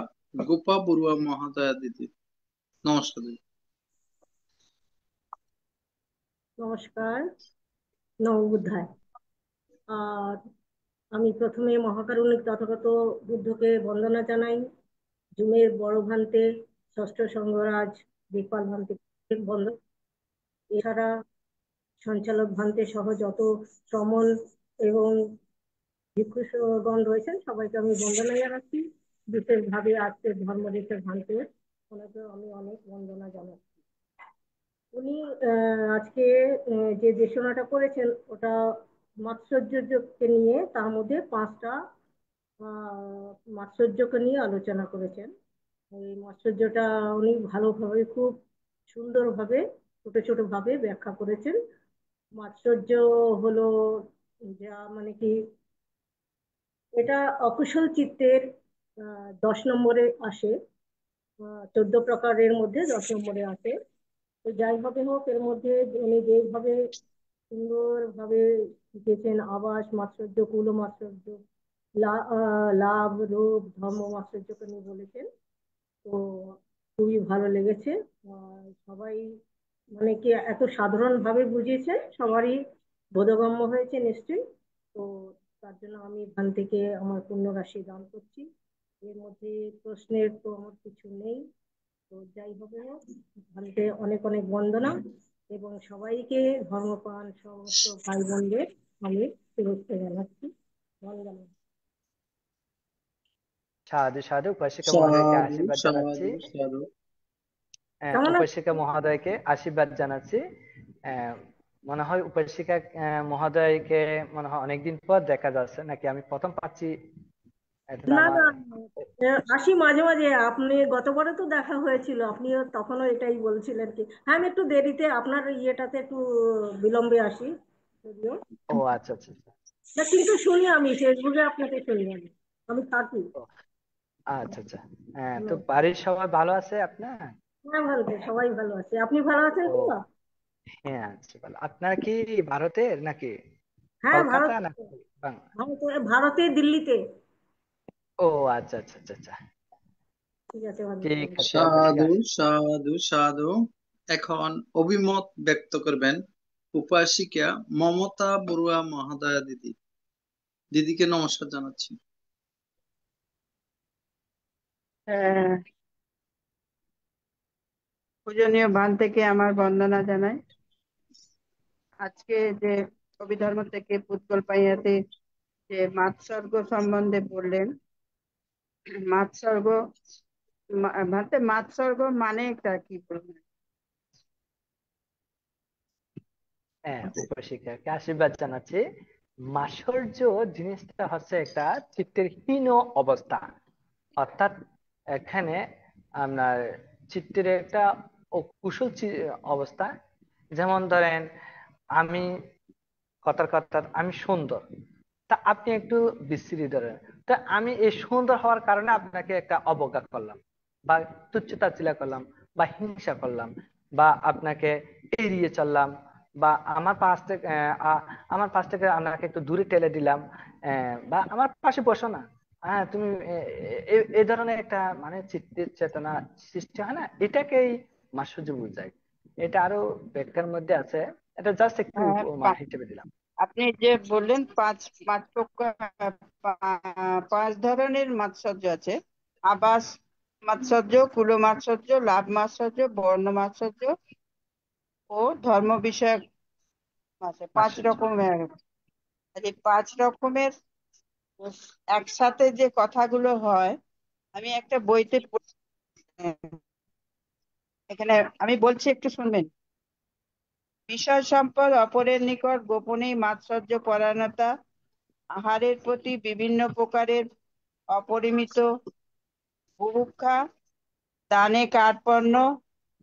গোপা বড়ুয়া মহাদয়া দিদি। নমস্কার দিদি। নমস্কার, নববুদ্ধায়। আর আমি প্রথমে মহাকারুণিক তথাগত বুদ্ধকে বন্দনা জানাই। জুমের বড় ভান্তে, ষষ্ঠ সংঘরাজ দিকপাল ভান্তে বন্দনা। এছাড়া সঞ্চালক ভান্তে সহ যত সমন এবং ভিক্ষুগণ রয়েছেন সবাইকে আমি বন্দনা জানাচ্ছি। বিশেষভাবে আজকে ধর্মদেশের ভান্তে ওনাকেও আমি অনেক বন্দনা জানাচ্ছি। উনি আজকে যে দেশনাটা করেছেন ওটা মাৎসর্যকে নিয়ে, তার মধ্যে 5টা মাৎসর্যকে নিয়ে আলোচনা করেছেন। এই মাৎসর্যটা উনি ভালোভাবে, খুব সুন্দরভাবে, ছোট ছোট ভাবে ব্যাখ্যা করেছেন। মাৎসর্য হলো যা মানে কি, এটা অকুশল চিত্তের 10 নম্বরে আসে। 14 প্রকারের মধ্যে 10 নম্বরে আসে। তো যাই হবে হোক, এর মধ্যে উনি যেভাবে সুন্দরভাবে শিখেছেন আবাস মাৎসর্য, কুল মাৎসর্য, লাভ, রূপ, ধর্ম মাৎসর্যকে নিয়ে বলেছেন। তো খুবই ভালো লেগেছে। সবাই মানে কি এত সাধারণ ভাবে বুঝিয়েছেন, সবারই বোধগম্য হয়েছে নিশ্চয়ই। তো তার জন্য আমি এখান থেকে আমার পূর্ণ রাশি দান করছি। এর মধ্যে প্রশ্নের তো আমার কিছু নেই। তো যাই হবে হোক, এখানতে অনেক অনেক বন্দনা এবং সবাইকে ধর্মপ্রাণ সমস্ত ভাই বোনদের আমি শুভেচ্ছা জানাচ্ছি, বন্দনা। সাধু সাধু, উপাসিকা মহোদয়কে সাধু আশীর্বাদ জানাচ্ছি। সাধু সাধু। কেমন আছেন? উপাসিকা মহোদয়কে আশীর্বাদ জানাচ্ছি। মনে হয় উপাসিকা মহোদয়কে মনে হয় অনেকদিন পর দেখা যাচ্ছে, নাকি আমি প্রথম পাচ্ছি? এটা না আমার না, আসি মাঝে মাঝে। আপনি গতবারে তো দেখা হয়েছিল, আপনিও তখনও এটাই বলছিলেন কি, হ্যাঁ আমি একটু দেরিতে আপনার ইয়েটাতে একটু বিলম্বে আসি যদিও। ও আচ্ছা আচ্ছা আচ্ছা। না কিন্তু শুনি, আমি ফেসবুকে আপনাকে শুনি, আমি থাকি। ও, আচ্ছা আচ্ছা। তো বাড়ির সবাই ভালো আছে আপনার? হ্যাঁ ভালো আছে, সবাই ভালো আছে। আপনি ভালো আছেন ও তো? হ্যাঁ, আচ্ছা ভালো। আপনার কি ভারতের নাকি হ্যাঁ কলকাতা নাকি বাংলা? ভারতে দিল্লিতে। ও আচ্ছা আচ্ছা আচ্ছা আচ্ছা, ঠিক আছে, ভালো ঠিক থাকবেন। আছে উপাসিকা। সাধু সাধু সাধু। এখন অভিমত ব্যক্ত করবেন উপাসিকা মমতা বড়ুয়া মহোদয়া দিদি। দিদিকে নমস্কার জানাচ্ছি। পূজনীয় বান থেকে আমার বন্দনা জানাই। আজকে যে অভিধর্ম থেকে পুৎকল পাইয়াতে যে মাৎসর্গ সম্বন্ধে বললেন, মাৎসর্গ মাৎসর্গ মানে একটা কি বলবেন? উপাসিকাকে আশীর্বাদ জানাচ্ছি। মাৎসর্য জিনিসটা হচ্ছে একটা চিত্তের হীন অবস্থা, অর্থাৎ এখানে আপনার চিত্তের একটা কুশল অবস্থা। যেমন ধরেন, আমি কথার কথা আমি সুন্দর, তা আপনি একটু বিশ্রী ধরেন, তা আমি এই সুন্দর হওয়ার কারণে আপনাকে একটা অবজ্ঞা করলাম বা তুচ্ছতাচ্ছিল্য করলাম বা হিংসা করলাম বা আপনাকে এড়িয়ে চললাম বা আমার পাশ থেকে আপনাকে একটু দূরে ঠেলে দিলাম, বা আমার পাশে বসো না, হ্যাঁ তুমি এই ধরনের একটা মানে চিত্তের চেতনা সৃষ্টি হয় না, এটাকেই মাধুর্য বোঝায়। এটা আরো ব্যাখ্যার মধ্যে আছে, এটা জাস্ট একটু উপমা হিসেবে দিলাম। আপনি যে বললেন পাঁচ ধরনের মাৎসর্য আছে: আবাস মাৎসর্য, কুল মাৎসর্য, লাভ মাৎসর্য, বর্ণ মাৎসর্য ও ধর্ম বিষয়ক আছে। 5 রকমের। এই 5 রকমের একসাথে যে কথাগুলো হয়, আমি একটা বইতে এখানে আমি বলছি, একটু শুনবেন। বিষয় সম্পদ অপরের নিকট গোপনে মাৎসর্য পরায়ণতা, আহারের প্রতি বিভিন্ন প্রকারের অপরিমিত বুভুক্ষা, দানে কার্পণ্য,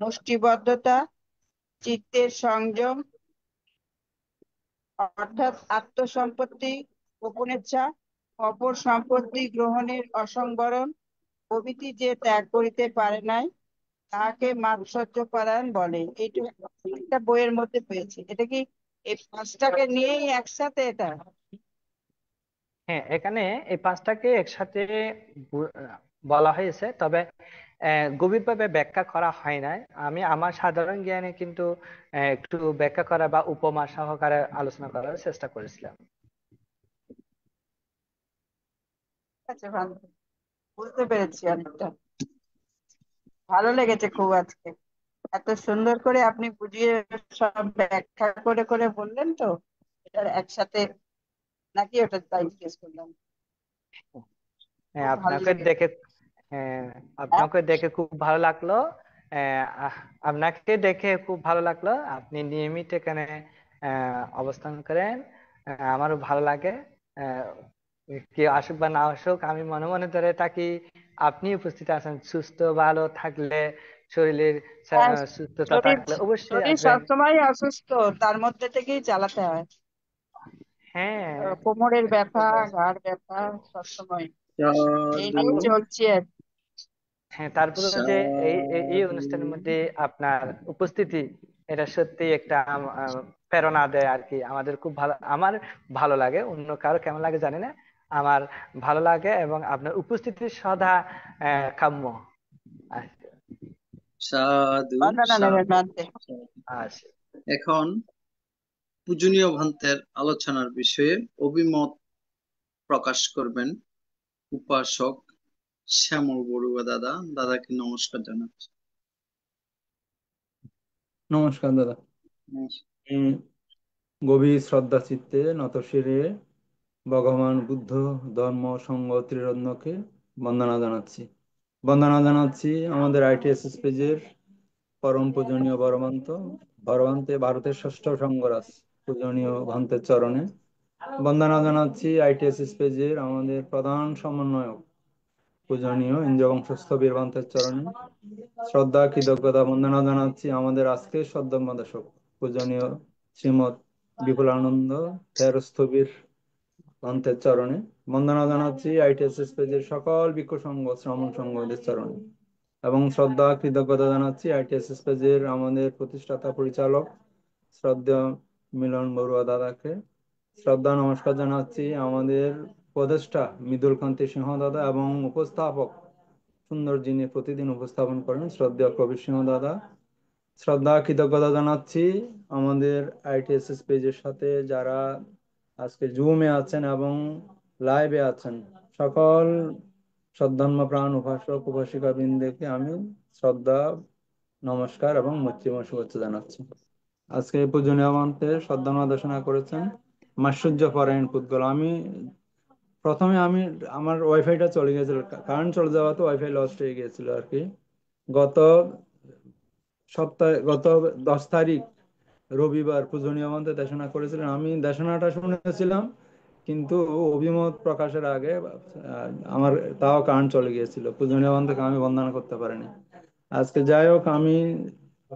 মুষ্টিবদ্ধতা, চিত্তের সংযম অর্থাৎ আত্মসম্পত্তি গোপনেচ্ছা, অপর সম্পত্তি গ্রহণের অসংবরণ প্রভৃতি যে ত্যাগ করিতে পারে নাই, তাহাকে মাৎসর্য পরায়ণ বলে। এইটা একটা বইয়ের মধ্যে পেয়েছি। এটা কি এই 5টাকে নিয়েই একসাথে এটা? হ্যাঁ, এখানে এই 5টাকে একসাথে বলা হয়েছে, তবে গভীরভাবে ব্যাখ্যা করা হয় নাই। আমি আমার সাধারণ জ্ঞানে কিন্তু একটু ব্যাখ্যা করা বা উপমা সহকারে আলোচনা করার চেষ্টা করেছিলাম। আচ্ছা, ভালো, বুঝতে পেরেছি অনেকটা। ভালো লেগেছে খুব আজকে, এত সুন্দর করে আপনি বুঝিয়ে সব ব্যাখ্যা করে করে বললেন, তো এটা একসাথে নাকি ওটা তাই জিজ্ঞেস করলাম। হ্যাঁ, খুব ভালো আপনাকে লেগেছে। দেখে হ্যাঁ, হ্যাঁ, আপনাকে দেখে খুব ভালো লাগলো। আপনাকে দেখে খুব ভালো লাগলো। আপনি নিয়মিত এখানে অবস্থান করেন। আমারও ভালো লাগে। আহ, কেউ আসুক বা না আসুক, আমি মনে মনে ধরে থাকি আপনি উপস্থিত আছেন। সুস্থ ভালো থাকলে, শরীরের হ্যাঁ, সুস্থতা শরীর থাকলে অবশ্যই শরীর আসবেন। সবসময় অসুস্থ, তার মধ্যে থেকেই চালাতে হয়। হ্যাঁ, কোমরের ব্যথা, ঘাড় ব্যথা সবসময়, এই সাধু নিয়ে চলছে আর কি। হ্যাঁ, তারপরে যে এই এই এই সাধু। অনুষ্ঠানের মধ্যে আপনার উপস্থিতি, এটা সত্যি একটা প্রেরণা দেয় আর কি। আমাদের খুব ভালো, আমার ভালো লাগে, অন্য কারো কেমন লাগে জানি না, আমার ভালো লাগে। এবং আপনার উপস্থিতি সদা কাম্য। আচ্ছা। সাধু বন্দনা নেবেন সাধু মানতে। সাধু। আচ্ছা। এখন পূজনীয় ভান্তের আলোচনার বিষয়ে অভিমত প্রকাশ করবেন উপাসক শ্যামল বড়ুয়া দাদা। দাদাকে নমস্কার জানাচ্ছি। নমস্কার দাদা। আমি গভীর শ্রদ্ধা চিত্তে নতশিরে ভগবান বুদ্ধ ধর্ম সংঘ ত্রিরত্নকে বন্দনা জানাচ্ছি। বন্দনা জানাচ্ছি আমাদের ITSS পেজের পরম পূজনীয় বরবান্তে ভারতের ষষ্ঠ সংঘরাজ পূজনীয় ভান্তের চরণে। বন্দনা জানাচ্ছি ITSS পেজের আমাদের প্রধান সমন্বয়ক পূজনীয় ইন্দ্রবংশস্থ বীরবান্তের চরণে। শ্রদ্ধা কৃতজ্ঞতা বন্দনা জানাচ্ছি আমাদের আজকের সদ্যমদেশক পূজনীয় শ্রীমৎ বিপুলানন্দ থেরস্থবির পান্তের চরণে। বন্দনা জানাচ্ছি ITSS পেজের সকল ভিক্ষু সংঘ শ্রমণ সংঘদের চরণে। এবং শ্রদ্ধা কৃতজ্ঞতা জানাচ্ছি ITSS পেজের আমাদের প্রতিষ্ঠাতা পরিচালক শ্রদ্ধেয় মিলন বড়ুয়া দাদাকে। শ্রদ্ধা নমস্কার জানাচ্ছি আমাদের উপদেষ্টা মৃদুল কান্তি সিংহ দাদা এবং উপস্থাপক সুন্দর যিনি প্রতিদিন উপস্থাপন করেন শ্রদ্ধেয় কবির সিংহ দাদা। শ্রদ্ধা কৃতজ্ঞতা জানাচ্ছি আমাদের ITSS পেজের সাথে যারা আজকে জুমে আছেন এবং লাইভে আছেন সকল সদ্ধর্ম প্রাণ উপাসক উপাসিকা বৃন্দকে আমি শ্রদ্ধা নমস্কার এবং মৈত্রীময় শুভেচ্ছা জানাচ্ছি। আজকে এই পূজনীয় মন্ত্রে শ্রদ্ধা দেশনা করেছেন মাশ্বর্য পরায়ণ পুদ্গল। প্রথমে আমার ওয়াইফাইটা চলে গেছিল, কারেন্ট চলে যাওয়াতে ওয়াইফাই লস্ট হয়ে গিয়েছিল আর কি। গত গত 10 তারিখ রবিবার পূজনীয় মন্ত্রে দেশনা করেছিলেন। আমি দেশনাটা শুনেছিলাম, কিন্তু অভিমত প্রকাশের আগে আমার তাও কারেন্ট চলে গিয়েছিল, পূজনীয় মন্ত্রকে আমি বন্দনা করতে পারিনি। আজকে যাই হোক, আমি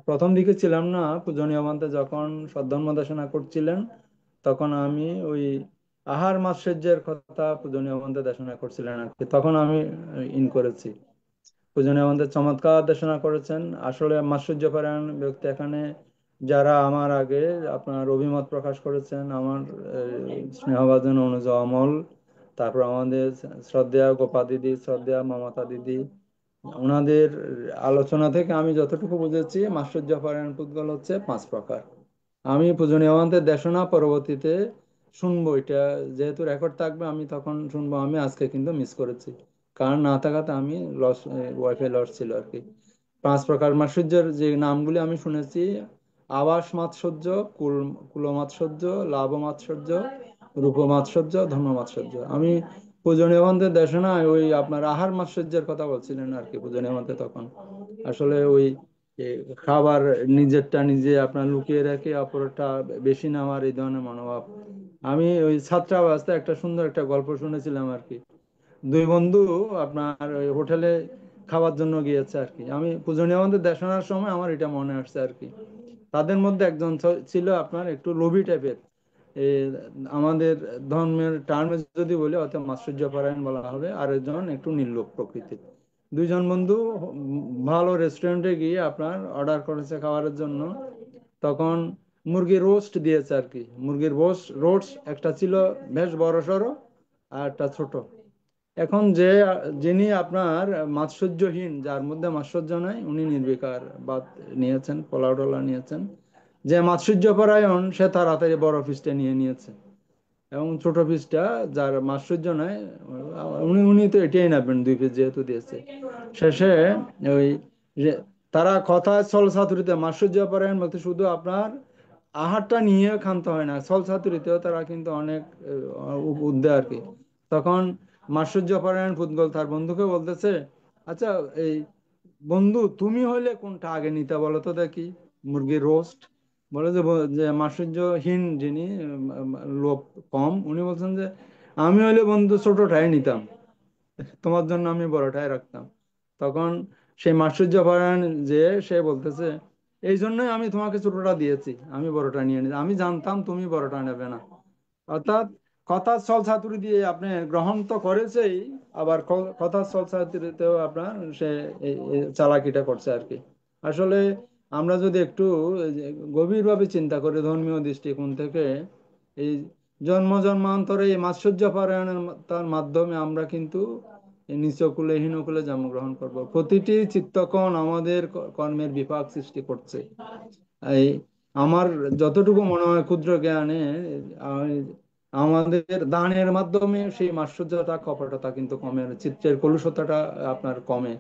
প্রথম দিকে ছিলাম না পূজনীয় মন্ত্রে, যখন সদ্ধর্ম দেশনা করছিলেন তখন আমি ওই আহার মাৎসর্যের কথা পূজনীয় মন্ত্রে দেশনা করছিলেন আর কি, তখন আমি ইন করেছি। পূজনীয় মন্ত্রে চমৎকার দেশনা করেছেন। আসলে মাৎসর্য পরায়ণ ব্যক্তি এখানে যারা আমার আগে আপনার অভিমত প্রকাশ করেছেন, আমার স্নেহভাজন অনুজ অমল, তারপর আমাদের শ্রদ্ধেয়া গোপা দিদি, শ্রদ্ধেয়া মমতা দিদি, ওনাদের আলোচনা থেকে আমি যতটুকু বুঝেছি মাৎসর্য পরায়ণ পুদ্গল হচ্ছে 5 প্রকার। আমি পূজনীয় মন্ত্রের দেশনা পরবর্তীতে শুনবো, এটা যেহেতু রেকর্ড থাকবে আমি তখন শুনবো। আমি আজকে কিন্তু মিস করেছি, কারণ না থাকাতে আমি ওয়াইফাই লস ছিল আর কি। 5 প্রকার মাৎসর্যের যে নামগুলি আমি শুনেছি: আবাস মাৎসর্য, কুল মাৎসর্য, লাভ মাৎসর্য, রূপ মাৎসর্য, ধর্ম মাৎসর্য। আমি পূজনীয় মন্ত্রের দেশনায় ওই আপনার আহার মাৎসর্যের কথা বলছিলেন আর কি পূজনীয় মন্ত্রে। তখন আসলে ওই এ, খাবার নিজেরটা নিজে আপনার লুকিয়ে রেখে অপরটা বেশি নেওয়ার এই ধরনের মনোভাব। আমি ওই ছাত্রাবস্থায় একটা সুন্দর একটা গল্প শুনেছিলাম আর কি। দুই বন্ধু আপনার ওই হোটেলে খাওয়ার জন্য গিয়েছে আর কি। আমি পূজনীয় মন্ত্রে দেশনার সময় আমার এটা মনে আসছে আর কি। তাদের মধ্যে একজন ছিল আপনার একটু লোভী টাইপের, আমাদের ধর্মের টার্মে যদি বলি অর্থাৎ মাৎসর্য পরায়ণ বলা হবে, আর একজন একটু নির্লোভ প্রকৃতির। দুইজন বন্ধু ভালো রেস্টুরেন্টে গিয়ে আপনার অর্ডার করেছে খাবারের জন্য। তখন মুরগির রোস্ট দিয়েছে আর কি। মুরগির রোস্ট একটা ছিল বেশ বড় সড়ো, আর একটা ছোট। এখন যিনি আপনার মাৎসর্যহীন, যার মধ্যে মাৎসর্য নাই, উনি নির্বিকার ভাত নিয়েছেন, পোলাও টোলা নিয়েছেন। যে মাৎসর্য পরায়ণ সে তাড়াতাড়ি বড় পিসটা নিয়ে নিয়েছে, এবং ছোট পিসটা যার মাৎসর্য নাই উনি উনি তো এটাই নেবেন, 2 পিস যেহেতু দিয়েছে। শেষে ওই যে তারা কথা ছল চাতুরিতে মাৎসর্য পরায়ণ বলতে শুধু আপনার আহারটা নিয়ে ক্ষান্ত হয় না, ছল ছাতুরিতেও তারা কিন্তু অনেক উদ্দে আর কি। তখন মাৎসর্যপরায়ণ পুদ্গল তার বন্ধুকে বলতেছে, আচ্ছা এই বন্ধু তুমি হইলে কোনটা আগে নিতে বলো তো দেখি, মুরগির রোস্ট? বলে যে যে মাৎসর্যহীন যিনি লোভ কম, উনি বলছেন যে আমি হইলে বন্ধু ছোটটাই নিতাম, তোমার জন্য আমি বড়টাই রাখতাম। তখন সেই মাৎসর্যপরায়ণ যে সে বলতেছে, এই জন্যই আমি তোমাকে ছোটটা দিয়েছি, আমি বড়টা নিয়ে নিই, আমি জানতাম তুমি বড়টা নেবে না। অর্থাৎ কথার ছল ছাতুরি দিয়ে আপনি গ্রহণ তো করেছেই, আবার কথার ছল ছাতুরিতেও আপনার সে এই চালাকিটা করছে আর কি। আসলে আমরা যদি একটু গভীরভাবে চিন্তা করি ধর্মীয় দৃষ্টিকোণ থেকে, এই জন্ম জন্মান্তরে এই মাৎসর্য পারায়ণের তার মাধ্যমে আমরা কিন্তু এই নিচকুলে হীনকুলে জন্মগ্রহণ করব। প্রতিটি চিত্তকণ আমাদের কর্মের বিপাক সৃষ্টি করছে। এই আমার যতটুকু মনে হয় ক্ষুদ্র জ্ঞানে, আহ, আমাদের দানের মাধ্যমে সেই মাৎসর্যতা কপটতা কিন্তু কমে, চিত্রের কলুষতাটা আপনার কমে।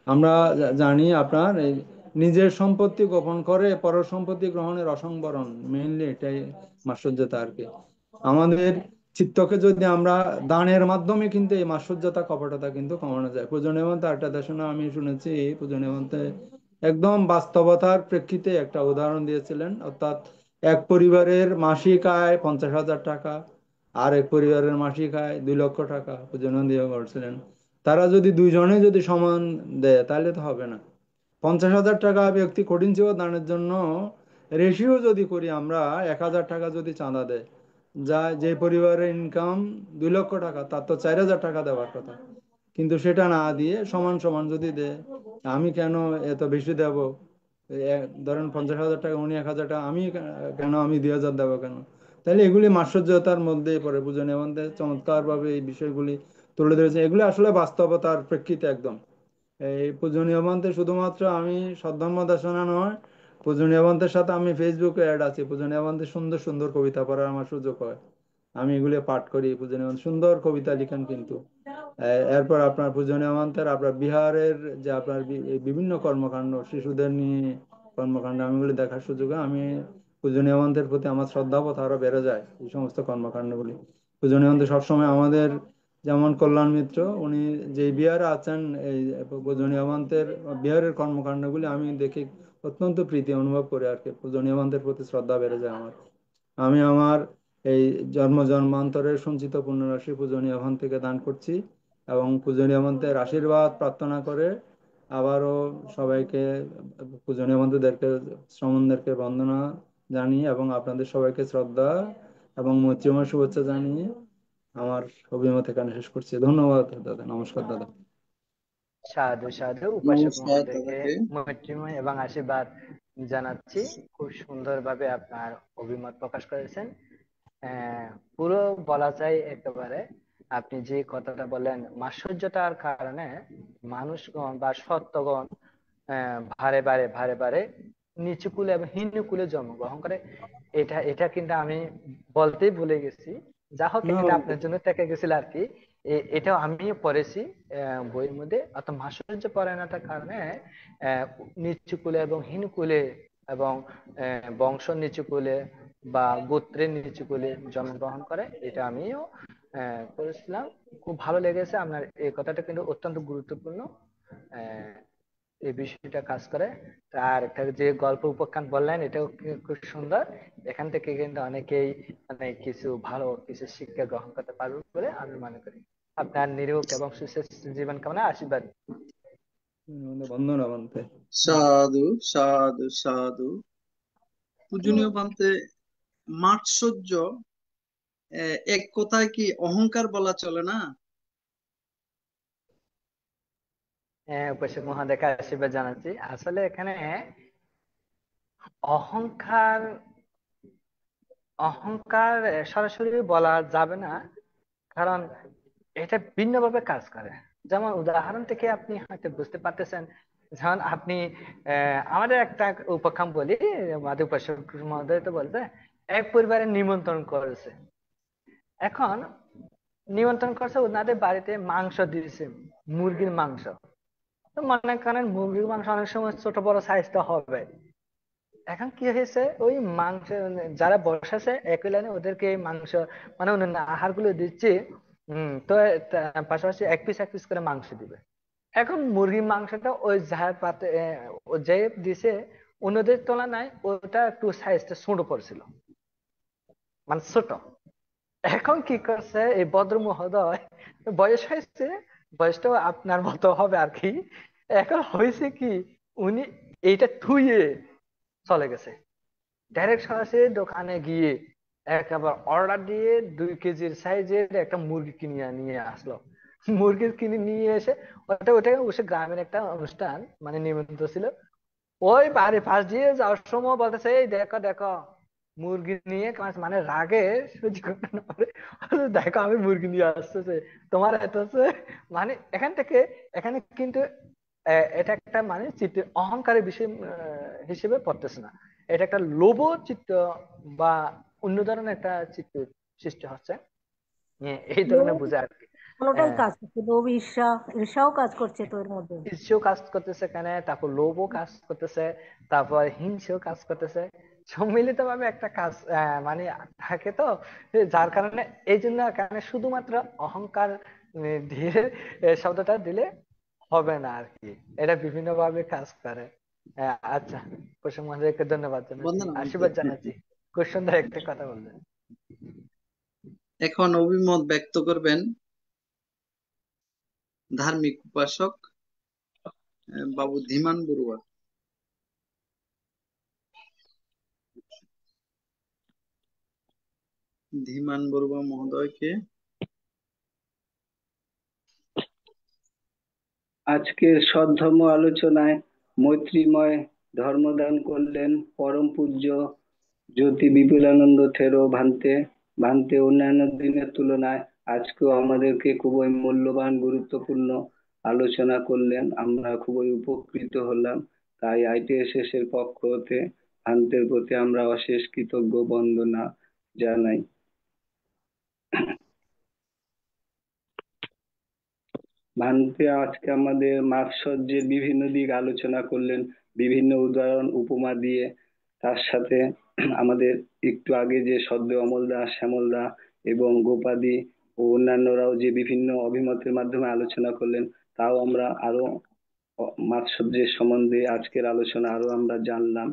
আমরা জানি আপনার এই নিজের সম্পত্তি গোপন করে পর সম্পত্তি গ্রহণের অসংবরণ, মেইনলি এটাই মাৎসর্যতা আর কি। আমাদের চিত্তকে যদি আমরা দানের মাধ্যমে কিন্তু এই মাৎসর্যতা কপটতা কিন্তু কমানো যায়। পূজনীয় মন্ত্রে একটা দেশনা আমি শুনেছি, পূজনীয় মন্ত্রে একদম বাস্তবতার প্রেক্ষিতে একটা উদাহরণ দিয়েছিলেন। অর্থাৎ এক পরিবারের মাসিক আয় 50,000 টাকা, আর এক পরিবারের মাসিক আয় 2 লক্ষ টাকা পূজনীয় দিয়ে করছিলেন। তারা যদি দুইজনে যদি সমান দেয় তাহলে তো হবে না। 50,000 টাকা ব্যক্তি কঠিন সেবা দানের জন্য রেশিও যদি করি আমরা, 1,000 টাকা যদি চাঁদা দেয়, যা যে পরিবারের ইনকাম 2 লক্ষ টাকা, তার তো 4,000 টাকা দেওয়ার কথা। কিন্তু সেটা না দিয়ে সমান সমান যদি দেয়, আমি কেন এত বেশি দেব? ধরেন 50,000 টাকা, উনি 1,000 টাকা, আমি কেন আমি 2,000 দেবো কেন? তাহলে এগুলি মাৎসর্যতার মধ্যেই পড়ে। পূজনীয় মধ্যে চমৎকার ভাবে এই বিষয়গুলি তুলে ধরেছে। এগুলি আসলে বাস্তবতার প্রেক্ষিতে একদম। এই পূজনীয় মন্ত্রে শুধুমাত্র আমি সদ্ধর্ম দেশনা নয়, পূজনীয় মন্ত্রের সাথে আমি ফেসবুকে অ্যাড আছি। পূজনীয় মন্ত্রে সুন্দর সুন্দর কবিতা পড়ার আমার সুযোগ হয়, আমি এগুলো পাঠ করি। পূজনীয় মন্ত্র সুন্দর কবিতা লিখেন কিন্তু। এরপর আপনার পূজনীয় মন্ত্রের আপনার বিহারের যে আপনার এই বিভিন্ন কর্মকাণ্ড, শিশুদের নিয়ে কর্মকাণ্ড, আমি এগুলি দেখার সুযোগে আমি পূজনীয় মন্ত্রের প্রতি আমার শ্রদ্ধাবোধ আরো বেড়ে যায় এই সমস্ত কর্মকাণ্ডগুলি। পূজনীয় মন্ত্র সবসময় আমাদের, যেমন কল্যাণ মিত্র উনি যে বিহারে আছেন, এই পূজনীয় মন্ত্রের বিহারের কর্মকাণ্ডগুলি আমি দেখে অত্যন্ত প্রীতি অনুভব করি আর কি। পূজনীয় মন্ত্রের প্রতি শ্রদ্ধা বেড়ে যায় আমার। আমি আমার এই জন্ম জন্মান্তরের সঞ্চিত পুণ্যরাশি পূজনীয় ভান থেকে দান করছি, এবং পূজনীয় মন্ত্রের আশীর্বাদ প্রার্থনা করে আবারও সবাইকে, পূজনীয় মন্ত্রদেরকে, শ্রমণদেরকে বন্দনা জানিয়ে এবং আপনাদের সবাইকে শ্রদ্ধা এবং মৈত্রীময় শুভেচ্ছা জানিয়ে আমার অভিমত এখানে শেষ করছি। ধন্যবাদ দাদা, নমস্কার দাদা। সাধু সাধু উপাসক নমস্কার মহোদয়কে দাদাকে। মৈত্রীময় এবং আশীর্বাদ জানাচ্ছি। খুব সুন্দরভাবে আপনার অভিমত প্রকাশ করেছেন। পুরো বলা যায় একেবারে, আপনি যে কথাটা বললেন মাৎসর্যতার কারণে মানুষগণ বা সত্যগণ ভারে ভারে ভারে ভারে নিচু কুলে এবং হীন কুলে জন্মগ্রহণ করে। এটা এটা কিন্তু আমি বলতেই ভুলে গেছি। যা হোক, না এটা আপনার জন্য থেকে গেছিল আর কি। এটাও আমিও পড়েছি বইয়ের মধ্যে। অর্থাৎ মাৎসর্য পরায়ণতার কারণে নিচু কুলে এবং হীন কুলে এবং বংশ নিচু কুলে বা গোত্রের নিচু কুলে জন্মগ্রহণ করে, এটা আমিও পড়েছিলাম। খুব ভালো লেগেছে আপনার এই কথাটা, কিন্তু অত্যন্ত গুরুত্বপূর্ণ। আহ এই বিষয়টা কাজ করে। আর একটা যে গল্প উপাখ্যান বললেন, এটাও খুব সুন্দর। এখান থেকে কিন্তু অনেকেই মানে কিছু ভালো কিছু শিক্ষা গ্রহণ করতে পারবে বলে আমি মনে করি। আপনার নিরোগ এবং সুস্বাস্থ্য জীবন কামনা, আশীর্বাদ। বন্দনা বন্ধে। সাধু সাধু সাধু। পূজনীয় পান্তে মাৎসর্য এক কথায় কি অহংকার বলা চলে না? হ্যাঁ, উপাসক মহাদেবকে আশীর্বাদ জানাচ্ছি। আসলে এখানে অহংকার অহংকার সরাসরি বলা যাবে না, কারণ এটা ভিন্নভাবে কাজ করে। যেমন উদাহরণ থেকে আপনি হয়তো বুঝতে পারতেছেন। যেমন আপনি আমাদের একটা উপাখ্যান বলি, আমাদের উপাসক মহোদয় তো বলতে, এক পরিবারের নিমন্ত্রণ করেছে। এখন নিমন্ত্রণ করছে, ওনাদের বাড়িতে মাংস দিয়েছে, মুরগির মাংস। তো মনে করেন মুরগির মাংস অনেক সময় ছোট বড় সাইজটা হবে। এখন কি হয়েছে, ওই মাংস যারা বসাছে একই লাইনে ওদেরকে এই মাংস মানে অন্যান্য আহার গুলো দিচ্ছে। তো পাশাপাশি এক পিস করে মাংস দিবে। এখন মুরগির মাংসটা ওই যার পাতে ও যে দিছে অন্যদের তুলনায় ওটা একটু সাইজটা ছোট পড়ছিল, মানে ছোট। এখন কি করছে এই ভদ্র মহোদয়, বয়স হয়েছে, বয়সটাও আপনার মতো হবে আর কি। এখন হয়েছে কি, উনি এইটা থুয়ে চলে গেছে, ডাইরেক্ট সরাসরি দোকানে গিয়ে একেবারে অর্ডার দিয়ে 2 কেজির সাইজের একটা মুরগি কিনে নিয়ে আসলো। মুরগি কিনে নিয়ে এসে ওটা ওসে গ্রামের একটা অনুষ্ঠান মানে নিমন্ত্রিত ছিল। ওই বাড়ির পাশ দিয়ে যাওয়ার সময় বলতেছে, এই দেখো দেখো মুরগি নিয়ে মানে রাগে সহ্য করতে না পারে বলে, দেখো আমি মুরগি নিয়ে আসতেছে, তোমার এত আছে। মানে এখানে কিন্তু এটা একটা মানে চিত্র অহংকারের বিষয় হিসেবে পড়তেছে না, এটা একটা লোভ চিত্ত বা অন্য ধরনের একটা চিত্র সৃষ্টি হচ্ছে। এই ধরনের লোভ বোঝা আর কি। কোনোটাই কাজ করছে, লোভ ঈর্ষা, ঈর্ষাও কাজ করছে তো এর মধ্যে। ঈর্ষাও কাজ করতেছে এখানে, তারপর লোভও কাজ করতেছে, তারপর হিংসেও কাজ করতেছে, সম্মিলিত ভাবে একটা কাজ মানে থাকে তো, যার কারণে এই জন্য এখানে শুধুমাত্র অহংকার দিয়ে শব্দটা দিলে হবে না আর কি, এটা বিভিন্ন ভাবে কাজ করে। আচ্ছা, কুসুম মহাশয়কে ধন্যবাদ জানাচ্ছি, বন্দনা আশীর্বাদ জানাচ্ছি, খুব সুন্দর একটা কথা বললেন। এখন অভিমত ব্যক্ত করবেন ধার্মিক উপাসক বাবু ধীমান বড়ুয়া। ধীমান বড়ুয়া মহোদয়কে আজকের সদ্ধর্ম আলোচনায় মৈত্রীময় ধর্মদান করলেন পরম পূজ্য জ্যোতি বিপুলানন্দ থেরো ভান্তে। ভান্তে অন্যান্য দিনের তুলনায় আজকেও আমাদেরকে খুবই মূল্যবান গুরুত্বপূর্ণ আলোচনা করলেন, আমরা খুবই উপকৃত হলাম। তাই আইটিএসএস এর পক্ষ হতে ভান্তের প্রতি আমরা অশেষ কৃতজ্ঞ বন্দনা জানাই। ভান্তে আজকে আমাদের মাৎসর্যের বিভিন্ন দিক আলোচনা করলেন, বিভিন্ন উদাহরণ উপমা দিয়ে। তার সাথে আমাদের একটু আগে যে সদ্য অমলদা, শ্যামলদা এবং গোপাদি ও অন্যান্যরাও যে বিভিন্ন অভিমতের মাধ্যমে আলোচনা করলেন, তাও আমরা আরো মাৎসর্যের সম্বন্ধে আজকের আলোচনা আরো আমরা জানলাম।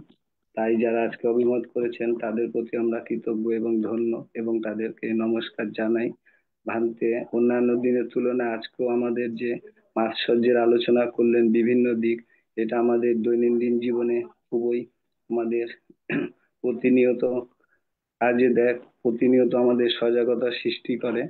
তাই যারা আজকে অভিমত করেছেন তাদের প্রতি আমরা কৃতজ্ঞ এবং ধন্য এবং তাদেরকে নমস্কার জানাই। ভান্তে অন্যান্য দিনের তুলনায় আজকেও আমাদের যে মাৎসর্যের আলোচনা করলেন বিভিন্ন দিক, এটা আমাদের দৈনন্দিন জীবনে খুবই আমাদের প্রতিনিয়ত কাজে দেয়, প্রতিনিয়ত আমাদের সজাগতা সৃষ্টি করে।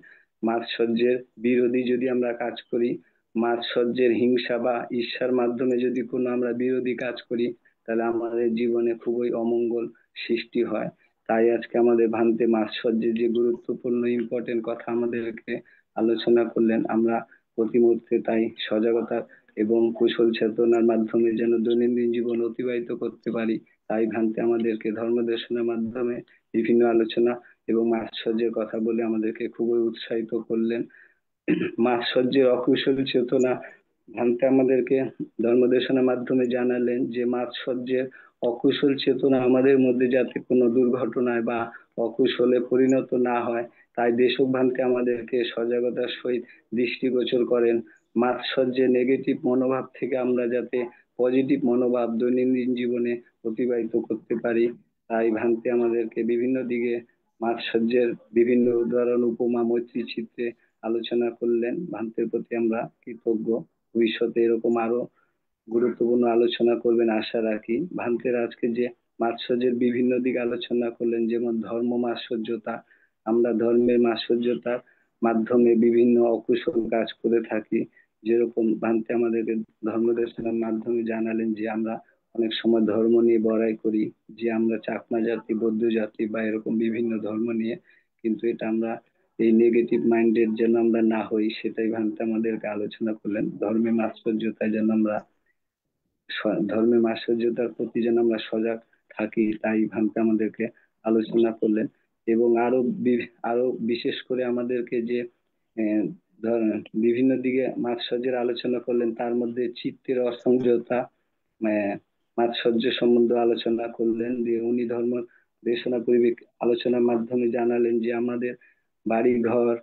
মাৎসর্যের বিরোধী যদি আমরা কাজ করি, মাৎসর্যের হিংসা বা ঈর্ষার মাধ্যমে যদি কোনো আমরা বিরোধী কাজ করি, তাহলে আমাদের জীবনে খুবই অমঙ্গল সৃষ্টি হয়। তাই আজকে আমাদের ভান্তে মাৎসর্যের যে গুরুত্বপূর্ণ ইম্পর্টেন্ট কথা আমাদেরকে আলোচনা করলেন, আমরা প্রতি মুহূর্তে তাই সজাগতা এবং কুশল চেতনার মাধ্যমে যেন দৈনন্দিন জীবন অতিবাহিত করতে পারি, তাই ভান্তে আমাদেরকে ধর্মদেশনার মাধ্যমে বিভিন্ন আলোচনা এবং মাৎসর্যের কথা বলে আমাদেরকে খুবই উৎসাহিত করলেন। মাৎসর্যের অকুশল চেতনা ভান্তে আমাদেরকে ধর্মদেশনার মাধ্যমে জানালেন যে মাৎসর্যের অকুশল চেতনা আমাদের মধ্যে যাতে কোনো দুর্ঘটনায় বা অকুশলে পরিণত না হয়, তাই দেশক ভান্তে আমাদেরকে সজাগতার সহিত দৃষ্টিগোচর করেন। মাৎসর্যের নেগেটিভ মনোভাব থেকে আমরা যাতে পজিটিভ মনোভাব দৈনন্দিন জীবনে অতিবাহিত করতে পারি, তাই ভান্তে আমাদেরকে বিভিন্ন দিকে মাৎসর্যের বিভিন্ন উদাহরণ উপমা মৈত্রী চিত্রে আলোচনা করলেন। ভান্তের প্রতি আমরা কৃতজ্ঞ। ভবিষ্যতে এরকম আরো গুরুত্বপূর্ণ আলোচনা করবেন আশা রাখি। ভান্তের আজকে যে মাৎসর্যের বিভিন্ন দিক আলোচনা করলেন, যেমন ধর্ম মাৎসর্যতা, আমরা ধর্মের মাৎসর্যতার মাধ্যমে বিভিন্ন অকুশল কাজ করে থাকি। যেরকম ভান্তে আমাদেরকে ধর্মদর্শনের মাধ্যমে জানালেন যে আমরা অনেক সময় ধর্ম নিয়ে বড়াই করি, যে আমরা চাকমা জাতি, বৌদ্ধ জাতি বা এরকম বিভিন্ন ধর্ম নিয়ে, কিন্তু এটা আমরা এই নেগেটিভ মাইন্ডেড যেন আমরা না হই, সেটাই ভান্তে আমাদেরকে আলোচনা করলেন। ধর্মের মাৎসর্যতায় যেন আমরা ধর্মের মাৎসর্যতার প্রতি যেন আমরা সজাগ থাকি, তাই ভান্তে আমাদেরকে আলোচনা করলেন। এবং আরো বিশেষ করে আমাদেরকে যে আহ, বিভিন্ন দিকে মাৎসর্যের আলোচনা করলেন, তার মধ্যে চিত্তের অসংযতা, মাৎসর্য সম্বন্ধে আলোচনা করলেন, যে উনি ধর্ম দেশনা পরিবেশ আলোচনার মাধ্যমে জানালেন যে আমাদের বাড়িঘর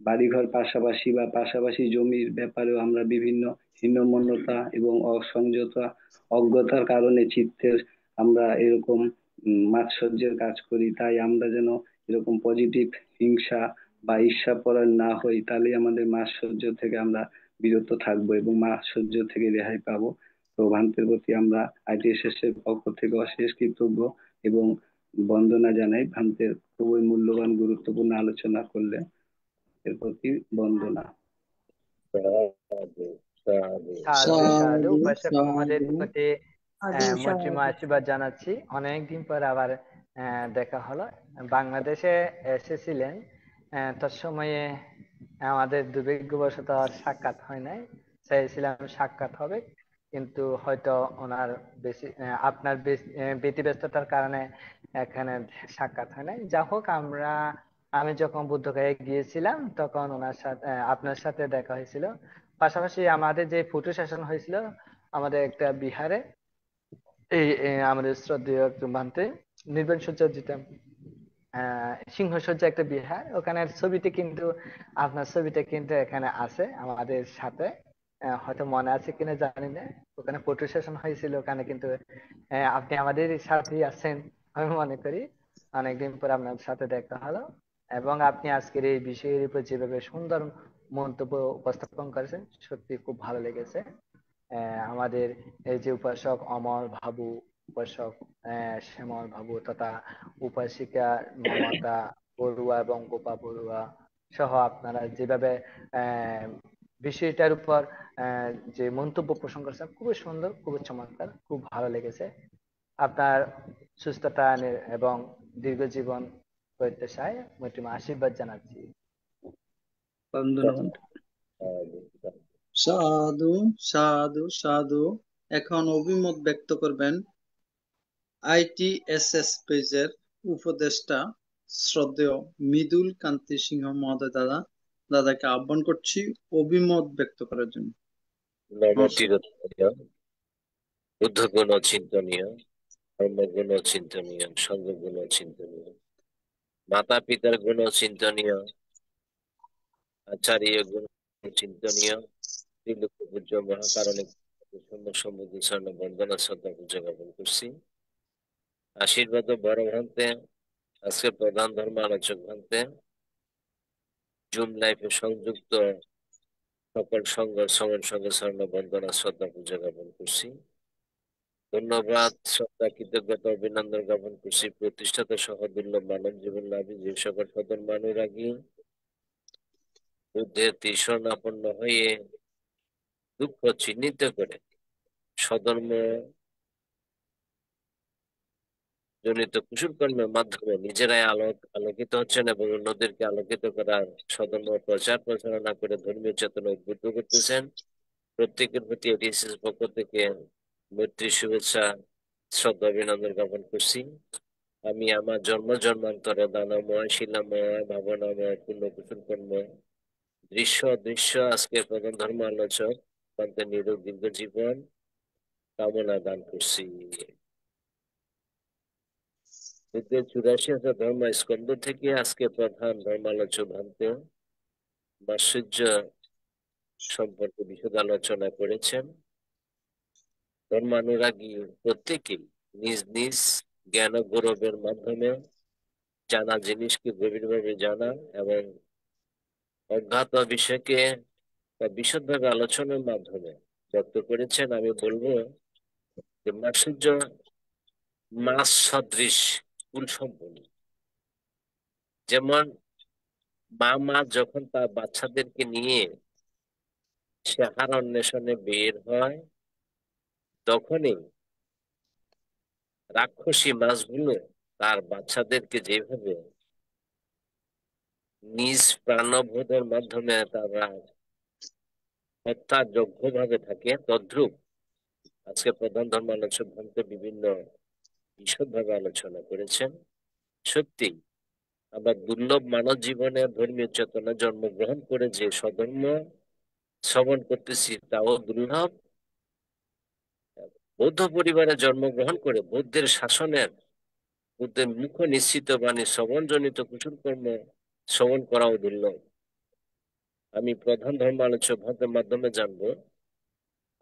বাড়িঘর পাশাপাশি বা পাশাপাশি জমির ব্যাপারেও আমরা বিভিন্ন হীনমন্যতা এবং অসংযতা অজ্ঞতার কারণে চিত্তের আমরা এরকম মাৎসর্যের কাজ করি। তাই আমরা যেন এরকম পজিটিভ হিংসা বা ঈর্ষাপরায়ণ না হই, তাহলে আমাদের মাৎসর্য থেকে আমরা বিরত থাকবো এবং মাৎসর্য থেকে রেহাই পাবো। তো ভান্তের প্রতি আমরা আইটিএসএস এর পক্ষ থেকে অশেষ কৃতজ্ঞ এবং বন্দনা জানাই। ভান্তের খুবই মূল্যবান গুরুত্বপূর্ণ আলোচনা করলেন, এর প্রতি বন্দনা। সাধু সাধু সাধু সাধু সাধু উপাসক মহোদয়ের সাধু প্রতি মৈত্রীময় আশীর্বাদ জানাচ্ছি। অনেকদিন পর আবার দেখা হলো। বাংলাদেশে এসেছিলেন, তৎসময়ে আমাদের দুর্ভাগ্যবশত আর সাক্ষাৎ হয় নাই। চাইছিলাম সাক্ষাৎ হবে, কিন্তু হয়তো ওনার বেশি আপনার ব্যতিব্যস্ততার কারণে এখানে সাক্ষাৎ হয় নাই। যা হোক, আমি যখন বুদ্ধগয়ায় গিয়েছিলাম তখন ওনার সাথে আপনার সাথে দেখা হয়েছিল। পাশাপাশি আমাদের যে ফটো সেশন হয়েছিল আমাদের একটা বিহারে, আমাদের শ্রদ্ধেয় ভান্তে নির্বাণ সজ্জা যেটা সিংহসজ্জা একটা বিহার, ওখানে ছবিতে কিন্তু আপনার ছবিটা কিন্তু এখানে আছে আমাদের সাথে। হয়তো মনে আছে কিনা জানি না, ওখানে ফটো সেশন হয়েছিল, ওখানে কিন্তু আপনি আমাদের সাথেই আছেন আমি মনে করি। অনেকদিন পর আপনার সাথে দেখা হলো, এবং আপনি আজকের এই বিষয়ের উপর যেভাবে সুন্দর মন্তব্য উপস্থাপন করেছেন সত্যি খুব ভালো লেগেছে। আমাদের এই যে উপাসক অমল বাবু, উপাসক শ্যামল বাবু তথা উপাসিকা মমতা বড়ুয়া এবং গোপা বড়ুয়া সহ আপনারা যেভাবে বিষয়টার উপর যে মন্তব্য পোষণ করেছেন খুবই সুন্দর, খুবই চমৎকার, খুব ভালো লেগেছে। আপনার সুস্থতা এবং দীর্ঘ জীবন প্রত্যাশায় মৈত্রীময় আশীর্বাদ জানাচ্ছি। বন্দনা। সাধু সাধু সাধু। এখন অভিমত ব্যক্ত করবেন আইটিএসএস পেজের উপদেষ্টা শ্রদ্ধেয় মৃদুল কান্তি সিংহ মহোদয় দাদাকে আহ্বান করছি অভিমত ব্যক্ত করার জন্য। নমতিরোধনীয়, বুদ্ধগুণ চিন্তনীয়, ধর্মগুণ চিন্তনীয়, সঙ্গগুণ চিন্তনীয়, মাতা পিতার গুণ চিন্তনীয়, আচার্য গুণ চিন্তনীয়, ত্রিলোক পূজ্য মহাকারণে সম্বুদ্ধি স্বর্ণ বন্দনা শ্রদ্ধা পূজা জ্ঞাপন করছি। আশীর্বাদ বড় ভান্তে, আজকে প্রধান ধর্ম আলোচক ভান্তে, জুম লাইফে সংযুক্ত সকল সঙ্গ সমন সঙ্গে স্বর্ণ বন্দনা শ্রদ্ধা পূজা জ্ঞাপন করছি। ধন্যবাদ, শ্রদ্ধা, কৃতজ্ঞতা, অভিনন্দন জ্ঞাপন করছি প্রতিষ্ঠাতা সহ দুর্লভ মানব জীবন লাভী যে সকল সদর মানুরাগী বুদ্ধের তৃষ্ণাপন্ন হয়ে দুঃখ চিহ্নিত করে সধর্ম জনিত কুশল কর্মের মাধ্যমে নিজেরাই আলোকিত হচ্ছেন এবং অন্যদেরকে আলোকিত করার সধর্ম প্রচার প্রচারণা করে ধর্মীয় চেতনা উদ্বুদ্ধ করতেছেন। প্রত্যেকের প্রতি এডিসিস পক্ষ থেকে মৈত্রী, শুভেচ্ছা, শ্রদ্ধা, অভিনন্দন জ্ঞাপন করছি। আমি আমার জন্ম জন্মান্তর দানময়, শিলাময়, ভাবনাময়, পূর্ণ কুশল কর্ম দৃশ্য অদৃশ্য আজকে প্রধান ধর্ম আলোচক পান্তে নিরোগ দীর্ঘ জীবন কামনা দান করছি। বুদ্ধের 84,000 ধর্ম স্কন্ধ থেকে আজকে প্রধান ধর্মালোচক ভান্তে মাৎসর্য সম্পর্কে বিশদ আলোচনা করেছেন। ধর্মানুরাগী প্রত্যেকেই নিজ নিজ জ্ঞান ও গৌরবের মাধ্যমে জানা জিনিসকে গভীরভাবে জানা এবং অজ্ঞাত বিষয়কে বিশদভাবে আলোচনার মাধ্যমে ব্যক্ত করেছেন। আমি বলবো যে মাৎসর্য মাছ সদৃশ কুল সম্পন্ন। যেমন মা যখন তার বাচ্চাদেরকে নিয়ে সে আহার অন্বেষণে বের হয়, তখনই রাক্ষসী মাছগুলো তার বাচ্চাদেরকে যেভাবে নিজ প্রাণবোধের মাধ্যমে তারা হত্যাযোগ্য ভাবে থাকে, তদ্রূপ আজকে প্রধান ধর্ম আলোচক ভান্তে বিভিন্ন বিশদভাবে আলোচনা করেছেন। সত্যি আমরা দুর্লভ মানব জীবনে ধর্মীয় চেতনা জন্মগ্রহণ করে যে স্বধর্ম শ্রবণ করতেছি তাও দুর্লভ, বৌদ্ধ পরিবারে জন্মগ্রহণ করে বুদ্ধের শাসনের, বুদ্ধের মুখ নিশ্চিত বাণী শ্রবণজনিত কুশল কর্ম শ্রবণ করাও দুর্লভ। আমি প্রধান ধর্ম আলোচ্য ভাগের মাধ্যমে জানবো,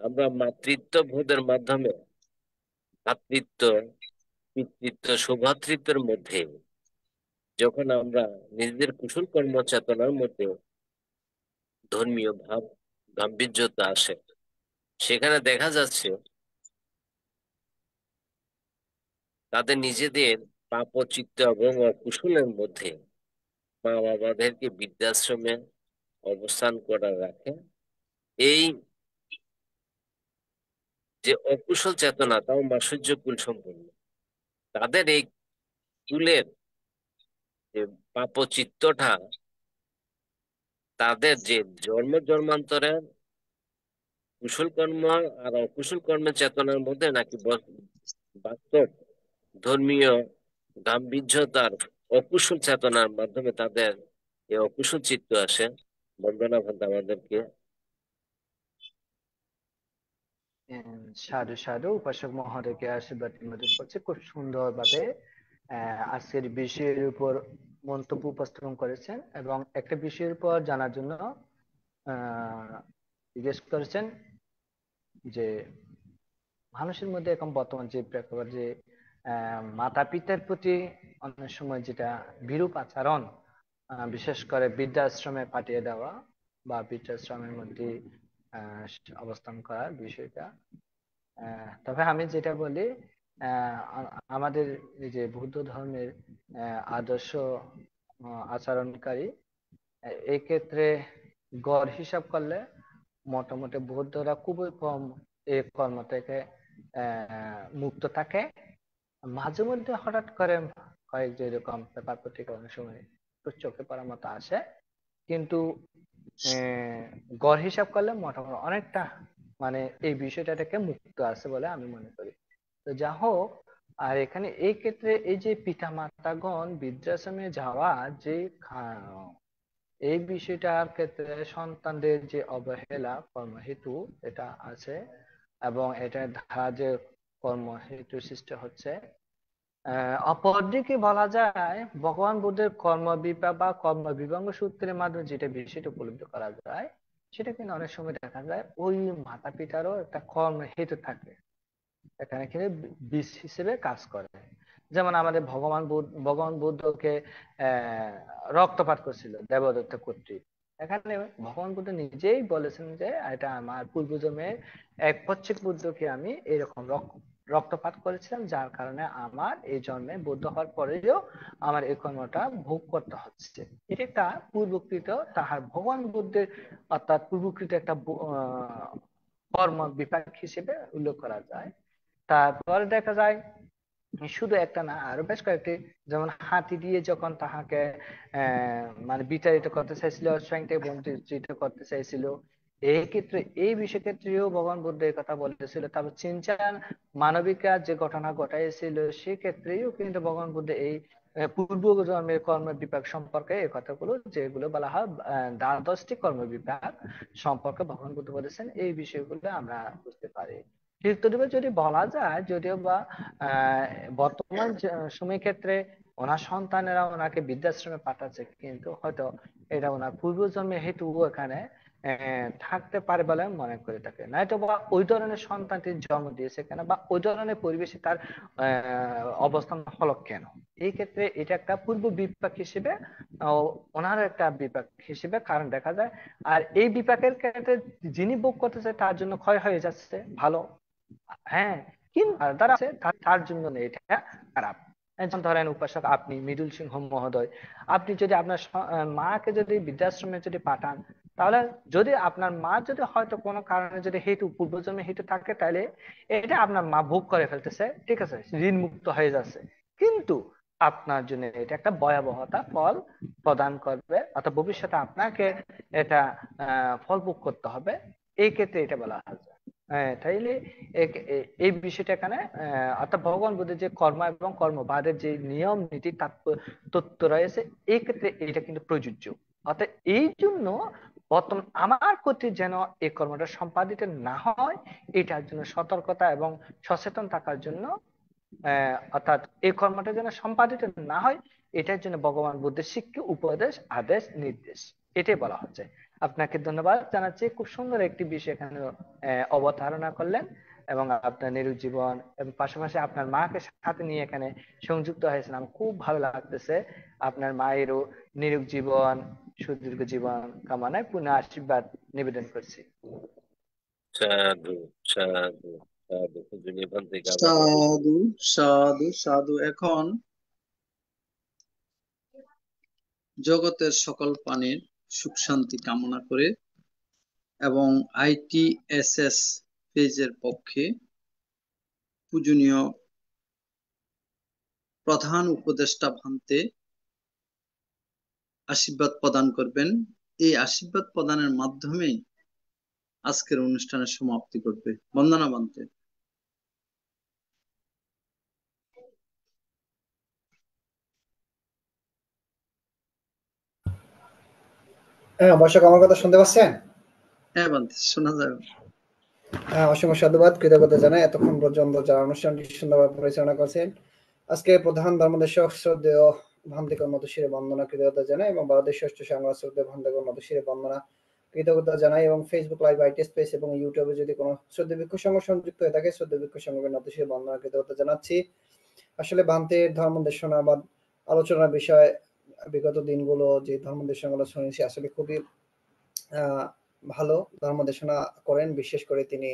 আমরা মাতৃত্ব বোধের মাধ্যমে ভ্রাতৃত্ব, পিতৃত্ব, সৌভ্রাতৃত্বের মধ্যে যখন আমরা নিজেদের কুশল কর্ম চেতনার মধ্যে ধর্মীয় ভাব গাম্ভীর্যতা আসে, সেখানে দেখা যাচ্ছে তাদের নিজেদের পাপ চিত্ত এবং অকুশলের মধ্যে মা বাবাদেরকে বৃদ্ধাশ্রমে অবস্থান করা রাখে। এই যে অকুশল চেতনা, তাও মাসুর্য কুল সম্পন্ন, তাদের এই কুলের যে পাপচিত্তটা তাদের যে জন্ম জন্মান্তরের কুশল কর্ম আর অকুশল কর্মের চেতনার মধ্যে নাকি বাস্তব ধর্মীয় গাম্ভীর্যতার অকুশল চেতনার মাধ্যমে তাদের এই অকুশল চিত্ত আসে। বন্দনা ভান্তা আমাদেরকে। সাধু সাধু উপাসক মহোদয়কে আশীর্বাদ নিবেদন করছে, খুব সুন্দরভাবে আজকের বিষয়ের উপর মন্তব্য উপস্থাপন করেছেন এবং একটা বিষয়ের উপর জানার জন্য জিজ্ঞেস করেছেন যে মানুষের মধ্যে এখন বর্তমান যে প্রেক্ষাপট, যে মাতা পিতার প্রতি অনেক সময় যেটা বিরূপ আচরণ, বিশেষ করে বৃদ্ধাশ্রমে পাঠিয়ে দেওয়া বা বৃদ্ধাশ্রমের মধ্যে অবস্থান করার বিষয়টা। তবে আমি যেটা বলি, আমাদের এই যে বৌদ্ধ ধর্মের আদর্শ আচরণকারী, এই ক্ষেত্রে গড় হিসাব করলে মোটামুটি বৌদ্ধরা খুবই কম এই কর্ম থেকে মুক্ত থাকে। মাঝে মধ্যে হঠাৎ করে কয়েক যেরকম পেপার পত্রিকা অনেক সময় চোখে পড়ার মতো আসে, কিন্তু গড় হিসাব করলে মোটামুটি অনেকটা মানে এই বিষয়টা থেকে মুক্ত আছে বলে আমি মনে করি। তো যা হোক, আর এখানে এই ক্ষেত্রে এই যে পিতা মাতাগণ বৃদ্ধাশ্রমে যাওয়া, যে এই বিষয়টার ক্ষেত্রে সন্তানদের যে অবহেলা কর্মহেতু এটা আছে এবং এটা ধারা যে কর্মহেতু সৃষ্টি হচ্ছে। অপরদিকে বলা যায় ভগবান বুদ্ধের কর্মবিপাক বা কর্মবিভাঙ্গ সূত্রের মাধ্যমে যেটা বিষয়টা উপলব্ধি করা যায়, সেটা কিন্তু অনেক সময় দেখা যায় ওই মাতা পিতারও একটা কর্মহেতু থাকে, এখানে কিন্তু বীজ হিসেবে কাজ করে। যেমন আমাদের ভগবান বুদ্ধকে রক্তপাত করছিল দেবদত্ত কর্তৃক। এখানে ভগবান বুদ্ধ নিজেই বলেছেন যে এটা আমার পূর্বজন্মের এক পচ্ছিক বুদ্ধকে আমি এরকম রক্তপাত করেছিলাম, যার কারণে আমার এই জন্মে বুদ্ধ হওয়ার পরেও আমার এই কর্মটা ভোগ করতে হচ্ছে। এটা একটা পূর্বকৃত তাহার ভগবান বুদ্ধের অর্থাৎ পূর্বকৃত একটা কর্ম বিপাক হিসেবে উল্লেখ করা যায়। তারপরে দেখা যায় শুধু একটা না, আরো বেশ কয়েকটি, যেমন হাতি দিয়ে যখন তাহাকে মানে বিতাড়িত করতে চাইছিল, স্বয়ংকে বঞ্চিত করতে চাইছিল, এই ক্ষেত্রে এই বিষয় ক্ষেত্রেও ভগবান বুদ্ধ এই কথা বলতেছিল। তারপর চিনচান মানবিকা যে ঘটনা ঘটাইছিল, সেক্ষেত্রেও কিন্তু ভগবান বুদ্ধ এই পূর্ব জন্মের কর্ম বিপাক সম্পর্কে এই কথাগুলো যেগুলো বলা হয় দ্বাদশটি কর্ম বিপাক সম্পর্কে ভগবান বুদ্ধ বলেছেন। এই বিষয়গুলো আমরা বুঝতে পারি। তীর্থদেবের যদি বলা যায়, যদিও বা বর্তমান সময় ক্ষেত্রে ওনার সন্তানেরা ওনাকে বৃদ্ধাশ্রমে পাঠাচ্ছে, কিন্তু হয়তো এটা ওনার পূর্বজন্মে হেতু এখানে থাকতে পারে বলে মনে করে থাকে, নয়তো বা ওই ধরনের সন্তানটি জন্ম দিয়েছে কেন বা ওই ধরনের পরিবেশে তার অবস্থান হলো কেন। এই ক্ষেত্রে এটা একটা পূর্ব বিপাক হিসেবে ওনার একটা বিপাক হিসেবে কারণ দেখা যায়। আর এই বিপাকের ক্ষেত্রে যিনি ভোগ করতেছে তার জন্য ক্ষয় হয়ে যাচ্ছে ভালো, হ্যাঁ, কিন্তু তার আছে তার জন্য এটা খারাপ। যেমন ধরেন উপাসক আপনি মৃদুল সিংহ মহোদয়, আপনি যদি আপনার মাকে যদি বৃদ্ধাশ্রমে যদি পাঠান, তাহলে যদি আপনার মা যদি হয়তো কোনো কারণে যদি হেতু পূর্বজন্মে হেতু থাকে, তাহলে এটা আপনার মা ভোগ করে ফেলতেছে, ঠিক আছে, ঋণ মুক্ত হয়ে যাচ্ছে, কিন্তু আপনার জন্য এটা একটা ভয়াবহতা ফল প্রদান করবে, অর্থাৎ ভবিষ্যতে আপনাকে এটা ফল ভোগ করতে হবে। এই ক্ষেত্রে এটা বলা হয়। তাইলে এই বিষয়টা এখানে অর্থাৎ ভগবান বুদ্ধের যে কর্ম এবং কর্মবাদের যে নিয়ম নীতি তত্ত্ব রয়েছে, এই ক্ষেত্রে এটা কিন্তু প্রযোজ্য। অর্থাৎ এই জন্য বর্তমান আমার প্রতি যেন এই কর্মটা সম্পাদিত না হয়, এটার জন্য সতর্কতা এবং সচেতন থাকার জন্য, অর্থাৎ এই কর্মটা যেন সম্পাদিত না হয়, এটার জন্য ভগবান বুদ্ধের শিক্ষা, উপদেশ, আদেশ, নির্দেশ, এটাই বলা হচ্ছে। আপনাকে ধন্যবাদ জানাচ্ছি, খুব সুন্দর একটি বিষয় এখানে অবতারণা করলেন, এবং আপনার নিরুগ জীবন এবং পাশাপাশি আপনার মাকে সাথে নিয়ে এখানে সংযুক্ত হয়েছেন। আমার খুব ভালো লাগতেছে। আপনার মায়েরও নিরুগ জীবন, সুদীর্ঘ জীবন কামনায় পুনঃ আশীর্বাদ নিবেদন করছি। সাধু সাধু সাধু। পূজনীয় ভান্তে আবার সাধু সাধু সাধু। এখন জগতের সকল প্রাণীর সুখ শান্তি কামনা করে এবং ITSS পেজের পক্ষে পূজনীয় প্রধান উপদেষ্টা ভান্তে আশীর্বাদ প্রদান করবেন। এই আশীর্বাদ প্রদানের মাধ্যমে আজকের অনুষ্ঠানের সমাপ্তি করবে। বন্দনা ভান্তে। হ্যাঁ অবশ্যই, আমার কথা শুনতে পাচ্ছেন? হ্যাঁ ভান্তে, শোনা যাবে। হ্যাঁ, অসংখ্য সাধুবাদ, কৃতজ্ঞতা জানাই এতক্ষণ পর্যন্ত যারা অনুষ্ঠানটি সুন্দরভাবে পরিচালনা করছেন। আজকে প্রধান ধর্মদেশক শ্রদ্ধেয় ভান্তিকর মধুশিরে বন্দনা, কৃতজ্ঞতা জানাই, এবং ভারতের ষষ্ঠ সাংবাদ শ্রদ্ধেয় ভান্তিকর মধুশিরে বন্দনা, কৃতজ্ঞতা জানাই। এবং ফেসবুক লাইভ, ITS স্পেস এবং ইউটিউবে যদি কোনো শ্রদ্ধা ভিক্ষু সংঘ সংযুক্ত হয়ে থাকে, শ্রদ্ধা ভিক্ষু সংঘের মধুশিরে বন্দনা, কৃতজ্ঞতা জানাচ্ছি। আসলে ভান্তের ধর্মদেশনা বা আলোচনার বিষয় বিগত দিনগুলো যে ধর্মদেশনাগুলো শুনেছি, আসলে খুবই ভালো ধর্মদেশনা করেন। বিশেষ করে তিনি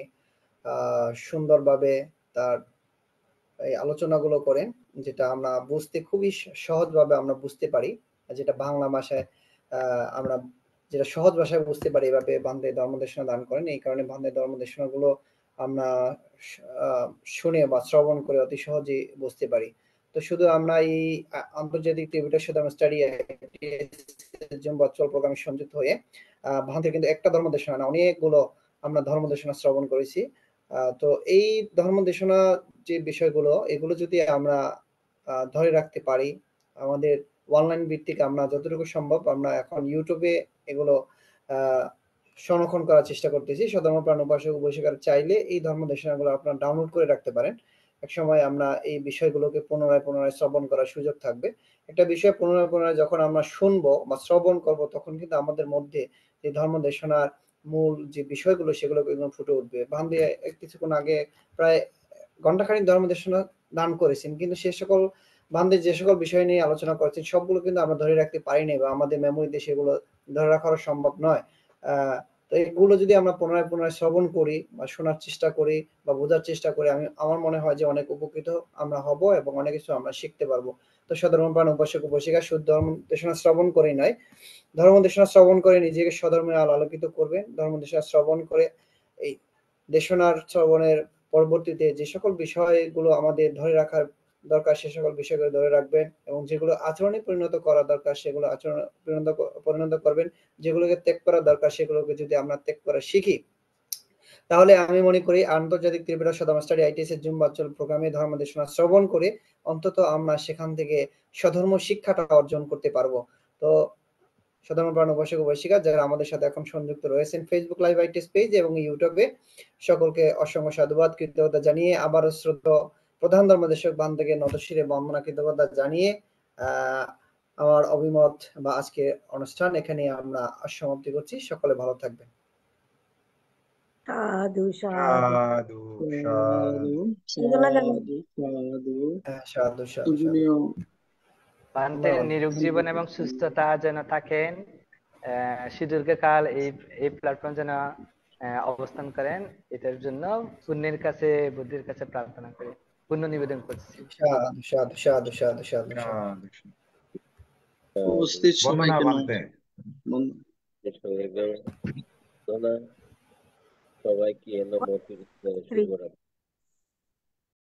সুন্দরভাবে তার এই আলোচনাগুলো করেন, যেটা আমরা বুঝতে খুবই সহজভাবে আমরা বুঝতে পারি, যেটা বাংলা ভাষায় আমরা যেটা সহজ ভাষায় বুঝতে পারি, এভাবে বান্ধে ধর্মদেশনা দান করেন। এই কারণে বান্ধে ধর্মদেশনাগুলো আমরা শুনে বা শ্রবণ করে অতি সহজেই বুঝতে পারি। তো শুধু আমরা এই আন্তর্জাতিক টিভিটার সাথে আমরা স্টাডি ভার্চুয়াল প্রোগ্রামে সংযুক্ত হয়ে ভান্তের কিন্তু একটা ধর্মদেশনা না, অনেকগুলো আমরা ধর্মদেশনা শ্রবণ করেছি। তো এই ধর্মদেশনা যে বিষয়গুলো, এগুলো যদি আমরা ধরে রাখতে পারি, আমাদের অনলাইন ভিত্তিক আমরা যতটুকু সম্ভব আমরা এখন ইউটিউবে এগুলো সংরক্ষণ করার চেষ্টা করতেছি। সধর্মপ্রাণ উপাসক উপাসিকারা চাইলে এই ধর্মদেশনাগুলো আপনারা ডাউনলোড করে রাখতে পারেন। এক সময় আমরা এই বিষয়গুলোকে পুনরায় পুনরায় শ্রবণ করার সুযোগ থাকবে। একটা বিষয় পুনরায় পুনরায় যখন আমরা শুনবো বা শ্রবণ করব, তখন কিন্তু আমাদের মধ্যে যে ধর্মদেশনার মূল যে বিষয়গুলো, সেগুলো একদম ফুটে উঠবে। ভান্তি কিছুক্ষণ আগে প্রায় ঘন্টাখানিক ধর্মদেশনা দান করেছেন, কিন্তু সে সকল ভান্তি যে সকল বিষয় নিয়ে আলোচনা করেছেন, সবগুলো কিন্তু আমরা ধরে রাখতে পারিনি, বা আমাদের মেমোরিতে সেগুলো ধরে রাখা সম্ভব নয়। তো এগুলো যদি আমরা পুনরায় পুনরায় শ্রবণ করি বা শোনার চেষ্টা করি বা বোঝার চেষ্টা করি, আমার মনে হয় যে অনেক উপকৃত আমরা হব এবং অনেক কিছু আমরা শিখতে পারবো। তো সধর্মপ্রাণ উপাসক উপাসিকা শুদ্ধ ধর্মদেশনা শ্রবণ করেই নয়, ধর্মদেশনা শ্রবণ করে নিজেকে সধর্মে আলোকিত করবেন। ধর্মদেশনা শ্রবণ করে এই দেশনার শ্রবণের পরবর্তীতে যে সকল বিষয়গুলো আমাদের ধরে রাখার দরকার, সে সকল বিষয়গুলো ধরে রাখবেন, এবং যেগুলো আচরণে পরিণত করা দরকার সেগুলো আচরণ পরিণত করবেন। যেগুলোকে ত্যাগ করা দরকার সেগুলোকে যদি আমরা ত্যাগ করা শিখি, তাহলে আমি মনে করি আন্তর্জাতিক ত্রিপুরা সদর্ম স্টাডি ITS এর জুম ভার্চুয়াল প্রোগ্রামে ধর্মদেশনা শ্রবণ করে অন্তত আমরা সেখান থেকে স্বধর্ম শিক্ষাটা অর্জন করতে পারবো। তো সধর্মপ্রাণ উপাসক উপাসিকা যারা আমাদের সাথে এখন সংযুক্ত রয়েছেন ফেসবুক লাইভ ITS পেজ এবং ইউটিউবে, সকলকে অসংখ্য সাধুবাদ, কৃতজ্ঞতা জানিয়ে আবারও শ্রদ্ধা প্রধান ধর্মদেশক বান্ধবকে নতশিরে বন্দনা, কৃতজ্ঞতা জানিয়ে আমার অভিমত বা আজকে অনুষ্ঠান এখানে আমরা সমাপ্তি করছি। সকলে ভালো থাকবেন। সাধু সাধু সাধু সাধু সাধু। ভান্তের নিরোগ জীবন এবং সুস্থতা যেন থাকেন, সুদীর্ঘকাল এই প্ল্যাটফর্ম যেন অবস্থান করেন, এটার জন্য পুণ্যের কাছে, বুদ্ধির কাছে প্রার্থনা করে পুণ্য নিবেদন করছি। সাধু সাধু সাধু সাধু সাধু সাধু। উপস্থিত সবাইকে সবাইকে নমো।